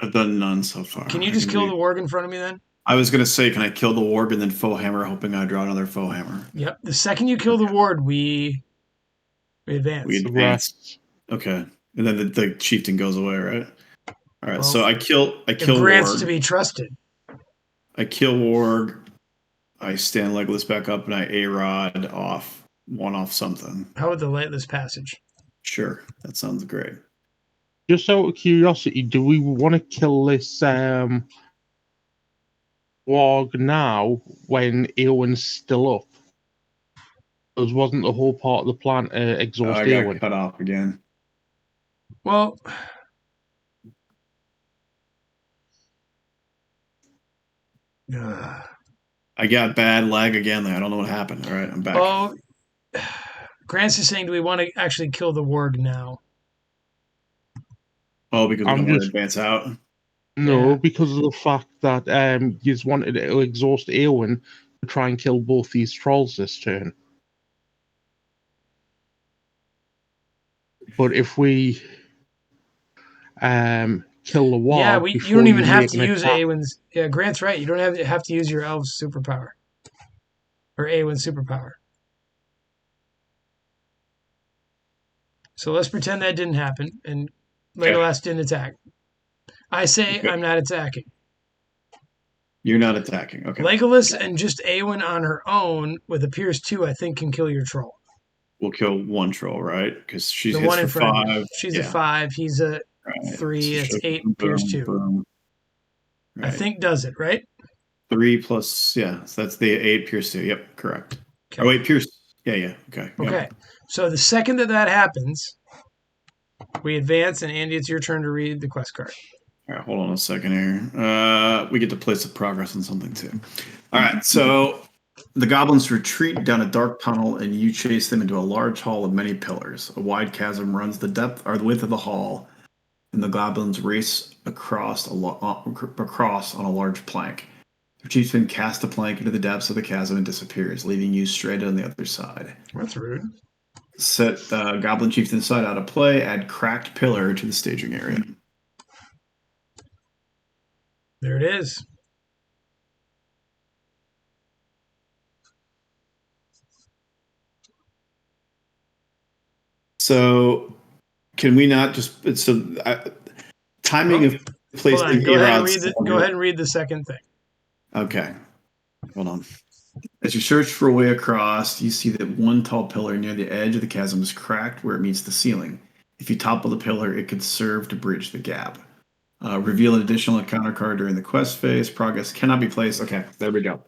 I've done none so far. Can you just kill the warg in front of me then? I was going to say, can I kill the warg and then foe hammer, hoping I draw another foe hammer? Yep. The second you kill the ward, we advance. We advance. Okay. And then the chieftain goes away, right? All right, so I kill Grant's warg. To be trusted. I kill warg. I stand Legolas back up and I A-Rod off something. How about the Lightless Passage? Sure, that sounds great. Just out of curiosity, do we want to kill this warg now when Eowyn's still up? Because wasn't the whole part of the plan exhaust Eowyn? I got cut off again. Well, I got bad lag again. I don't know what happened. All right, I'm back. Oh, Grant's is saying, do we want to actually kill the warg now? Oh, because we don't want to advance out? No, because of the fact that he's wanted to exhaust Eowyn to try and kill both these trolls this turn. But if we kill the warg, you don't even have to use Eowyn's. Yeah, Grant's right. You don't have to use your elf's superpower or Eowyn's superpower. So let's pretend that didn't happen and Legolas didn't attack. I say I'm not attacking. You're not attacking. Okay. Legolas and just Eowyn on her own with a Pierce 2, I think, can kill your troll. We'll kill one troll, right? Because she's the one in front 5. She's a 5. He's a 3. So it's 8. Boom, Pierce 2. Right. I think does it, right? 3 plus, so that's the 8 Pierce 2. Yep, correct. Okay. Oh, wait, Pierce. Yeah. Okay. Okay. So the second that happens, we advance, and Andy, it's your turn to read the quest card. All right, hold on a second here. We get to place a progress on something too. All right, so the goblins retreat down a dark tunnel, and you chase them into a large hall of many pillars. A wide chasm runs the width of the hall, and the goblins race across on a large plank. The chieftain casts a plank into the depths of the chasm and disappears, leaving you straight on the other side. That's rude. Set Goblin Chieftain side out of play. Add cracked pillar to the staging area. There it is. So, can we not just timing of placing? Go ahead and read the second thing. Okay, hold on. As you search for a way across, you see that one tall pillar near the edge of the chasm is cracked where it meets the ceiling. If you topple the pillar, it could serve to bridge the gap. Reveal an additional encounter card during the quest phase. Progress cannot be placed. Okay, there we go.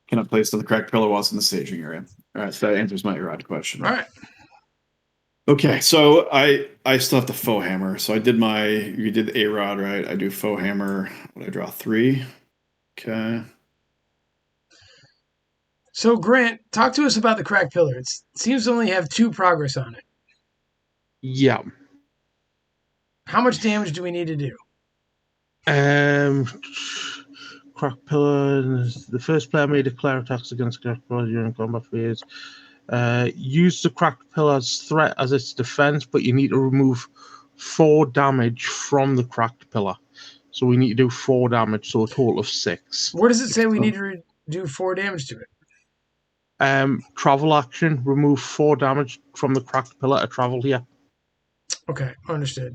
Cannot place on the cracked pillar while it's in the staging area. All right, so that answers my odd question. All right. Okay, so I still have to foe hammer. So you did the A-Rod, right? I do foe hammer. What I draw 3. Okay. So Grant, talk to us about the cracked pillar. It seems to only have 2 progress on it. Yeah. How much damage do we need to do? cracked pillar. The first player may declare attacks against cracked pillar during combat phase. Use the cracked pillar as threat as its defense, but you need to remove 4 damage from the cracked pillar. So we need to do 4 damage, so a total of 6. Where does it say we need to do 4 damage to it? Travel action, remove 4 damage from the cracked pillar to travel here. Okay, understood.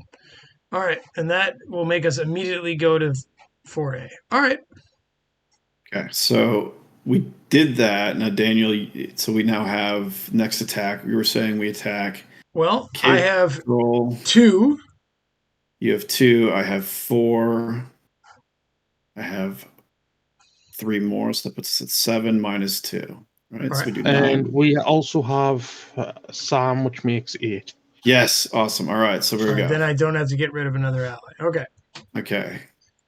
All right, and that will make us immediately go to 4A. All right. Okay, so we did that. Now, Daniel, so we now have next attack. We were saying we attack. Well, I have roll. 2. You have 2. I have 4. I have 3 more, so that puts us at 7 minus 2. Right, so we do 9. And we also have Sam, which makes 8. Yes, awesome. All right, so we go. Then I don't have to get rid of another ally. Okay. Okay.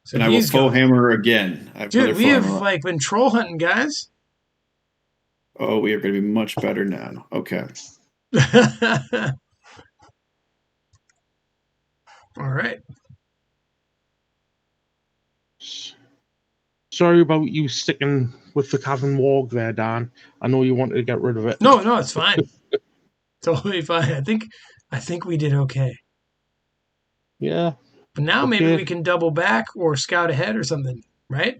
So and I will full hammer again. Dude, we have been troll hunting, guys. Oh, we are going to be much better now. Okay. All right. Sorry about you sticking with the Cavern Warg there, Dan. I know you wanted to get rid of it. No, it's fine. Totally fine. I think we did okay. Yeah. But now maybe we can double back or scout ahead or something, right?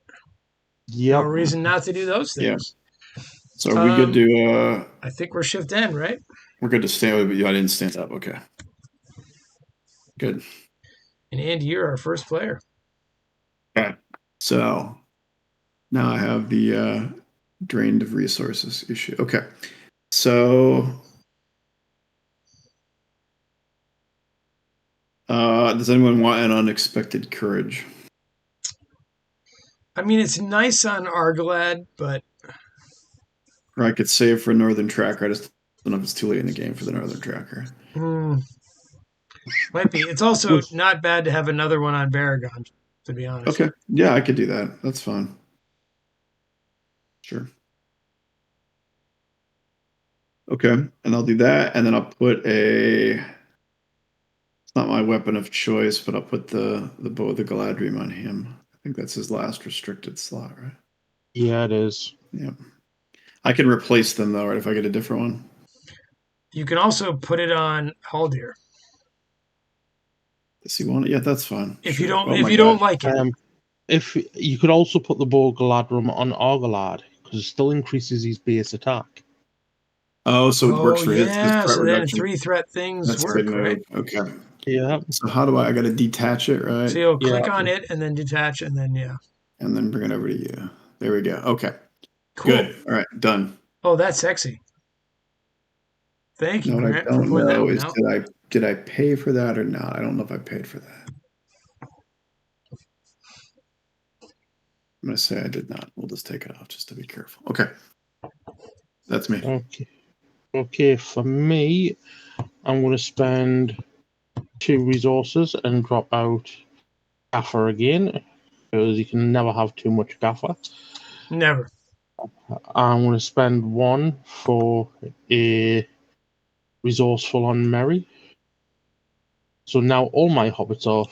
Yeah. No reason not to do those things. Yeah. So are we good to... I think we're shift end, right? We're good to stand up, but I didn't stand up. Okay. Good. And Andy, you're our first player. Okay. So now I have the drained of resources issue. Okay. So does anyone want an unexpected courage? I mean, it's nice on Argalad, but... Or I could save for Northern Tracker. I just don't know if it's too late in the game for the Northern Tracker. Might be. It's also not bad to have another one on Baragon, to be honest. Okay. Yeah, I could do that. That's fine. Sure. Okay. And I'll do that. And then I'll put it's not my weapon of choice, but I'll put the Bow of the Galadriel on him. I think that's his last restricted slot, right? Yeah, it is. Yeah. I can replace them though, right? If I get a different one. You can also put it on Haldir. Does he want it? Yeah, that's fine. If sure. you don't like it. If you could also put the Bow of Galadriel on Argalad, because it still increases his base attack. Oh, so it works for his threat so reduction. Then 3 threat things that's work, right? Okay. Yeah. So how do I got to detach it, right? So you'll click on it and then detach and then, And then bring it over to you. There we go. Okay. Cool. Good. All right. Done. Oh, that's sexy. Thank you, Grant, for pointing that one out. Did I pay for that or not? I don't know if I paid for that. I'm going to say I did not. We'll just take it off just to be careful. Okay. That's me. Okay, for me, I'm going to spend 2 resources and drop out Gaffer again, because you can never have too much Gaffer. Never. I'm going to spend 1 for a resourceful on Merry. So now all my hobbits are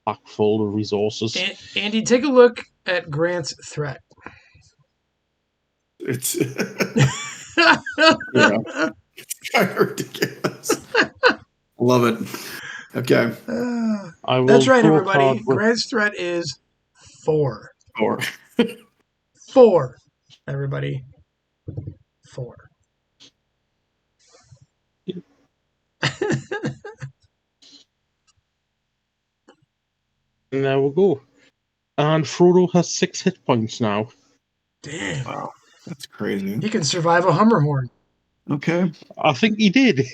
back full of resources. Andy, take a look at Grant's threat. It's yeah. It's kind of ridiculous. Love it. Okay. That's right, everybody. Grant's threat is 4. 4. 4. Everybody. 4. And there we go. And Frodo has 6 hit points now. Damn. Wow. That's crazy. He can survive a Hummerhorn. Okay. I think he did.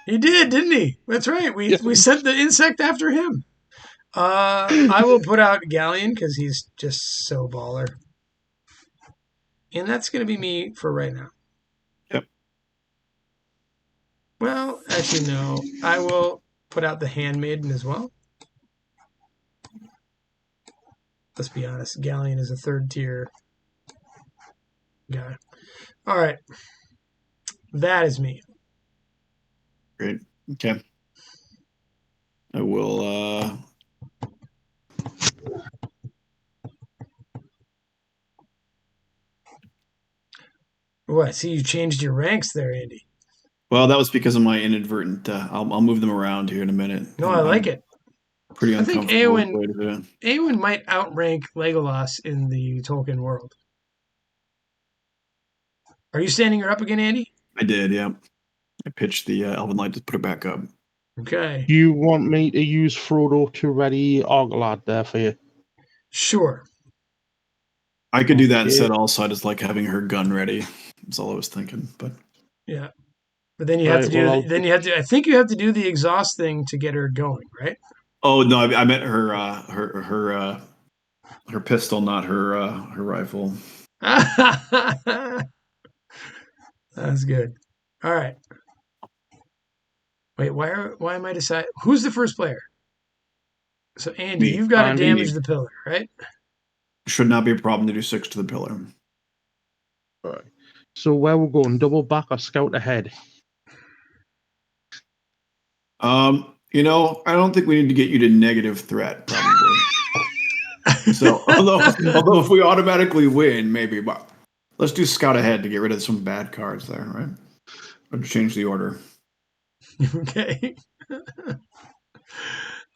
He did, didn't he? That's right. We sent the insect after him. I will put out Galleon because he's just so baller. And that's going to be me for right now. Yep. Well, actually, no. I will put out the Handmaiden as well. Let's be honest. Galleon is a 3rd tier guy. All right. That is me. Great. Okay. I will What? See, you changed your ranks there, Andy. Well, that was because of my inadvertent. I'll move them around here in a minute. No, I like it. Pretty I think uncomfortable with the way to do it. Eowyn might outrank Legolas in the Tolkien world. Are you standing her up again, Andy? I did, yeah. I pitched the Elven Light to put it back up. Okay. Do you want me to use Frodo to ready Argalad there for you? Sure. I could do that Okay. instead also. I just like having her gun ready. That's all I was thinking. But Yeah. But then you have Right, to do. well, Then you have to. I think you have to do the exhaust thing to get her going, right? oh no, I meant her pistol, not her rifle. That's good. All right. Wait, why am I deciding? Who's the first player? So Andy, Me. you've got to Andy. damage the pillar, right? Should not be a problem to do 6 to the pillar. right. So where we're going, double back or scout ahead? I don't think we need to get you to negative threat, probably. So although if we automatically win, maybe, but let's do scout ahead to get rid of some bad cards there, right? Or to change the order. Okay.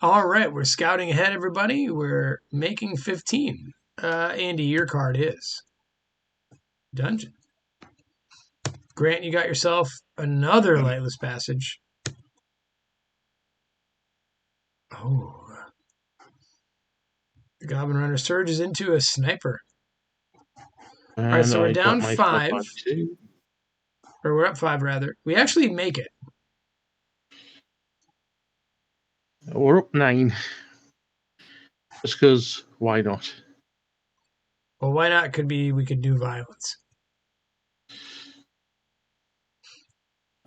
All right, we're scouting ahead, everybody. We're making 15. Andy, your card is Dungeon. Grant, you got yourself another Lightless Passage. Oh. The Goblin Runner surges into a Sniper. And All right, so we're I down got my 5. flip too. Or we're up 5, rather. We actually make it. We're up 9. Just because, why not? Well, why not? We could do violence.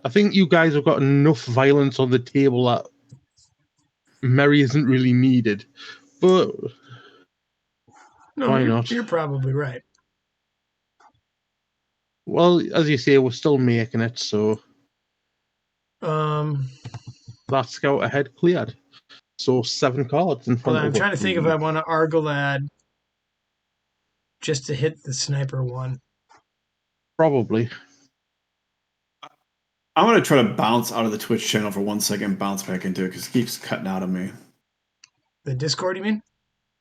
I think you guys have got enough violence on the table that Merry isn't really needed. But No, why not? You're probably right. Well, as you say, we're still making it, so that scout ahead cleared. So 7 cards in front I'm of trying to think if me. I want to Argalad just to hit the Sniper one. Probably. I'm going to try to bounce out of the Twitch channel for 1 second, bounce back into it because it keeps cutting out of me. The Discord, you mean?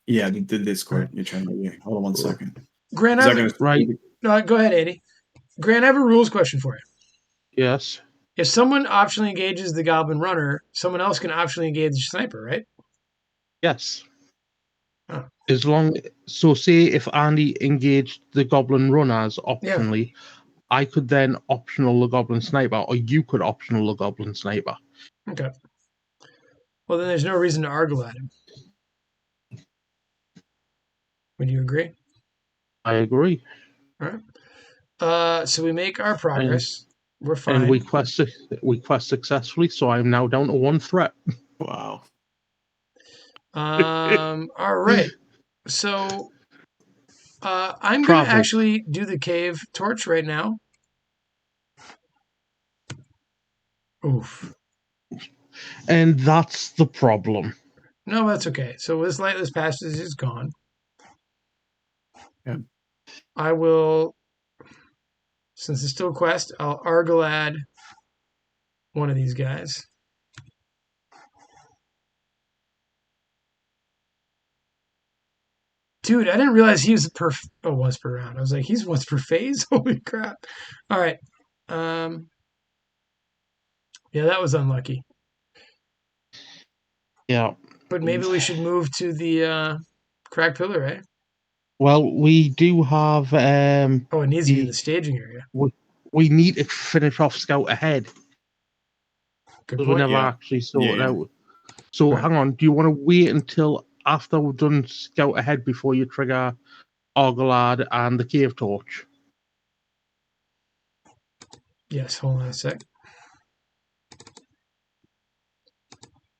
Yeah, the Discord. You're trying to hold on 1 second. Grant, Right. No, go ahead, Andy. Grant, I have a rules question for you. Yes. If someone optionally engages the Goblin Runner, someone else can optionally engage the Sniper, right? Yes. Oh. So say if Andy engaged the Goblin Runners optionally, I could then optional the Goblin Sniper, or you could optional the Goblin Sniper. Okay. Well, then there's no reason to Argalad him. Would you agree? I agree. All right. So we make our progress. We're fine. And we quest successfully, so I'm now down to 1 threat. Wow. All right. So I'm going to actually do the cave torch right now. Oof. And that's the problem. No, that's okay. So this Lightless Passage is gone. Yeah. I will, since it's still a quest, I'll Argalad one of these guys. Dude, I didn't realize he was once per round. I was like, he's once per phase? Holy crap. All right. Yeah, that was unlucky. Yeah. But maybe we should move to the cracked pillar, right? Well, we do have... it needs to be in the staging area. We need to finish off Scout ahead. Good Because point. we never actually sorted out. So Right. hang on, do you want to wait until after we've done Scout ahead before you trigger Argalad and the Cave Torch? Yes, hold on a sec.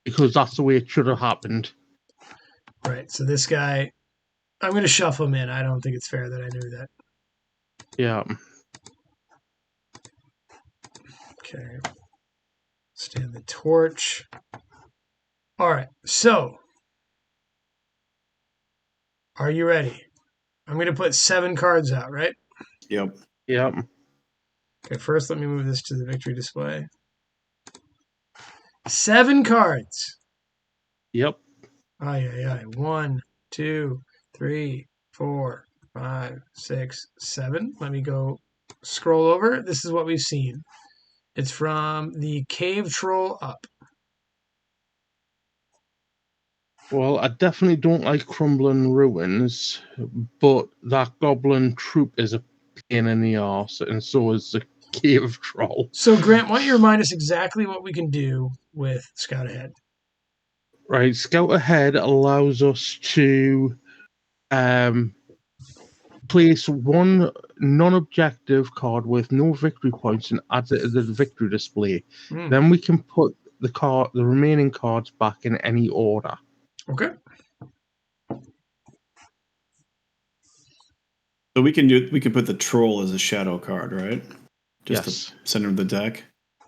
Because that's the way it should have happened. Right, so this guy, I'm going to shuffle him in. I don't think it's fair that I knew that. Yeah. Okay. Stand the torch. All right, so are you ready? I'm going to put 7 cards out, right? Yep. Yep. Okay, first let me move this to the victory display. 7 cards. Yep. Aye. 1, 2, 3, 4, 5, 6, 7. Let me go scroll over. This is what we've seen. It's from the Cave Troll up. Well, I definitely don't like Crumbling Ruins, but that Goblin Troop is a pain in the arse, and so is the Cave Troll. So, Grant, why don't you remind us exactly what we can do with Scout Ahead? Right, Scout Ahead allows us to place one non-objective card with no victory points and adds it to the victory display. Then we can put the remaining cards back in any order. Okay. So we can put the troll as a shadow card, right? Just Yes. the center of the deck.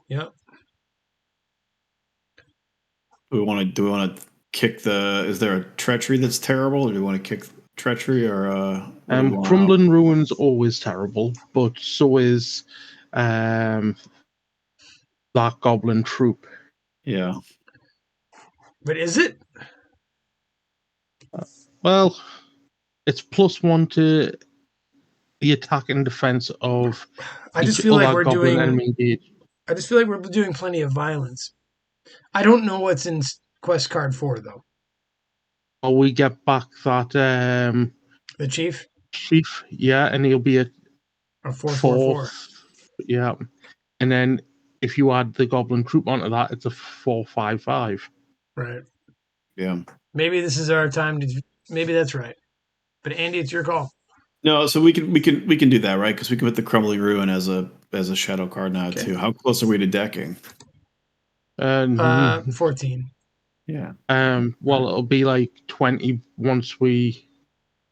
Yep. Do we want to kick the? Is there a treachery that's terrible, or do we want to kick treachery, or Crumbling Ruins always terrible, but so is that Goblin Troop. Yeah. But is it? Well, it's +1 to the attack and defense of I just each feel like other we're Goblin doing. enemy engaged. I just feel like we're doing plenty of violence. I don't know what's in quest card 4 though. Well, we get back that The chief. chief, yeah, and he'll be a 4/4/4. yeah, and then if you add the Goblin Troop onto that, it's a 4/5/5. Right. Yeah. Maybe this is our time to. Maybe that's right. But Andy, it's your call. No, so we can do that, right? Because we can put the Crumbling Ruin as a shadow card now too. How close are we to decking? 14. Yeah. Well, it'll be like 20 once we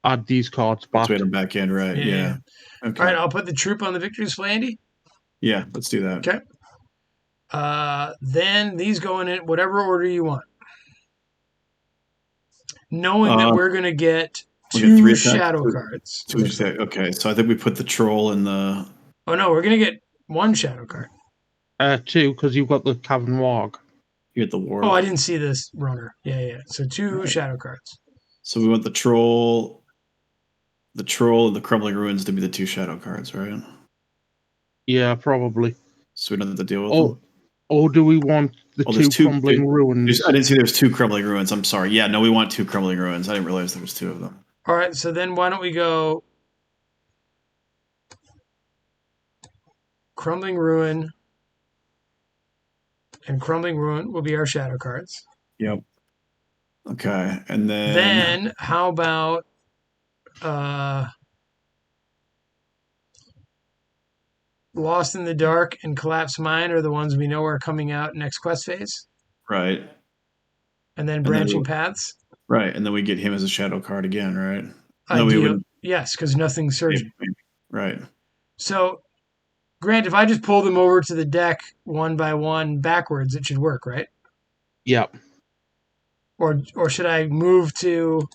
add these cards back. Once we add them back in, right? Yeah. Okay. All right, I'll put the troop on the victory display, Andy. Yeah, let's do that. Okay. Then these go in whatever order you want. Knowing that we're going to get 2 shadow cards. Okay, so I think we put the troll in the... Oh, no, we're going to get 1 shadow card. 2, because you've got the Cavern Warg. You get the Warg. Oh, I didn't see this runner. Yeah. So 2 shadow cards. So we want the troll, and the Crumbling Ruins to be the 2 shadow cards, right? Yeah, probably. So we don't have to deal with them? Or do we want the 2 Crumbling Ruins? I didn't see there's 2 Crumbling Ruins. I'm sorry. Yeah, no, we want 2 Crumbling Ruins. I didn't realize there was 2 of them. All right, so then why don't we go Crumbling Ruin, and Crumbling Ruin will be our shadow cards. Yep. Okay, and then how about Lost in the Dark and Collapse Mine are the ones we know are coming out next quest phase. Right. And then Branching Paths. Right, and then we get him as a shadow card again, right? No, we wouldn't. Yes, because nothing's surging. Right. So, Grant, if I just pull them over to the deck one by one backwards, it should work, right? Yep. Or should I move to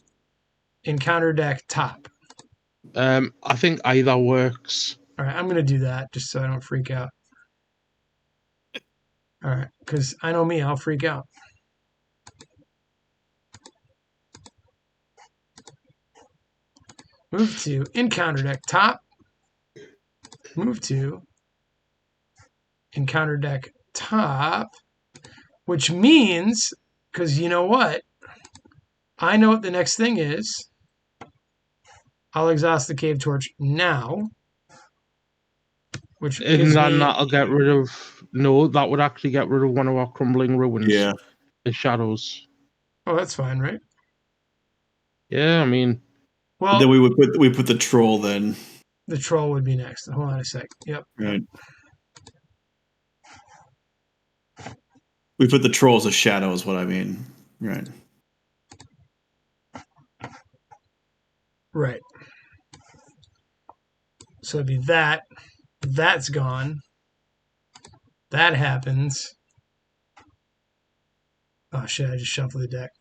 encounter deck top? I think either works. All right, I'm going to do that just so I don't freak out. All right, because I know me, I'll freak out. Move to encounter deck top. Move to encounter deck top, which means, because you know what? I know what the next thing is. I'll exhaust the Cave Torch now. Which and then that'll get rid of... No, that would actually get rid of one of our Crumbling Ruins. Yeah. The shadows. Oh, that's fine, right? Yeah, I mean... Well, then we put the troll then. The troll would be next. Hold on a sec. Yep. Right. We put the troll as a shadow is what I mean. Right. Right. So it'd be that. That's gone. That happens. Oh shit, I just shuffled the deck.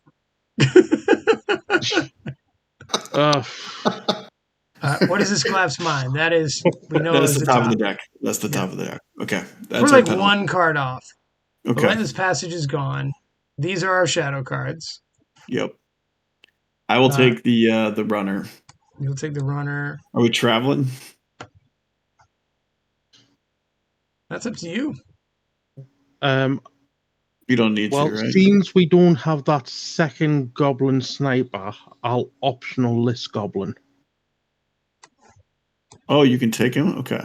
What is this collapsed mine? That is, we know That's is the top of the deck. That's the top of the deck. Okay. That's We're our like penalty. one card off. Okay. Relentless Passage is gone. These are our shadow cards. Yep. I will take the runner. You'll take the runner. Are we traveling? That's up to you. You don't need Well, to, right? since we don't have that second goblin sniper, I'll optional list goblin Oh, you can take him? Okay.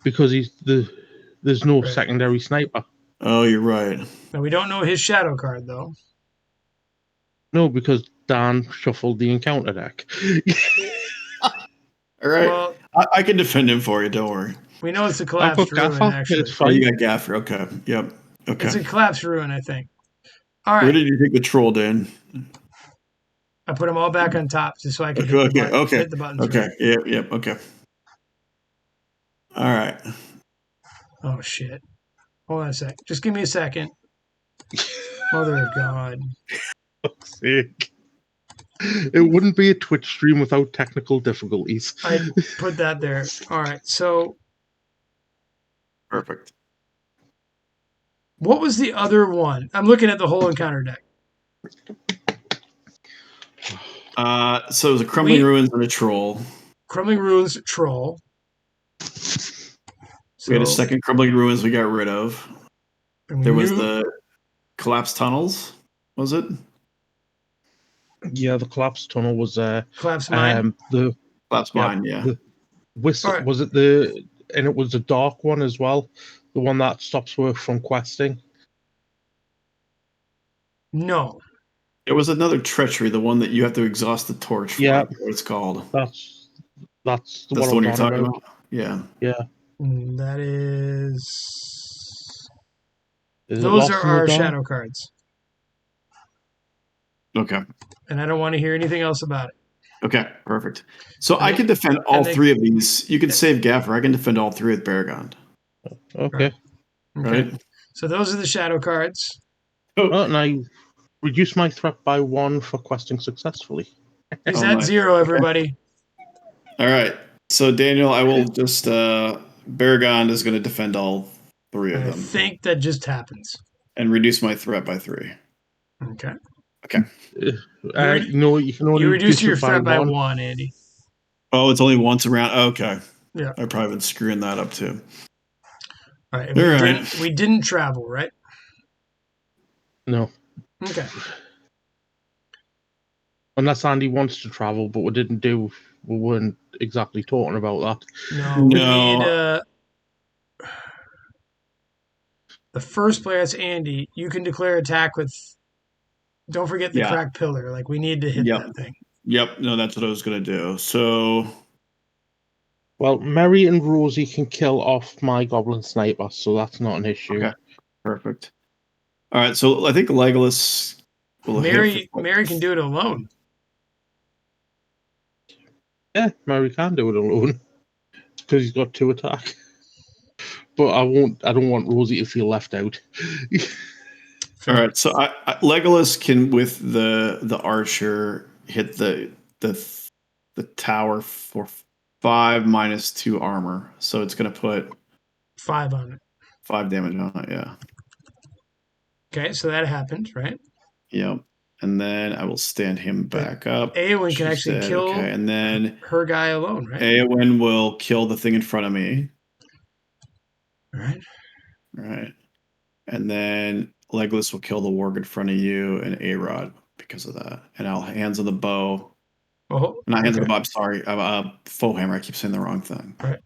because there's no Right. secondary sniper. Oh, you're right. Now, we don't know his shadow card, though. No, because Dan shuffled the encounter deck. All right. Well, I can defend him for you. Don't worry. we know it's a I've collapsed got ruin, Gaffer. actually. It's Oh, fine. you got Gaffer. Okay. Yep. Okay. It's a collapsed ruin, I think. All Where right. did you take the troll, Dan? I put them all back on top just so I could Okay. hit the buttons. Okay. Right. Yep. Okay. All right. Oh, shit. Hold on a sec. Just give me a second. Mother of God. Sick. It wouldn't be a Twitch stream without technical difficulties. I put that there. All right. So, Perfect. what was the other one? I'm looking at the whole encounter deck. So it was a Crumbling Ruins and a Troll. Crumbling Ruins, Troll. We had a second Crumbling Ruins we got rid of. There was the Collapsed Tunnels, was it? Yeah, the collapsed tunnel was Collapsed Mine. The Collapsed Mine, yeah. The whistle, right. Was it the, and it was the dark one as well? The one that stops work from questing? No. It was another treachery, the one that you have to exhaust the torch for. Yeah. What it's called. That's the one you're talking about? Yeah. Yeah. That is those are our shadow cards. Okay. And I don't want to hear anything else about it. Okay, perfect. So I can defend all three of these. You can save Gaffer. I can defend all three with Baragon. Okay. Right. So those are the shadow cards. Oh, and I reduced my threat by 1 for questing successfully. Is that 0, everybody? All right. So Daniel, I will just Baragon is going to defend all 3 of them. I think that just happens. And reduce my threat by 3. Okay. Okay. No, you can only reduce your threat by 1, Andy. Oh, it's only once around. Okay. Yeah. I've probably been screwing that up too. All right. We didn't travel, right? No. Okay. Unless Andy wants to travel, but we weren't exactly talking about that. No. We need the first player, that's Andy. You can declare attack with. Don't forget the cracked pillar. Like, we need to hit that thing. Yep. No, that's what I was going to do. So. Well, Mary and Rosie can kill off my goblin sniper, so that's not an issue. Okay. Perfect. All right. So I think Legolas will Mary can do it alone. Yeah, Mary can do it alone because he's got 2 attack. But I don't want Rosie to feel left out. All right, so Legolas can with the archer hit the tower for 5 minus 2 armor, so it's going to put 5 on it. 5 damage on it, yeah. Okay, so that happened, right? Yep. And then I will stand him back up. Eowyn can actually kill and then her guy alone, right? Eowyn will kill the thing in front of me. All right. Right. And then Legolas will kill the warg in front of you and A-Rod because of that. And I'll hands on the bow. Oh, not hands on the bow, I'm sorry. Foe hammer. I keep saying the wrong thing. All right.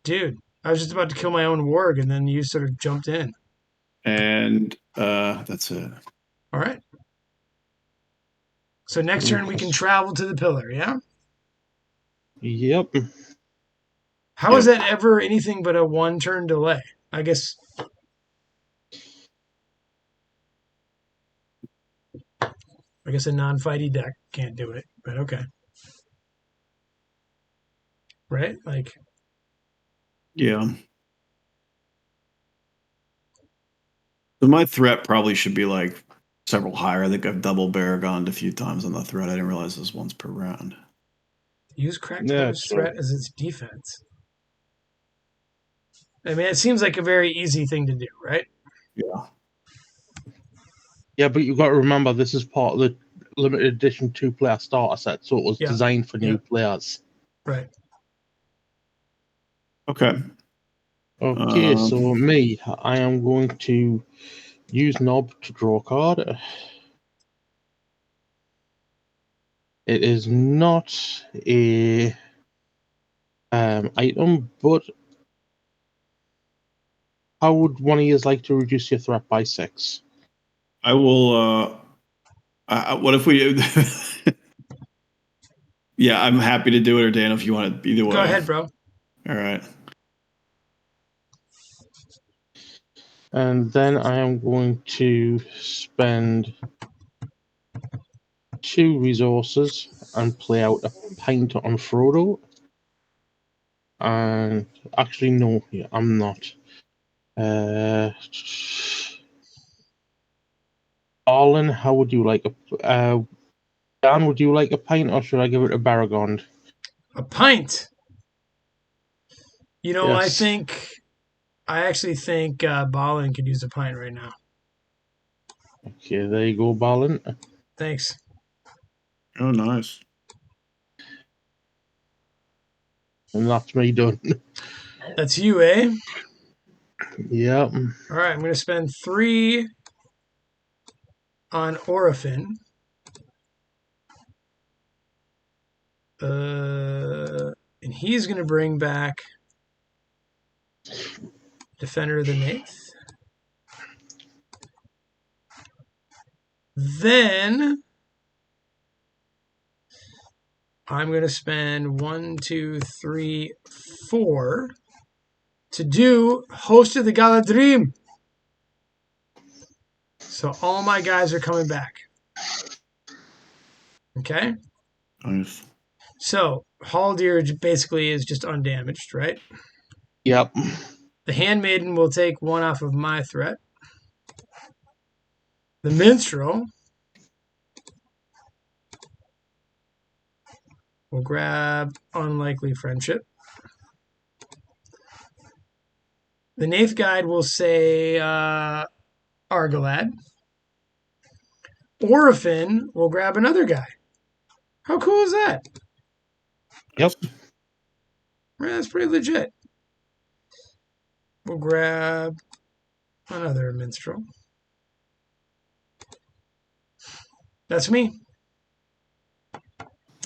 Dude, I was just about to kill my own warg, and then you sort of jumped in. And that's it. All right. So next turn we can travel to the pillar, yeah? Yep. How is that ever anything but a 1-turn delay? I guess a non-fighty deck can't do it, but okay. Right? Like. Yeah. So my threat probably should be like several higher. I think I've double Baragoned a few times on the threat. I didn't realize it was once per round. Use cracked Yeah, player's threat as its defense. I mean, it seems like a very easy thing to do, right? Yeah. Yeah, but you've got to remember this is part of the limited edition 2-player starter set, so it was designed for new players. Right. Okay. Okay, so me, I am going to use Knob to draw a card. It is not a item, but how would one of you like to reduce your threat by 6? I will. What if we? Yeah, I'm happy to do it, or Dan, if you want it either way. Go ahead, bro. All right. And then I am going to spend 2 resources and play out a pint on Frodo. And actually, no, I'm not. Arlen, how would you like a? Dan, would you like a pint, or should I give it a Baragond? A pint. You know, Yes. I actually think Ballin could use a pint right now. Okay, there you go, Balin. Thanks. Oh, nice. And that's me done. That's you, eh? Yep. All right, I'm going to spend 3 on Orphan. And he's going to bring back Defender of the Nath. Then I'm going to spend 1, 2, 3, 4 to do Host of the Galadrim. So all my guys are coming back. Okay? Nice. So Haldir basically is just undamaged, right? Yep. The Handmaiden will take 1 off of my threat. The Minstrel will grab Unlikely Friendship. The Nath Guide will say Argalad. Orphan will grab another guy. How cool is that? Yep. Man, that's pretty legit. We'll grab another minstrel. That's me.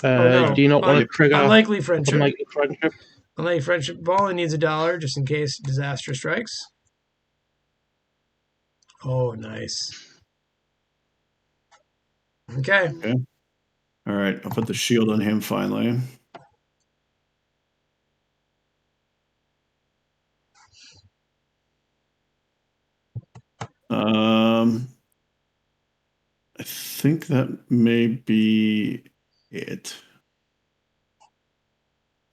No. Do you not want to trigger Unlikely Friendship? Unlikely Friendship? Unlikely Friendship. Ballin needs $1 just in case disaster strikes. Oh, nice. Okay. All right. I'll put the shield on him finally. I think that may be it.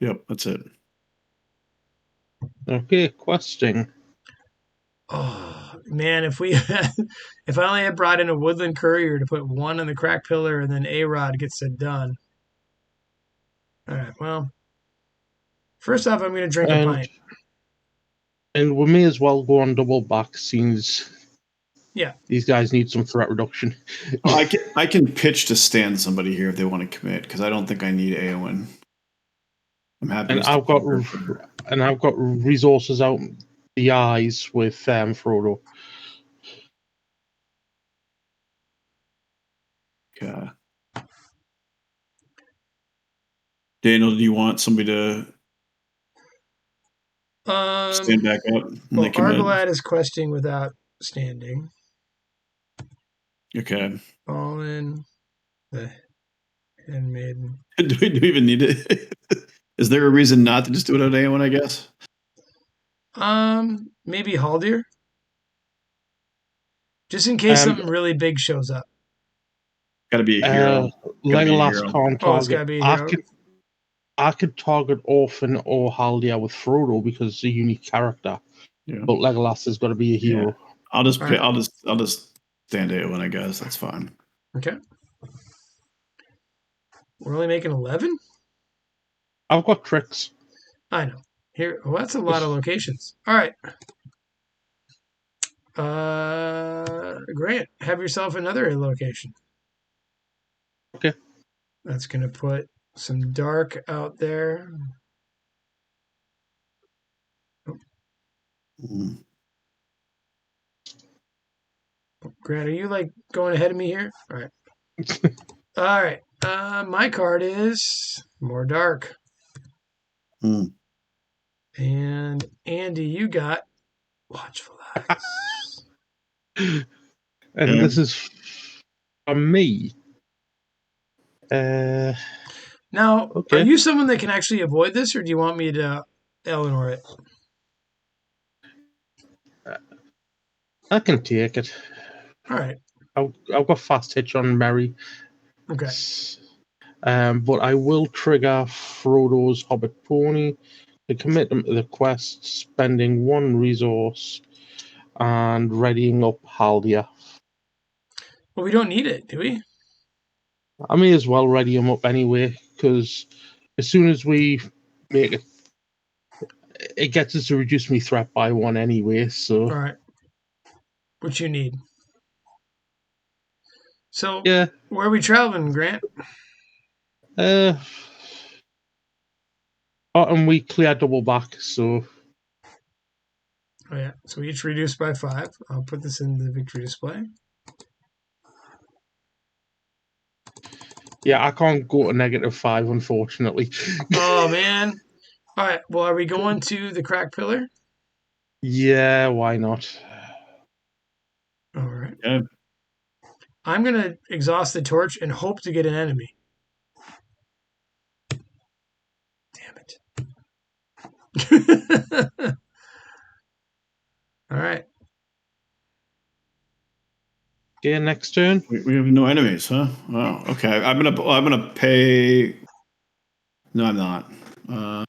Yep, that's it. Okay, questing. Oh man, if I only had brought in a woodland courier to put 1 on the crack pillar and then A-Rod gets it done. All right, well, first off, I'm going to drink a pint. And we may as well go on double back, since these guys need some threat reduction. I can pitch to stand somebody here if they want to commit, because I don't think I need Eowyn. I'm happy. And I've got resources out the eyes with Frodo. Okay. Daniel, do you want somebody to stand back up? Well, Argalad is questing without standing. Okay. All in the Handmaiden. Do we even need it? Is there a reason not to just do it on Eowyn, I guess? Maybe Haldir. Just in case something really big shows up. Gotta be a hero. Legolas can't target. It's gotta be a hero. I could target Orphan or Haldir with Frodo because it's a unique character. Yeah. But Legolas has got to be a hero. Yeah. I'll just stand Eowyn, I guess. That's fine. Okay. We're only making 11? I've got tricks. I know. Here, well, that's a lot of locations. All right. Grant, have yourself another location. Okay. That's going to put some dark out there. Mm. Grant, are you like going ahead of me here? All right. All right. My card is more dark. Mm. And Andy, you got watchful eyes. And this is from me. Now, Okay. are you someone that can actually avoid this, or do you want me to Eleanor it? I can take it. All right. I've got fast hitch on Mary. Okay. But I will trigger Frodo's Hobbit Pony to commit him to the quest, spending 1 resource and readying up Haldia. Well, we don't need it, do we? I may as well ready him up anyway, because as soon as we make it, it gets us to reduce me threat by 1 anyway. So All right. What you need. So, yeah, where are we traveling, Grant? and we clear double back. So Oh, yeah. So we each reduced by 5. I'll put this in the victory display. yeah, I can't go to -5, unfortunately. Oh, man. All right. Well, are we going to the crack pillar? Yeah, why not? All right. Yeah. I'm going to exhaust the torch and hope to get an enemy. Damn it. All right. Okay, next turn. We have no enemies, huh? Wow. Okay. I'm gonna pay. No, I'm not. I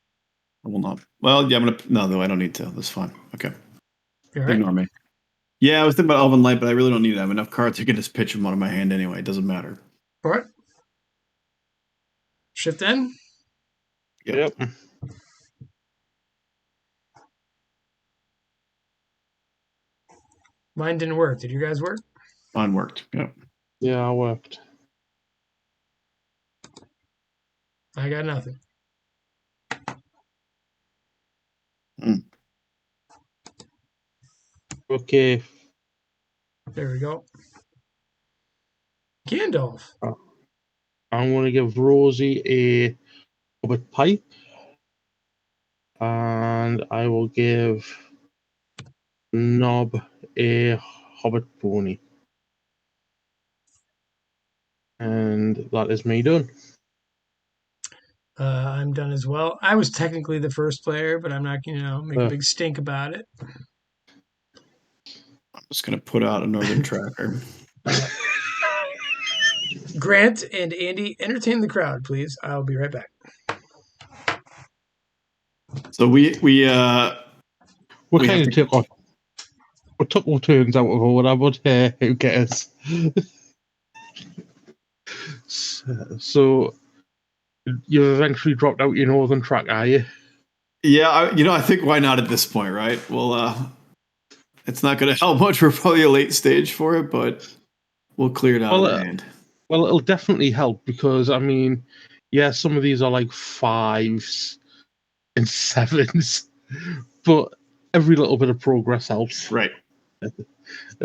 will not. Well, yeah, I'm gonna. No, though I don't need to. That's fine. Okay. You all right? Ignore me. Yeah, I was thinking about Elven Light, but I really don't need it. I have enough cards. I can just pitch them out of my hand anyway. It doesn't matter. All right. Shift in. Yep. Mine didn't work. Did you guys work? Mine worked. Yep. Yeah, I worked. I got nothing. Mm. Okay. There we go. Gandalf. I'm going to give Rosie a Hobbit pipe. And I will give Nob a Hobbit pony. And that is me done. I'm done as well. I was technically the first player, but I'm not, make a big stink about it. I'm just gonna put out a Northern Tracker. Grant and Andy, entertain the crowd, please. I'll be right back. So we kind of took we took all turns out of order, but who cares? So you eventually dropped out your Northern Track, are you? Yeah, I think why not at this point, right? Well, it's not going to help much. We're probably a late stage for it, but we'll clear it out of the hand. Well, it'll definitely help because, I mean, yeah, some of these are like 5s and 7s, but every little bit of progress helps. Right.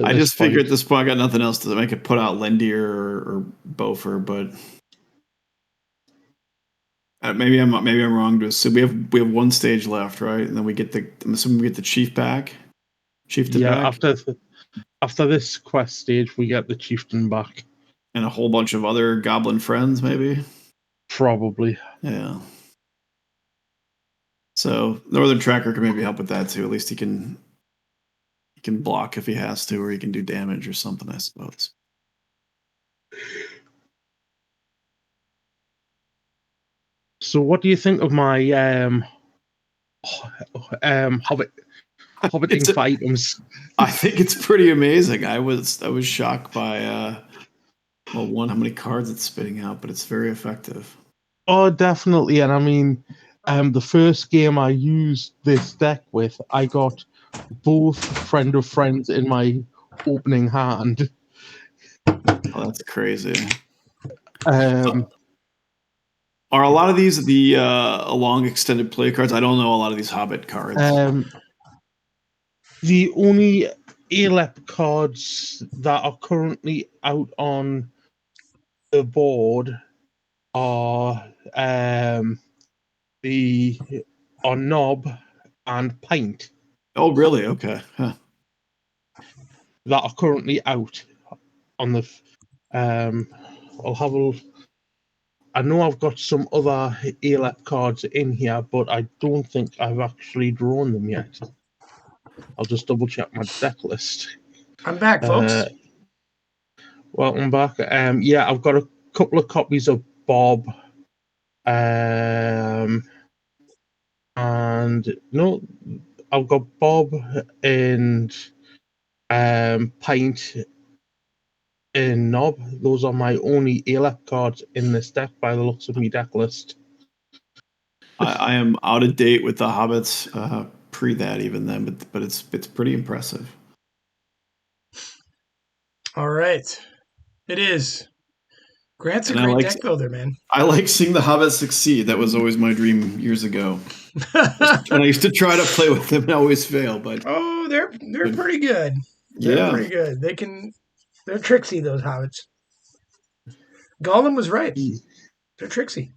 I just figure at this point I got nothing else to make it put out Lendir or Beaufort, but maybe I'm wrong to assume we have 1 stage left, right? And then I'm assuming we get the chief back. Chieftain back. After this quest stage, we get the chieftain back. And a whole bunch of other goblin friends, maybe? Probably. Yeah. So Northern Tracker can maybe help with that too. At least he can block if he has to, or he can do damage or something, I suppose. So what do you think of my hobbiting for items? I think it's pretty amazing. I was shocked by how many cards it's spitting out, but it's very effective. Oh, definitely. And I mean, the first game I used this deck with, I got both Friend of Friends in my opening hand. Oh, that's crazy. Um, Are a lot of these the long extended play cards? I don't know a lot of these Hobbit cards. The only ALEP cards that are currently out on the board are Knob and Pint Oh, really? Okay. Huh. that are currently out on the. I'll have a. I know I've got some other ALEP cards in here, but I don't think I've actually drawn them yet. I'll just double check my deck list. I'm back, folks. Welcome back. Yeah, I've got a couple of copies of Bob. And no, I've got Bob and Pint and Knob. Those are my only ALEP cards in this deck by the looks of my deck list. I am out of date with the Hobbits pre that even then, but it's pretty impressive. All right. It is. Grant's a And great deck builder, man. I like seeing the Hobbits succeed. That was always my dream years ago. And I used to try to play with them and always fail, but they're pretty good. They're pretty good. They're tricksy, those hobbits. Gollum was right. They're tricksy.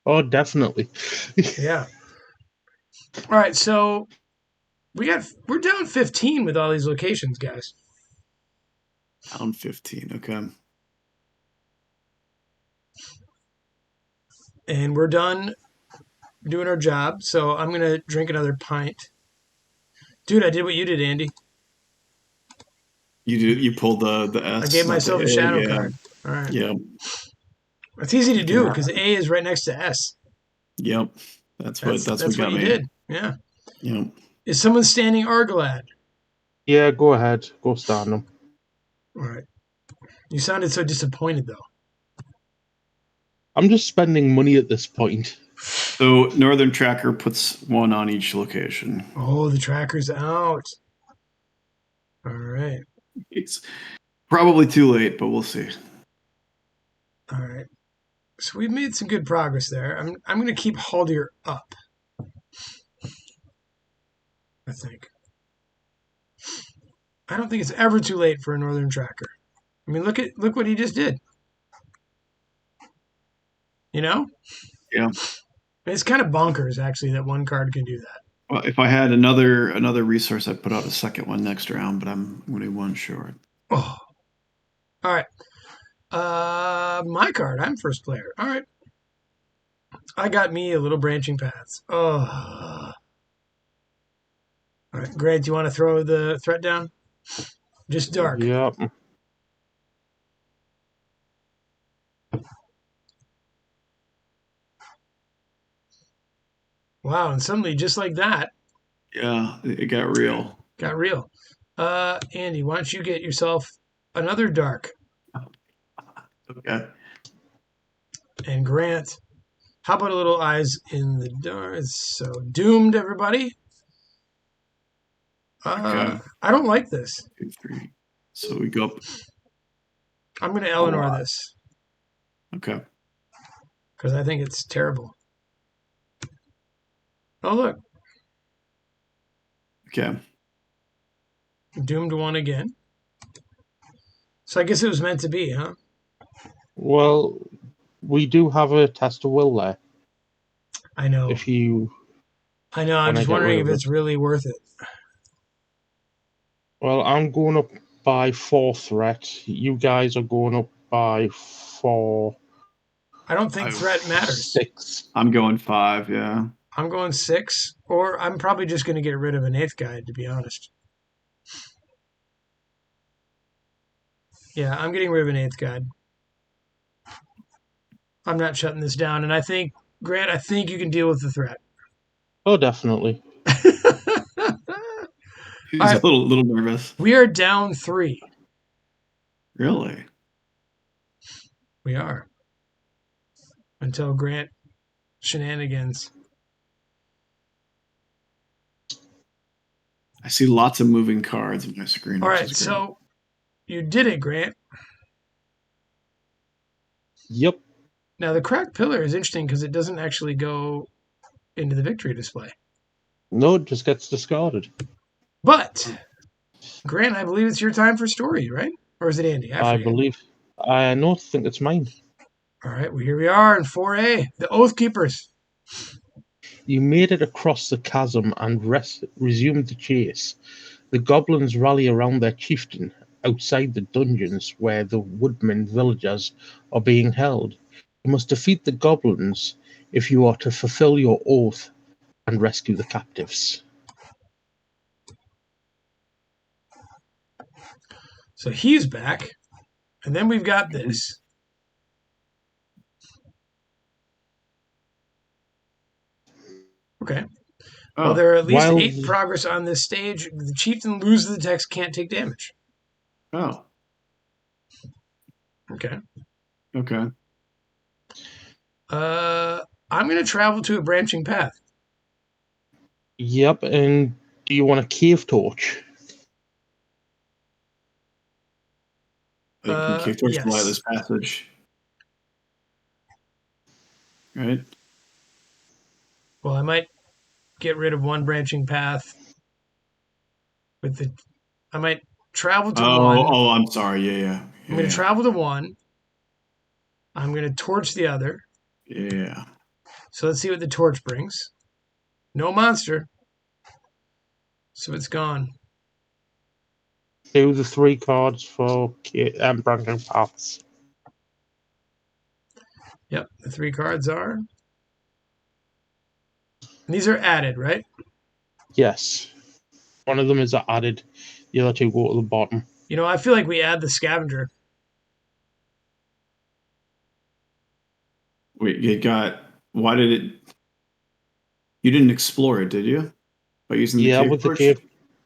Oh, definitely. Yeah. All right, so we're down 15 with all these locations, guys. Down 15, okay. And we're done doing our job, so I'm gonna drink another pint. Dude, I did what you did, Andy. You pulled the S. I gave myself a shadow card. All right. Yeah. It's easy to do because A is right next to S. Yep. That's what got you me. did. Yeah. Yep. Is someone standing Argalad? Yeah, go ahead. Go stand them. All right. You sounded so disappointed, though. I'm just spending money at this point. So Northern Tracker puts one on each location. Oh, the tracker's out. All right. It's probably too late, but we'll see. All right. So we've made some good progress there. I'm going to keep Haldir up. I think. I don't think it's ever too late for a Northern Tracker. I mean, look what he just did. You know? Yeah. It's kind of bonkers, actually, that one card can do that. Well, if I had another resource, I'd put out a second one next round, but I'm only one short. Oh. All right. My card. I'm first player. All right. I got me a little branching paths. Oh. All right, Grant, do you want to throw the threat down? Just dark. Yep. Wow, and suddenly, just like that. Yeah, it got real. Got real. Andy, why don't you get yourself another dark? Okay. And Grant, how about a little eyes in the dark? So doomed, everybody. Okay. I don't like this. 2, 3. So we go up. I'm going to Eleanor this. Okay. Because I think it's terrible. Oh, look. Okay. Doomed one again. So I guess it was meant to be, huh? Well, we do have a test of will there. I know. I know. I'm just wondering if it's really worth it. Well, I'm going up by 4 threat. You guys are going up by 4. I don't think threat matters. 6. I'm going 5, yeah. I'm going 6, or I'm probably just going to get rid of an 8th guide, to be honest. Yeah, I'm getting rid of an 8th guide. I'm not shutting this down, and I think, Grant, you can deal with the threat. Oh, definitely. He's a little nervous. We are down 3. Really? We are. Until Grant shenanigans. I see lots of moving cards on my screen. All which right, is great. so you did it, Grant. Yep. Now, the cracked pillar is interesting because it doesn't actually go into the victory display. No, it just gets discarded. But, Grant, I believe it's your time for story, right? Or is it Andy? I forget. believe. I don't think it's mine. All right, well, here we are in 4A, the Oath Keepers. You made it across the chasm and resumed the chase. The goblins rally around their chieftain outside the dungeons where the woodmen villagers are being held. You must defeat the goblins if you are to fulfill your oath and rescue the captives. So he's back. And then we've got this. Okay. Oh, Well, there are at least While 8 progress on this stage. The chieftain loses the text, can't take damage. oh, Okay. okay. I'm going to travel to a branching path. Yep, and do you want a cave torch? You can kick towards the Yes. lightless passage. Right? Well, I might get rid of one branching path with the. I might travel to one. Oh, I'm sorry. Yeah. I'm going to travel to one. I'm going to torch the other. Yeah. So let's see what the torch brings. No monster. So it's gone. Do the 3 cards for branching paths. Yep, the 3 cards are. And these are added, right? Yes. One of them is added. The other 2 go to the bottom. You know, I feel like we add the scavenger. Wait, you got. Why did it. You didn't explore it, did you? By using the cave With torch? the cave.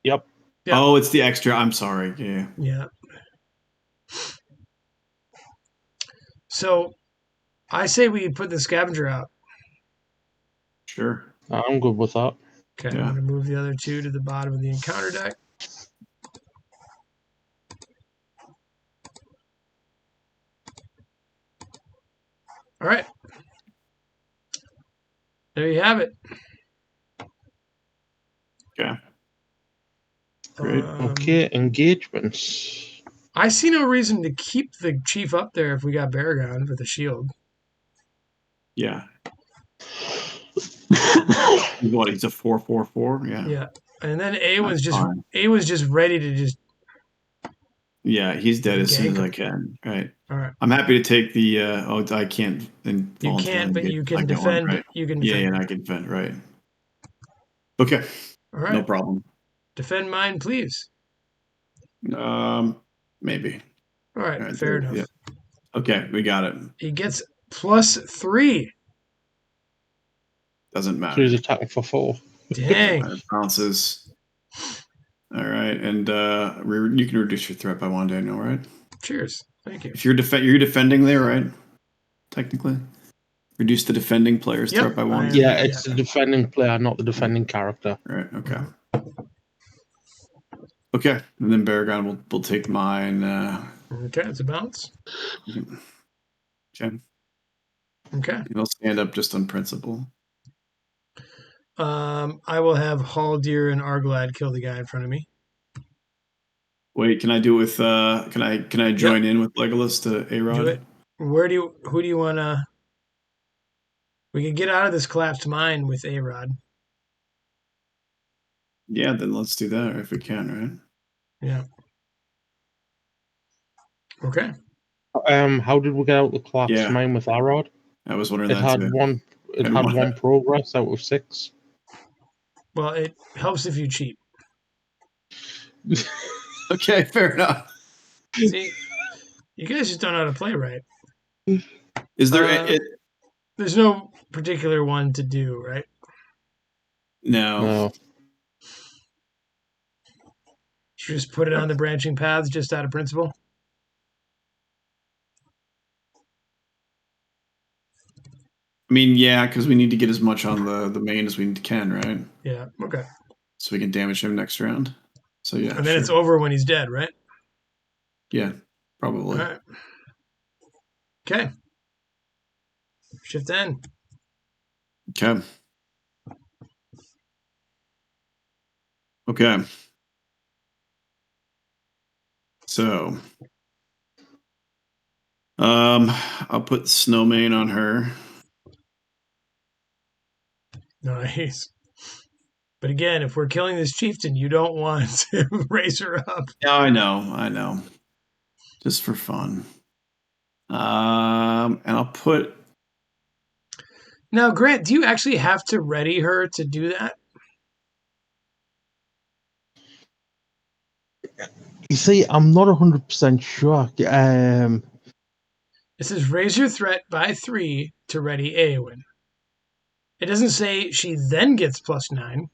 Yep. Yeah. Oh, it's the extra. I'm sorry. Yeah. Yeah. So I say we put the scavenger out. Sure. I'm good with that. Okay, Yeah. I'm going to move the other 2 to the bottom of the encounter deck. All right. There you have it. Okay. Great. Okay, engagements. I see no reason to keep the chief up there if we got Baragon with a shield. Yeah. What? He's a 4/4/4. Yeah. Yeah, and then A was That's just ready to just. Yeah, he's dead as soon Gank as him. I can. Right. All right. I'm happy to take the. I can't. You can't, but you can defend. Right. You can Yeah, defend. and I can defend. Right. Okay. All right. No problem. Defend mine, please. Maybe. All right. All right, Fair enough. Yeah. Okay, we got it. He gets +3. Doesn't So matter. he's attacking for 4. Dang. It bounces. All right, and you can reduce your threat by 1, Daniel. Right? Cheers. Thank you. If you're defending there, right? Technically, reduce the defending player's Yep, threat by 1. Yeah, it's the defending player, not the defending character. Right. Okay. Okay, and then Baragon will take mine. Okay, it's a bounce. Okay. Okay. He'll stand up just on principle. I will have Haldir and Arglad kill the guy in front of me. Wait, can I do it with? Can I join in with Legolas to Arod? Do it. Who do you want to? We can get out of this collapsed mine with A-Rod. Yeah, then let's do that if we can, right? Yeah. Okay. How did we get out the collapsed mine with Arod? I was wondering It that had too. one progress out of 6. Well, it helps if you cheat. Okay, fair enough. See, you guys just don't know how to play right. Is there There's no particular one to do, right? No. Should we just put it on the branching paths just out of principle? I mean, yeah, because we need to get as much on the main as we can, right? Yeah. Okay. So we can damage him next round. So yeah, And then it's sure. over when he's dead, right? Yeah, All probably. right. Okay. Shift end. Okay. Okay. So, I'll put Snowmane on her. Nice. But again, if we're killing this chieftain, you don't want to raise her up. Yeah, I know. Just for fun. And I'll put. Now, Grant, do you actually have to ready her to do that? You see, I'm not 100% sure. It says raise your threat by 3 to ready Eowyn. It doesn't say she then gets +9.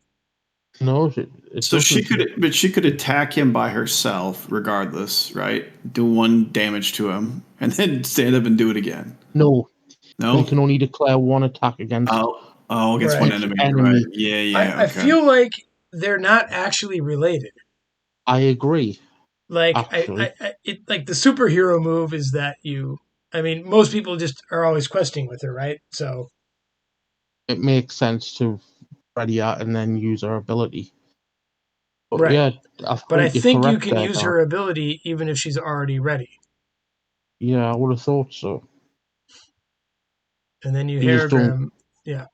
No, it So she doesn't. could, but she could attack him by herself, regardless, right? Do 1 damage to him, and then stand up and do it again. No, you No. can only declare 1 attack against Against Right. 1 each enemy, right? enemy. Yeah. I Okay. feel like they're not actually related. I agree. Like Actually, like the superhero move is that you. I mean, most people just are always questing with her, right? So it makes sense to ready her and then use her ability. But right. yeah, I But I think you're think you correct can there, use Gar. her ability even if she's already ready. Yeah, I would have thought so. And then you You just don't. Haragram. Yeah.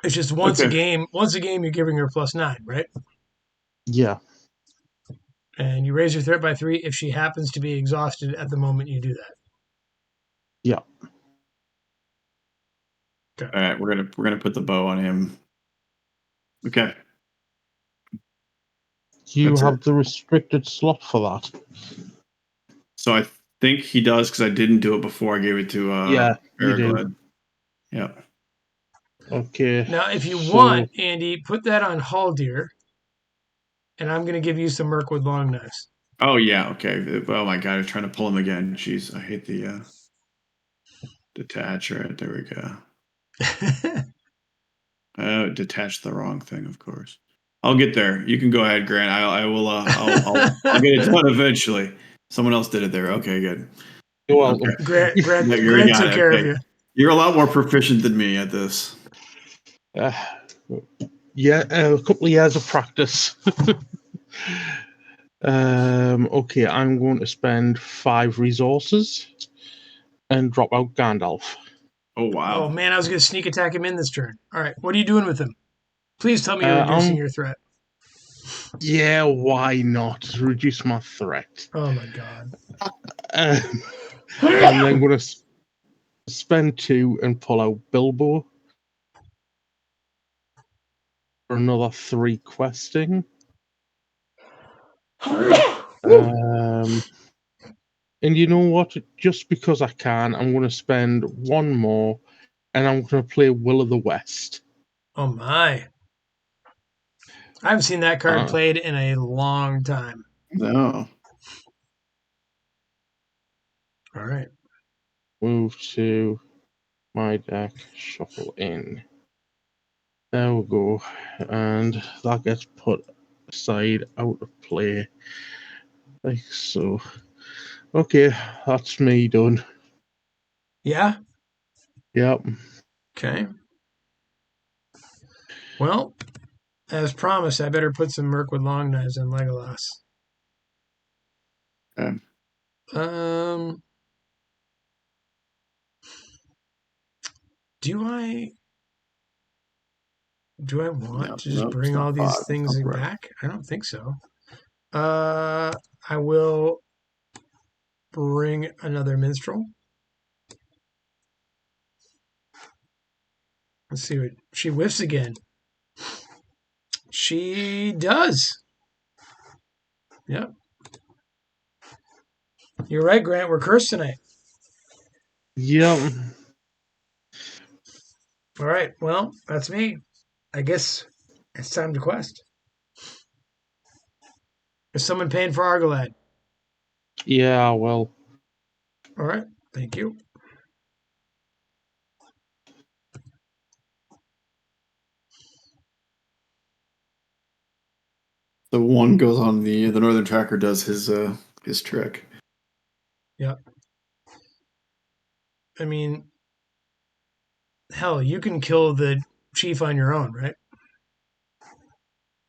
It's just once a Okay. game. Once a game, you're giving her +9, right? Yeah, And you raise your threat by 3 if she happens to be exhausted at the moment you do that. yeah. Okay. All right. We're gonna put the bow on him. Okay. You That's it. have the restricted slot for that. So I think he does because I didn't do it before I gave it to Yeah, you do. Aragled. Yeah. Okay, Now, if you so want, Andy, put that on Haldir, and I'm going to give you some Mirkwood long knives. Oh yeah. Okay. Oh my god, I was trying to pull him again. Jeez, I hate the detach. Right there we go. Detach the wrong thing, of course. I'll get there. You can go ahead, Grant. I will. I'll get it done eventually. Someone else did it there. Okay, good. you're welcome. Okay, Grant, yeah, Grant, you already Grant got took it. care of Okay, you. you're a lot more proficient than me at this. Uh, yeah, a couple of years of practice. Okay, I'm going to spend 5 resources and drop out Gandalf. Oh Oh wow. man, I was going to sneak attack him in this turn. All right, what are you doing with him? Please tell me you're reducing your threat. Yeah, why not? Reduce my threat. Oh my god. Um, I'm then going to spend 2 and pull out Bilbo for another 3 questing. And you know what? Just because I can, I'm going to spend 1 more, and I'm going to play Will of the West. Oh my. I haven't seen that card played in a long time. No. All right. Move to my deck, shuffle in. There we go. And that gets put aside out of play. Like so. Okay, that's me done. Yeah. Yep. Okay. Well, as promised, I better put some Mirkwood long knives in Legolas. Okay. Um. Do I want No, to just no, it's bring not all 5. these It's things not correct. back? I don't think so. I will bring another minstrel. Let's see what she whiffs again. She does. Yep. You're right, Grant. We're cursed tonight. Yep. All right. Well, that's me. I guess it's time to quest. Is someone paying for Argalad? Yeah, well. All right. Thank you. The one goes on the Northern Tracker does his trick. Yep. I mean, hell, you can kill the chief on your own, right?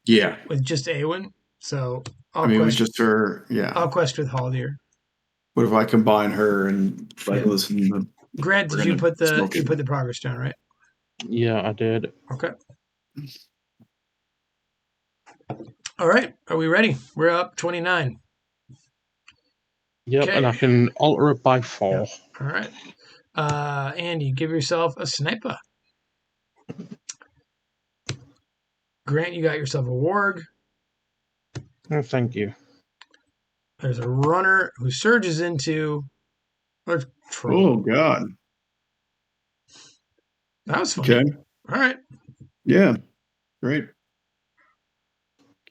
Yeah. With just Awen. So I mean, with just her, yeah. I'll quest with Haldir. What if I combine her and Legolas and Grant, did you put the progress down, right? Yeah, I did. Okay. All right. Are we ready? We're up 29. Yep, Okay. and I can alter it by 4. Yep. All right. Andy, give yourself a sniper. Grant, you got yourself a warg. Oh, thank you. There's a runner who surges into a troll. Oh God. That was fun. Okay. All right. Yeah. Great.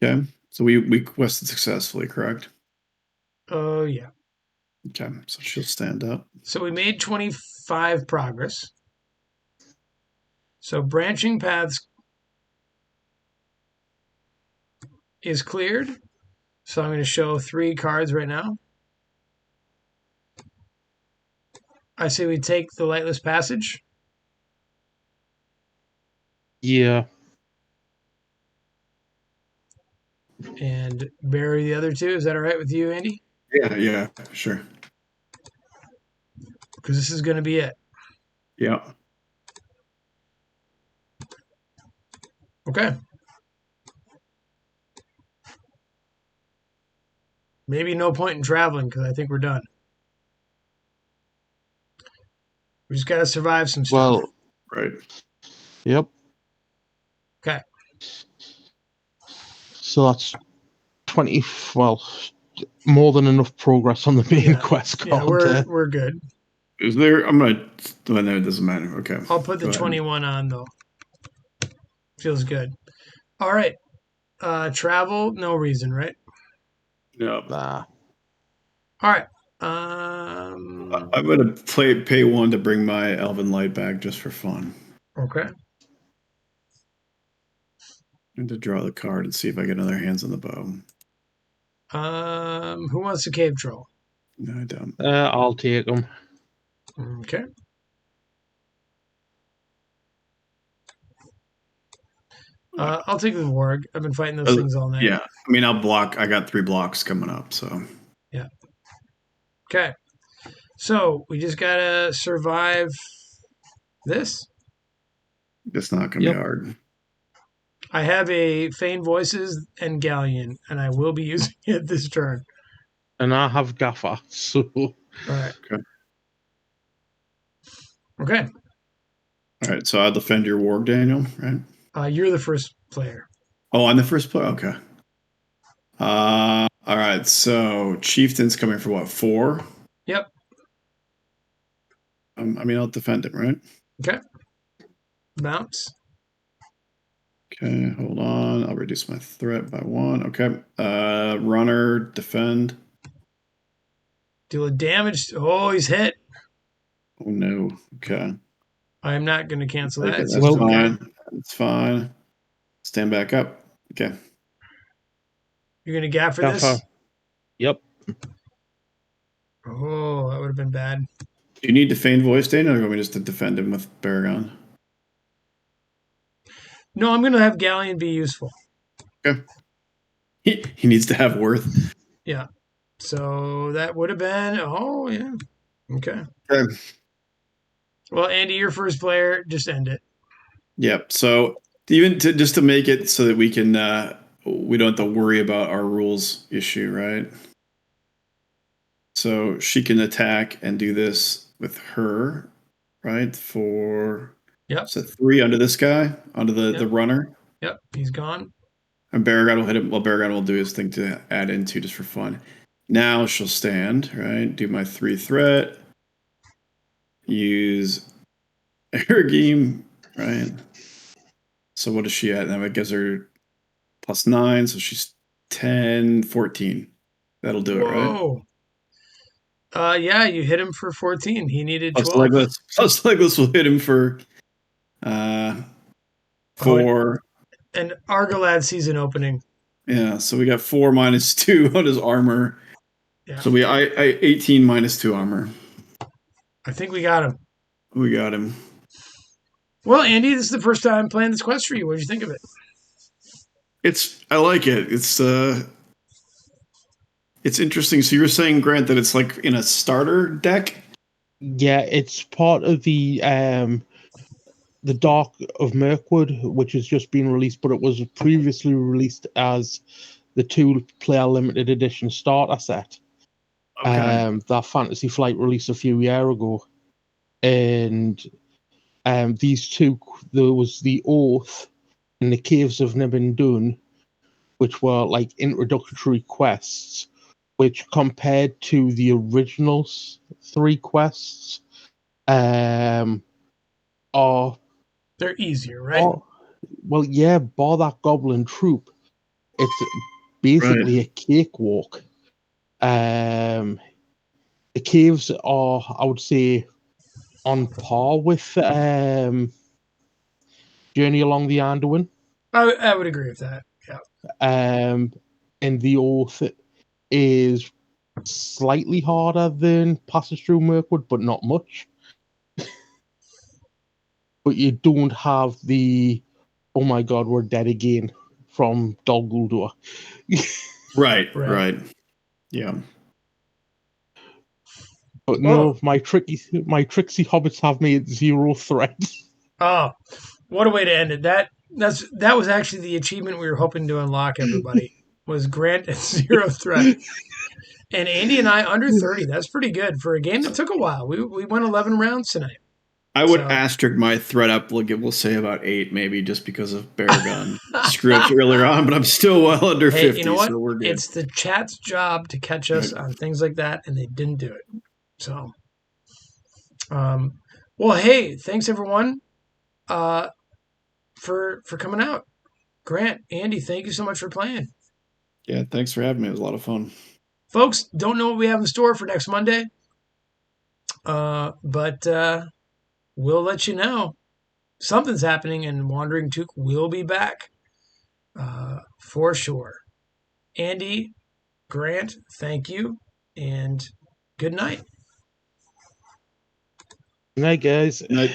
Okay. So we quested successfully, correct? Oh yeah. Okay. So she'll stand up. So we made 25 progress. So branching paths is cleared. So I'm going to show 3 cards right now. I say we take the Lightless Passage. Yeah. And bury the other 2. Is that all right with you, Andy? Yeah, sure. Because this is going to be it. Yeah. Okay. Maybe no point in traveling because I think we're done. We just got to survive some stuff. Well, right. Yep. Okay. So that's 20. Well, more than enough progress on the main quest card. Yeah, we're good. Is there? I'm gonna. No, it doesn't matter. Okay. I'll put the 21 on though. Feels good. All right. Travel, no reason, right? No. Nah. All right. I'm gonna pay 1 to bring my Elven Light back just for fun. Okay. And to draw the card and see if I get another hands on the bow. Who wants the cave troll? No, I don't. I'll take them. Okay. I'll take the warg. I've been fighting those things all night. Yeah. I mean, I'll block. I got 3 blocks coming up, so. Yeah. Okay. So we just gotta survive this. It's not gonna be hard. I have a Feign Voices and Galleon, and I will be using it this turn. And I have Gaffer, so. All right. Okay. All right, so I'll defend your warg, Daniel, right? You're the first player. Oh, I'm the first player? Okay. All right, so Chieftain's coming for what, 4? Yep. I mean, I'll defend it, right? Okay. Bounce. Okay, hold on. I'll reduce my threat by 1. Okay. Runner, defend. Deal a damage. Oh, he's hit. Oh, no. Okay. I'm not going to cancel that. That's fine. It's fine. Stand back up. Okay. You're going to gap for this? Yep. Oh, that would have been bad. Do you need to feign voice, Dana, or do you want me just to defend him with Baragon? No, I'm going to have Galleon be useful. Okay. He needs to have worth. Yeah. So that would have been, oh, yeah. Okay. Well, Andy, you're first player. Just end it. Yep. So just to make it so that we can, we don't have to worry about our rules issue, right? So she can attack and do this with her, right? So 3 under this guy, under the runner. Yep, he's gone. And Baragon will hit him. Well, Baragon will do his thing to add into just for fun. Now she'll stand, right? Do my 3 threat. Use Aragim, right? So what is she at? Now it gives her +9, so she's 10, 14. That'll do it, right? Yeah, you hit him for 14. He needed Plus 12. Legless will hit him for uh four. And Argalad season opening. Yeah, so we got 4 minus 2 on his armor. Yeah. So I 18 minus 2 armor. I think we got him. We got him. Well, Andy, this is the first time playing this quest for you. What did you think of it? I like it. It's interesting. So you were saying, Grant, that it's like in a starter deck? Yeah, it's part of the Dark of Mirkwood, which has just been released, but it was previously released as the 2-player limited edition starter set. Okay. That Fantasy Flight released a few years ago. And these two, there was the Oath and the Caves of Nibin Dum, which were like introductory quests, which compared to the original 3 quests, are they're easier, right? Well, yeah, bar that goblin troop, it's basically a cakewalk. The caves are, I would say, on par with Journey Along the Anduin. I would agree with that. Yeah. And the Oath is slightly harder than Passage Through Mirkwood, but not much. But you don't have the, oh my god, we're dead again from Dol Guldur. Right. Yeah. But no, my tricksy hobbits have made 0 threat. Oh, what a way to end it. That was actually the achievement we were hoping to unlock, everybody, was Grant at 0 threat. And Andy and I under 30. That's pretty good for a game that took a while. We went 11 rounds tonight. I would asterisk my threat up, we'll say about 8, maybe, just because of Baragon screw-ups earlier on, but I'm still well under 50, you know what? so we're good. It's the chat's job to catch us on things like that, and they didn't do it. So, well, hey, thanks everyone for coming out. Grant, Andy, thank you so much for playing. Yeah, thanks for having me. It was a lot of fun. Folks, don't know what we have in store for next Monday, but we'll let you know. Something's happening, and Wandering Took will be back for sure. Andy, Grant, thank you, and good night. Good night, guys. Good night.